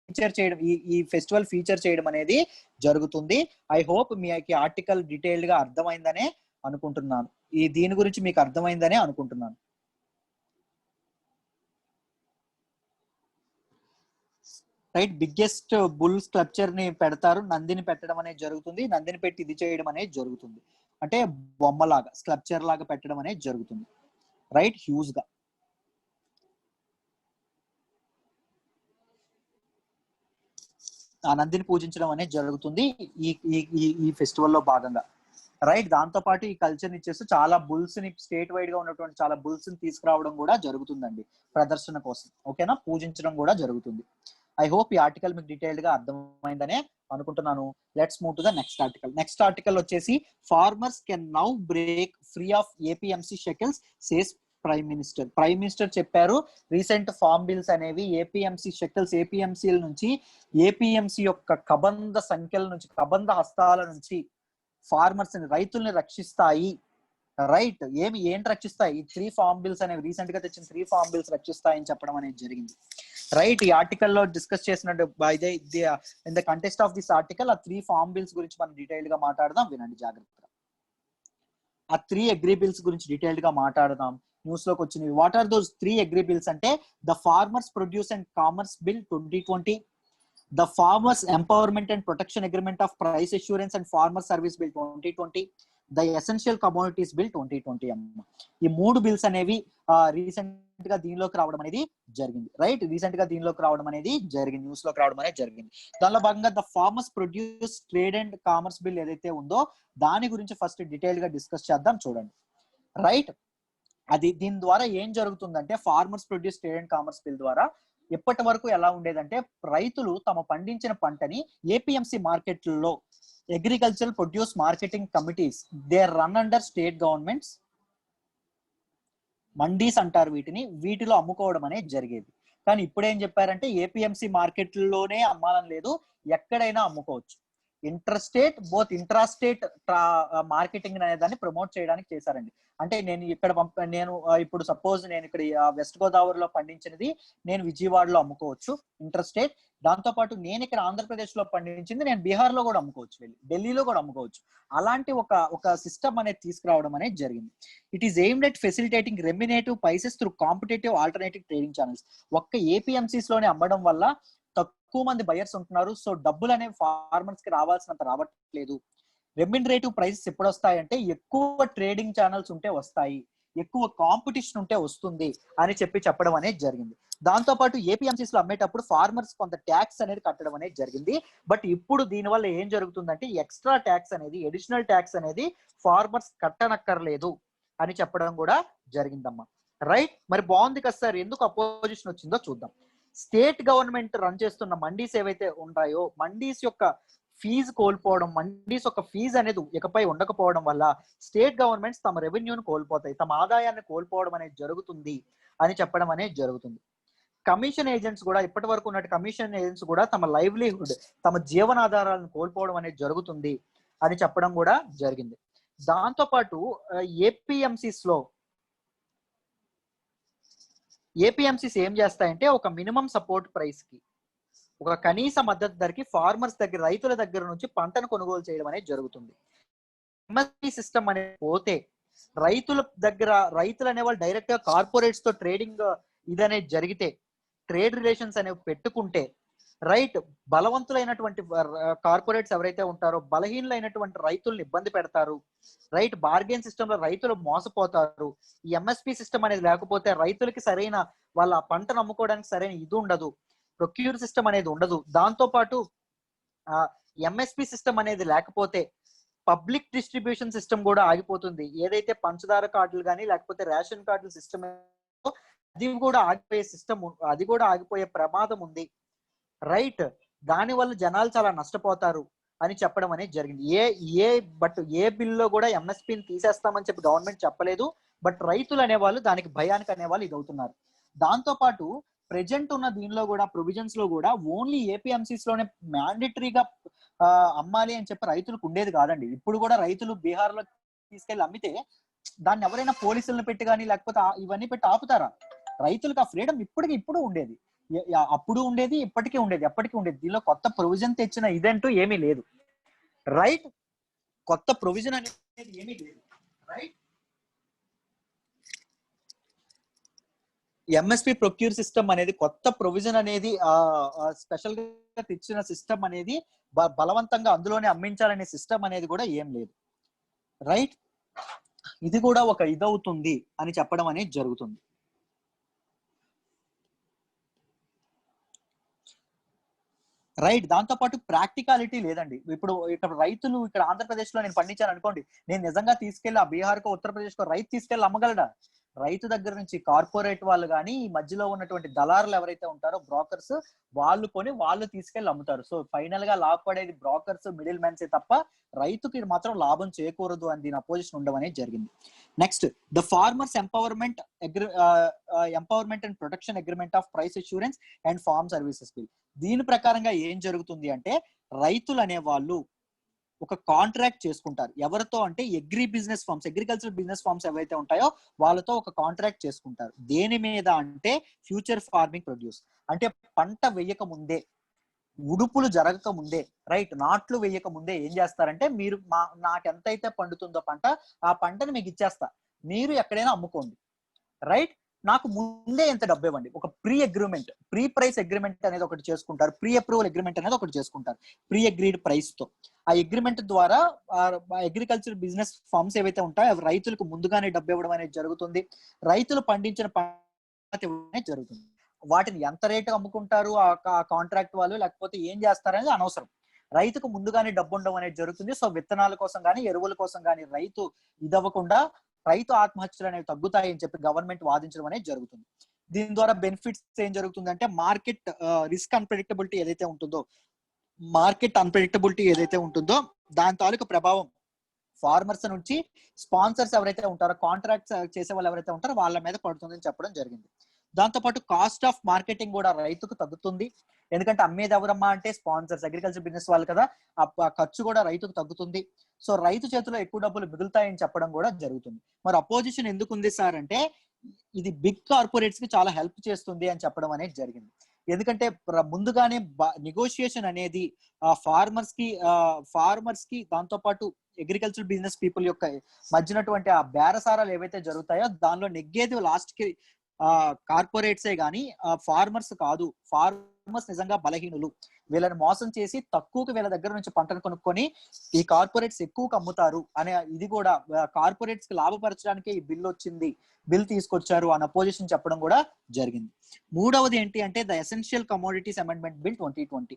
ఫీచర్ చేయడం, ఈ ఫెస్టివల్ ఫీచర్ చేయడం అనేది జరుగుతుంది. ఐ హోప్ మీకు ఆర్టికల్ డీటెయిల్డ్ గా అర్థమైందనే అనుకుంటున్నాను. దీని గురించి మీకు అర్థమైందనే అనుకుంటున్నాను. రైట్, బిగ్గెస్ట్ బుల్ స్కల్ప్చర్ ని పెడతారు, నందిని పెట్టడం అనేది జరుగుతుంది. నందిని పెట్టి ఇది చేయడం అనేది జరుగుతుంది, అంటే బొమ్మలాగా స్కల్ప్చర్ లాగా పెట్టడం అనేది జరుగుతుంది. రైట్, హ్యూజ్ గా ఆ నందిని పూజించడం అనేది జరుగుతుంది ఈ ఫెస్టివల్ లో భాగంగా. రైట్, దాంతో పాటు ఈ కల్చర్ ఇచ్చేసి చాలా బుల్స్ ని, స్టేట్ వైడ్ గా ఉన్నటువంటి చాలా బుల్స్ ని తీసుకురావడం కూడా జరుగుతుందండి ప్రదర్శన కోసం. ఓకేనా, పూజించడం కూడా జరుగుతుంది. ఐ హోప్ ఈ ఆర్టికల్ మీకు డీటెయిల్డ్ గా అర్థమైందనే అనుకుంటున్నాను. Let's move to the next article. Next article వచ్చేసి farmers can now break free of APMC shackles says prime minister చెప్పారు. రీసెంట్ ఫార్మ్ బిల్స్ అనేవి ఏపీఎంసీ షెకిల్స్, ఏపీఎంసీల నుంచి, ఏపీఎంసీ యొక్క కబంధ సంఖ్యల నుంచి, కబంధ హస్తాల నుంచి ఫార్మర్స్ ని, రైతుల్ని రక్షిస్తాయి. రైట్, ఏంటి రక్షిస్తాయి? ఈ 3 ఫార్మ్ బిల్స్ అనేవి, రీసెంట్ గా తెచ్చిన 3 ఫార్మ్ బిల్స్ రక్షిస్తాయని చెప్పడం అనేది జరిగింది. రైట్, ఈ ఆర్టికల్లో డిస్కస్ చేసినట్టు in the contest of this article ఆ 3 ఫార్మ్ బిల్స్ గురించి మనం డీటెయిల్డ్ గా మాట్లాడదాం. వినండి జాగ్రత్తగా. ఆ 3 అగ్రీ బిల్స్ గురించి డీటెయిల్డ్ గా మాట్లాడదాం. న్యూస్ లోకి వచ్చినవి. What are those 3 agri bills అంటే the farmers produce and commerce bill 2020, the farmers empowerment and protection agreement of price assurance and farmer service bill 2020, the essential commodities bill 2020 అమ్మ. ఈ 3 bills అనేవి recent గా దీనిలోకి రావడం అనేది జరిగింది. రైట్, రీసెంట్ గా దీనిలోకి రావడం అనేది జరిగింది, న్యూస్ లోకి రావడం అనేది జరిగింది. దానిలో భాగంగా the farmers produce trade and commerce bill ఏదైతే ఉందో దాని గురించి ఫస్ట్ డీటెయిల్ గా డిస్కస్ చేద్దాం. చూడండి, రైట్, దీని ద్వారా ఏం జరుగుతుందంటే farmers produce trade and commerce bill ద్వారా ఇప్పటి వరకు ఎలా ఉండేదంటే రైతులు తమ పండించిన పంటని ఏపీఎంసీ మార్కెట్లలో agricultural produce marketing committees they run under state governments, mandis అంటారు వీటిలో అమ్ముకోవడం అనేది జరిగేది. కానీ ఇప్పుడు ఏం చెప్పారంటే ఏపీఎంసీ మార్కెట్లోనే అమ్మాలని లేదు, ఎక్కడైనా అమ్ముకోవచ్చు. ఇంట్రాస్టేట్ మార్కెటింగ్ అనే దాన్ని ప్రమోట్ చేయడానికి చేశారండి. అంటే నేను ఇప్పుడు సపోజ్ నేను ఇక్కడ వెస్ట్ గోదావరిలో పండించినది నేను విజయవాడలో అమ్ముకోవచ్చు ఇంట్రాస్టేట్. దాంతో పాటు నేను ఇక్కడ ఆంధ్రప్రదేశ్ లో పండించింది నేను బీహార్ లో కూడా అమ్ముకోవచ్చు, ఢిల్లీలో కూడా అమ్ముకోవచ్చు. అలాంటి ఒక సిస్టమ్ అనేది తీసుకురావడం అనేది జరిగింది. It is aimed at facilitating remunerative prices through competitive alternative trading channels. ఒక్క ఏపీఎంసీస్ లోనే అమ్మడం వల్ల తక్కువ మంది బయర్స్ ఉంటున్నారు, సో డబ్బులు అనేవి ఫార్మర్స్ కి రావాల్సినంత రావట్లేదు. రెమ్యునరేటివ్ ప్రైసెస్ ఎప్పుడు వస్తాయంటే ఎక్కువ ట్రేడింగ్ ఛానల్స్ ఉంటే వస్తాయి, ఎక్కువ కాంపిటీషన్ ఉంటే వస్తుంది అని చెప్పడం అనేది జరిగింది. దాంతో పాటు ఏపీఎంసీస్ లో అమ్మేటప్పుడు ఫార్మర్స్ కొంత ట్యాక్స్ అనేది కట్టడం అనేది జరిగింది. బట్ ఇప్పుడు దీనివల్ల ఏం జరుగుతుందంటే ఎక్స్ట్రా ట్యాక్స్ అనేది, అడిషనల్ ట్యాక్స్ అనేది ఫార్మర్స్ కట్టనక్కర్లేదు అని చెప్పడం కూడా జరిగిందమ్మా. రైట్, మరి బాగుంది కదా సార్, ఎందుకు అపోజిషన్ వచ్చిందో చూద్దాం. స్టేట్ గవర్నమెంట్ రన్ చేస్తున్న మండీస్ ఏవైతే ఉంటాయో మండీస్ యొక్క ఫీజు కోల్పోవడం, మండీస్ యొక్క ఫీజు అనేది ఇకపై ఉండకపోవడం వల్ల స్టేట్ గవర్నమెంట్స్ తమ రెవెన్యూను కోల్పోతాయి, తమ ఆదాయాన్ని కోల్పోవడం అనేది జరుగుతుంది అని చెప్పడం అనేది జరుగుతుంది. కమిషన్ ఏజెంట్స్ కూడా ఇప్పటి వరకు ఉన్న కమిషన్ ఏజెంట్స్ కూడా తమ లైవ్లీహుడ్, తమ జీవనాధారాలను కోల్పోవడం అనేది జరుగుతుంది అని చెప్పడం కూడా జరిగింది. దాంతో పాటు ఏపీఎంసీస్ ఏం చేస్తాయంటే ఒక మినిమం సపోర్ట్ ప్రైస్ కి, ఒక కనీస మద్దతు ధరకి ఫార్మర్స్ దగ్గర, రైతుల దగ్గర నుంచి పంటను కొనుగోలు చేయడం అనేది జరుగుతుంది. ఎంఎస్పీ సిస్టమ్ అనేది పోతే రైతులు అనేవాళ్ళు డైరెక్ట్ గా కార్పొరేట్స్ తో ట్రేడింగ్ ఇదనేది జరిగితే, ట్రేడ్ రిలేషన్స్ అనేవి పెట్టుకుంటే, రైట్, బలవంతులైనటువంటి కార్పొరేట్స్ ఎవరైతే ఉంటారో బలహీనలైనటువంటి రైతులను ఇబ్బంది పెడతారు. రైట్, బార్గెన్ సిస్టమ్ లో రైతులు మోసపోతారు. ఈ ఎంఎస్పీ సిస్టమ్ అనేది లేకపోతే రైతులకి సరైన వాళ్ళ పంటను అమ్ముకోవడానికి సరైన ఇది ఉండదు, ప్రొక్యూర్ సిస్టమ్ అనేది ఉండదు. దాంతో పాటు ఎంఎస్పీ సిస్టమ్ అనేది లేకపోతే పబ్లిక్ డిస్ట్రిబ్యూషన్ సిస్టమ్ కూడా ఆగిపోతుంది. ఏదైతే పంచదార కార్డులు కానీ లేకపోతే రేషన్ కార్డుల సిస్టమ్ అది కూడా ఆగిపోయే ప్రమాదం ఉంది. రైట్, దాని వల్ల జనాలు చాలా నష్టపోతారు అని చెప్పడం అనేది జరిగింది. ఏ బిల్లో కూడా ఎంఎస్పీని తీసేస్తామని చెప్పి గవర్నమెంట్ చెప్పలేదు. బట్ రైతులు అనేవాళ్ళు దానికి భయానికి అనేవాళ్ళు ఇది అవుతున్నారు. దాంతో పాటు ప్రెజెంట్ ఉన్న దీనిలో కూడా ప్రొవిజన్స్ లో కూడా ఓన్లీ ఏపీఎంసీస్ లోనే మ్యాండేటరీగా అమ్మాలి అని చెప్పి రైతులకు ఉండేది కాదండి. ఇప్పుడు కూడా రైతులు బీహార్ లో తీసుకెళ్లి అమ్మితే దాన్ని ఎవరైనా పోలీసులను పెట్టి కానీ లేకపోతే ఇవన్నీ పెట్టి ఆపుతారా? రైతులకు ఆ ఫ్రీడమ్ ఇప్పుడు ఉండేది, అప్పుడు ఉండేది, ఎప్పటికీ ఉండేది. దీనిలో కొత్త ప్రొవిజన్ తెచ్చిన ఇదంటూ ఏమీ లేదు. రైట్, కొత్త ప్రొవిజన్ అనేది ఏమీ లేదు. రైట్, ఎంఎస్పీ ప్రొక్యూర్ సిస్టమ్ అనేది కొత్త ప్రొవిజన్ అనేది స్పెషల్ గా తెచ్చిన సిస్టమ్ అనేది బలవంతంగా అందులోనే అమ్మించాలనే సిస్టమ్ అనేది కూడా ఏం లేదు. రైట్, ఇది కూడా ఒక ఇదవుతుంది అని చెప్పడం అనేది జరుగుతుంది. రైట్, దాంతో పాటు ప్రాక్టికాలిటీ లేదండి. ఇప్పుడు ఇక్కడ రైతులు ఇక్కడ ఆంధ్రప్రదేశ్ లో నేను పండించాను అనుకోండి, నేను నిజంగా తీసుకెళ్లి ఆ బీహార్ కో ఉత్తరప్రదేశ్ కో రైతు తీసుకెళ్లి అమ్మగలడా? రైతు దగ్గర నుంచి కార్పొరేట్ వాళ్ళు కానీ ఈ మధ్యలో ఉన్నటువంటి దళారులు ఎవరైతే ఉంటారో బ్రోకర్స్, వాళ్ళు తీసుకెళ్లి అమ్ముతారు. సో ఫైనల్ గా లాభపడేది బ్రోకర్స్, మిడిల్ మెన్సే తప్ప రైతుకి మాత్రం లాభం చేకూరదు అని దీని అపోజిషన్ ఉండడం అనేది జరిగింది. Next, the farmers empowerment and protection agreement of price assurance and farm services bill. దీని ప్రకారంగా ఏం జరుగుతుంది అంటే రైతులు అనే వాళ్ళు ఒక కాంట్రాక్ట్ చేసుకుంటారు. ఎవరితో అంటే అగ్రికల్చర్ బిజినెస్ ఫార్మ్స్ ఏవైతే ఉంటాయో వాళ్ళతో ఒక కాంట్రాక్ట్ చేసుకుంటారు. దేని మీద అంటే ఫ్యూచర్ ఫార్మింగ్ ప్రొడ్యూస్, అంటే పంట వేయక ముందే, ఉడుపులు జరగక ముందే, రైట్, నాట్లు వేయక ముందే ఏం చేస్తారంటే మీరు నాకు ఎంతైతే పండుతుందో పంట, ఆ పంటని మీకు ఇచ్చేస్తా, మీరు ఎక్కడైనా అమ్ముకోండి. రైట్. నాకు ముందే ఎంత డబ్బు ఇవ్వండి. ఒక pre agreement, pre price agreement అనేది ఒకటి చేసుకుంటారు, ప్రీ అప్రూవల్ అగ్రిమెంట్ అనేది ఒకటి చేసుకుంటారు ప్రీ అగ్రీడ్ ప్రైస్ తో. ఆ అగ్రిమెంట్ ద్వారా అగ్రికల్చర్ బిజినెస్ ఫార్మ్స్ ఏవైతే ఉంటాయో అవి రైతులకు ముందుగానే డబ్బు ఇవ్వడం అనేది జరుగుతుంది. రైతులు పండించిన పంట జరుగుతుంది. వాటిని ఎంత రేటు అమ్ముకుంటారు ఆ కాంట్రాక్ట్ వాళ్ళు, లేకపోతే ఏం చేస్తారనేది అనవసరం. రైతుకు ముందుగానే డబ్బు ఉండడం అనేది జరుగుతుంది. సో విత్తనాల కోసం కానీ ఎరువుల కోసం కానీ రైతు ఇదవ్వకుండా రైతు ఆత్మహత్యలు అనేవి తగ్గుతాయి అని చెప్పి గవర్నమెంట్ వాదించడం అనేది జరుగుతుంది. దీని ద్వారా బెనిఫిట్స్ ఏం జరుగుతుందంటే మార్కెట్ రిస్క్ అన్ప్రెడిక్టబిలిటీ ఏదైతే ఉంటుందో, దాని తాలూకు ప్రభావం ఫార్మర్స్ నుంచి స్పాన్సర్స్ ఎవరైతే ఉంటారో, కాంట్రాక్ట్స్ చేసే వాళ్ళు ఎవరైతే ఉంటారో వాళ్ళ మీద పడుతుందని చెప్పడం జరిగింది. దాంతోపాటు కాస్ట్ ఆఫ్ మార్కెటింగ్ కూడా రైతుకు తగ్గుతుంది. ఎందుకంటే అమ్మేది ఎవరమ్మా అంటే స్పాన్సర్స్, అగ్రికల్చర్ బిజినెస్ వాళ్ళు కదా. ఆ ఖర్చు కూడా రైతుకు తగ్గుతుంది. సో రైతు చేతిలో ఎక్కువ డబ్బులు మిగులుతాయని చెప్పడం కూడా జరుగుతుంది. మరి అపోజిషన్ ఎందుకు ఉంది సార్ అంటే ఇది బిగ్ కార్పొరేట్స్ కి చాలా హెల్ప్ చేస్తుంది అని చెప్పడం అనేది జరిగింది. ఎందుకంటే ముందుగానే నెగోషియేషన్ అనేది ఫార్మర్స్ కి దాంతో పాటు అగ్రికల్చర్ బిజినెస్ పీపుల్ యొక్క మధ్యనటువంటి ఆ బేరసారాలు ఏవైతే జరుగుతాయో దానిలో నెగ్గేది లాస్ట్ కి కార్పొరేట్సే గానీ ఫార్మర్స్ కాదు. ఫార్మర్స్ నిజంగా బలహీనులు. వీళ్ళని మోసం చేసి తక్కువకి వీళ్ళ దగ్గర నుంచి పంటను కొనుక్కొని ఈ కార్పొరేట్స్ ఎక్కువకు అమ్ముతారు అనే ఇది కూడా కార్పొరేట్స్ కి లాభపరచడానికి ఈ బిల్ తీసుకొచ్చారు అని అపోజిషన్ చెప్పడం కూడా జరిగింది. మూడవది ఏంటి అంటే the essential commodities amendment bill 2020.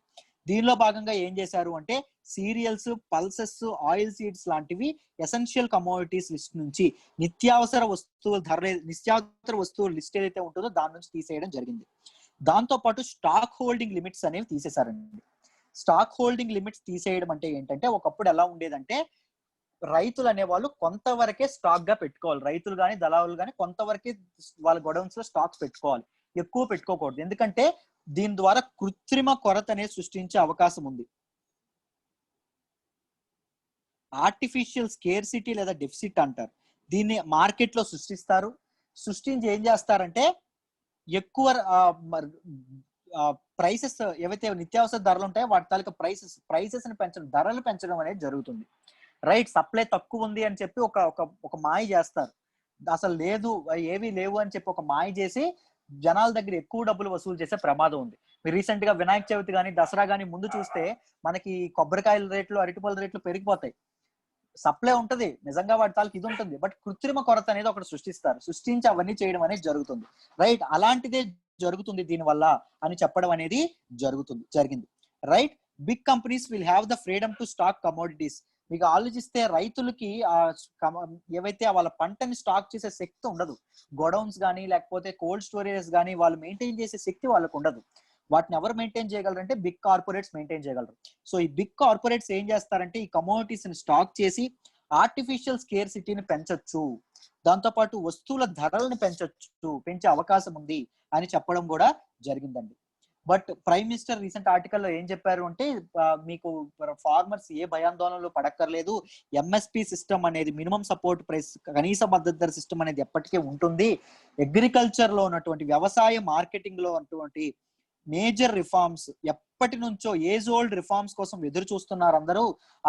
దీనిలో భాగంగా ఏం చేశారు అంటే సీరియల్స్, పల్సెస్, ఆయిల్ సీడ్స్ లాంటివి ఎసెన్షియల్ కమోడిటీస్ లిస్ట్ నుంచి నిత్యావసర వస్తువుల లిస్ట్ ఏదైతే ఉంటుందో దాని నుంచి తీసేయడం జరిగింది. దాంతో పాటు స్టాక్ హోల్డింగ్ లిమిట్స్ అనేవి తీసేశారండి. స్టాక్ హోల్డింగ్ లిమిట్స్ తీసేయడం అంటే ఏంటంటే ఒకప్పుడు ఎలా ఉండేదంటే రైతులు అనేవాళ్ళు కొంతవరకే స్టాక్ గా పెట్టుకోవాలి. రైతులు కానీ దళారులు కానీ కొంతవరకే వాళ్ళ గొడౌన్స్ లో స్టాక్స్ పెట్టుకోవాలి, ఎక్కువ పెట్టుకోకూడదు. ఎందుకంటే దీని ద్వారా కృత్రిమ కొరత అనేది సృష్టించే అవకాశం ఉంది. ఆర్టిఫిషియల్ స్కేర్సిటీ లేదా డెఫిసిట్ అంటారు. దీన్ని మార్కెట్ లో సృష్టించి ఏం చేస్తారంటే ఎక్కువ ప్రైసెస్ ఏవైతే నిత్యావసర ధరలు ఉంటాయో వాటి తాలూకా ప్రైసెస్ ని పెంచడం, ధరలు పెంచడం అనేది జరుగుతుంది. రైట్. సప్లై తక్కువ ఉంది అని చెప్పి ఒక మాయ చేస్తారు. అసలు లేదు, ఏవి లేవు అని చెప్పి ఒక మాయ చేసి జనాల దగ్గర ఎక్కువ డబ్బులు వసూలు చేసే ప్రమాదం ఉంది. మీరు రీసెంట్ గా వినాయక చవితి కానీ దసరా కానీ ముందు చూస్తే మనకి కొబ్బరికాయల రేట్లు, అరటిపళ్ళ రేట్లు పెరిగిపోతాయి. సప్లై ఉంటది, నిజంగా వాటి తాలూకు ఇది ఉంటుంది, బట్ కృత్రిమ కొరత అనేది ఒకటి సృష్టించి అవన్నీ చేయడం అనేది జరుగుతుంది. రైట్. అలాంటిదే జరుగుతుంది దీని వల్ల అని చెప్పడం అనేది జరిగింది. Right. Big companies will have the freedom to stock commodities. మీకు ఆలోచిస్తే రైతులకి ఏవైతే వాళ్ళ పంటని స్టాక్ చేసే శక్తి ఉండదు. గోడౌన్స్ కానీ లేకపోతే కోల్డ్ స్టోరేజెస్ కానీ వాళ్ళు మెయింటైన్ చేసే శక్తి వాళ్ళకు ఉండదు. వాటిని ఎవరు మెయింటైన్ చేయగలరంటే బిగ్ కార్పొరేట్స్ మెయింటైన్ చేయగలరు. సో ఈ బిగ్ కార్పొరేట్స్ ఏం చేస్తారంటే ఈ కమోడిటీస్ ని స్టాక్ చేసి ఆర్టిఫిషియల్ స్కేర్సిటీని పెంచొచ్చు, దాంతోపాటు వస్తువుల ధరలను పెంచే అవకాశం ఉంది అని చెప్పడం కూడా జరిగిందండి. బట్ ప్రైమ్ మినిస్టర్ రీసెంట్ ఆర్టికల్లో ఏం చెప్పారు అంటే మీకు ఫార్మర్స్ ఏ భయాందోళనలో పడక్కర్లేదు, ఎంఎస్పి సిస్టమ్ అనేది మినిమం సపోర్ట్ ప్రైస్, కనీస మద్దతు ధర సిస్టమ్ అనేది ఎప్పటికీ ఉంటుంది. అగ్రికల్చర్ లో ఉన్నటువంటి వ్యవసాయ మార్కెటింగ్ లో ఉన్నటువంటి మేజర్ రిఫార్మ్స్ ఎప్పటి నుంచో ఏజ్ ఓల్డ్ రిఫార్మ్స్ కోసం ఎదురు చూస్తున్నారు అందరూ.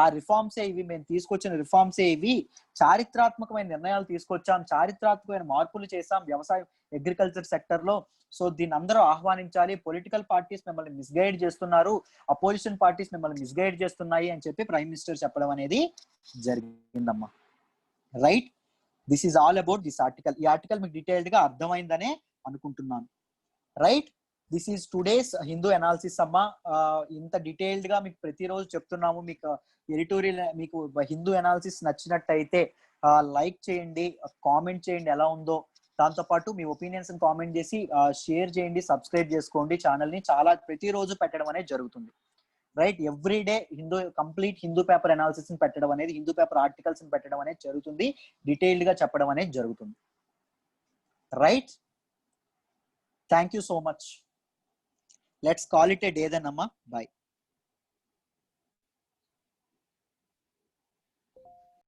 ఆ రిఫార్మ్సే ఇవి, మేము తీసుకొచ్చిన రిఫార్మ్సే ఇవి. చారిత్రాత్మకమైన నిర్ణయాలు తీసుకొచ్చాం, చారిత్రాత్మకమైన మార్పులు చేశాం వ్యవసాయ అగ్రికల్చర్ సెక్టర్ లో. సో దీన్ని అందరూ ఆహ్వానించాలి. పొలిటికల్ పార్టీస్ మిమ్మల్ని మిస్గైడ్ చేస్తున్నారు, అపోజిషన్ పార్టీస్ మిమ్మల్ని మిస్గైడ్ చేస్తున్నాయి అని చెప్పి ప్రైమ్ మినిస్టర్ చెప్పడం అనేది జరిగిందమ్మా. Right. This is all about this article. ఈ ఆర్టికల్ మీకు డీటెయిల్డ్ గా అర్థమైందనే అనుకుంటున్నాను. Right. This is today's Hindu analysis అమ్మా. ఇంత డీటెయిల్డ్ గా మీకు ప్రతిరోజు చెప్తున్నాము. మీకు ఎడిటోరియల్, మీకు హిందూ అనాలిసిస్ నచ్చినట్టయితే లైక్ చేయండి, కామెంట్ చేయండి ఎలా ఉందో. దాంతో పాటు మీ ఒపీనియన్స్ కామెంట్ చేసి షేర్ చేయండి, సబ్స్క్రైబ్ చేసుకోండి ఛానల్ ని. చాలా ప్రతిరోజు పెట్టడం అనేది జరుగుతుంది. Right. Every day complete Hindu paper analysis పెట్టడం అనేది, హిందూ పేపర్ ఆర్టికల్స్ పెట్టడం అనేది జరుగుతుంది. డీటెయిల్డ్ గా చెప్పడం అనేది జరుగుతుంది. Right. Thank you so much. Let's call it a day then, Amma. Bye.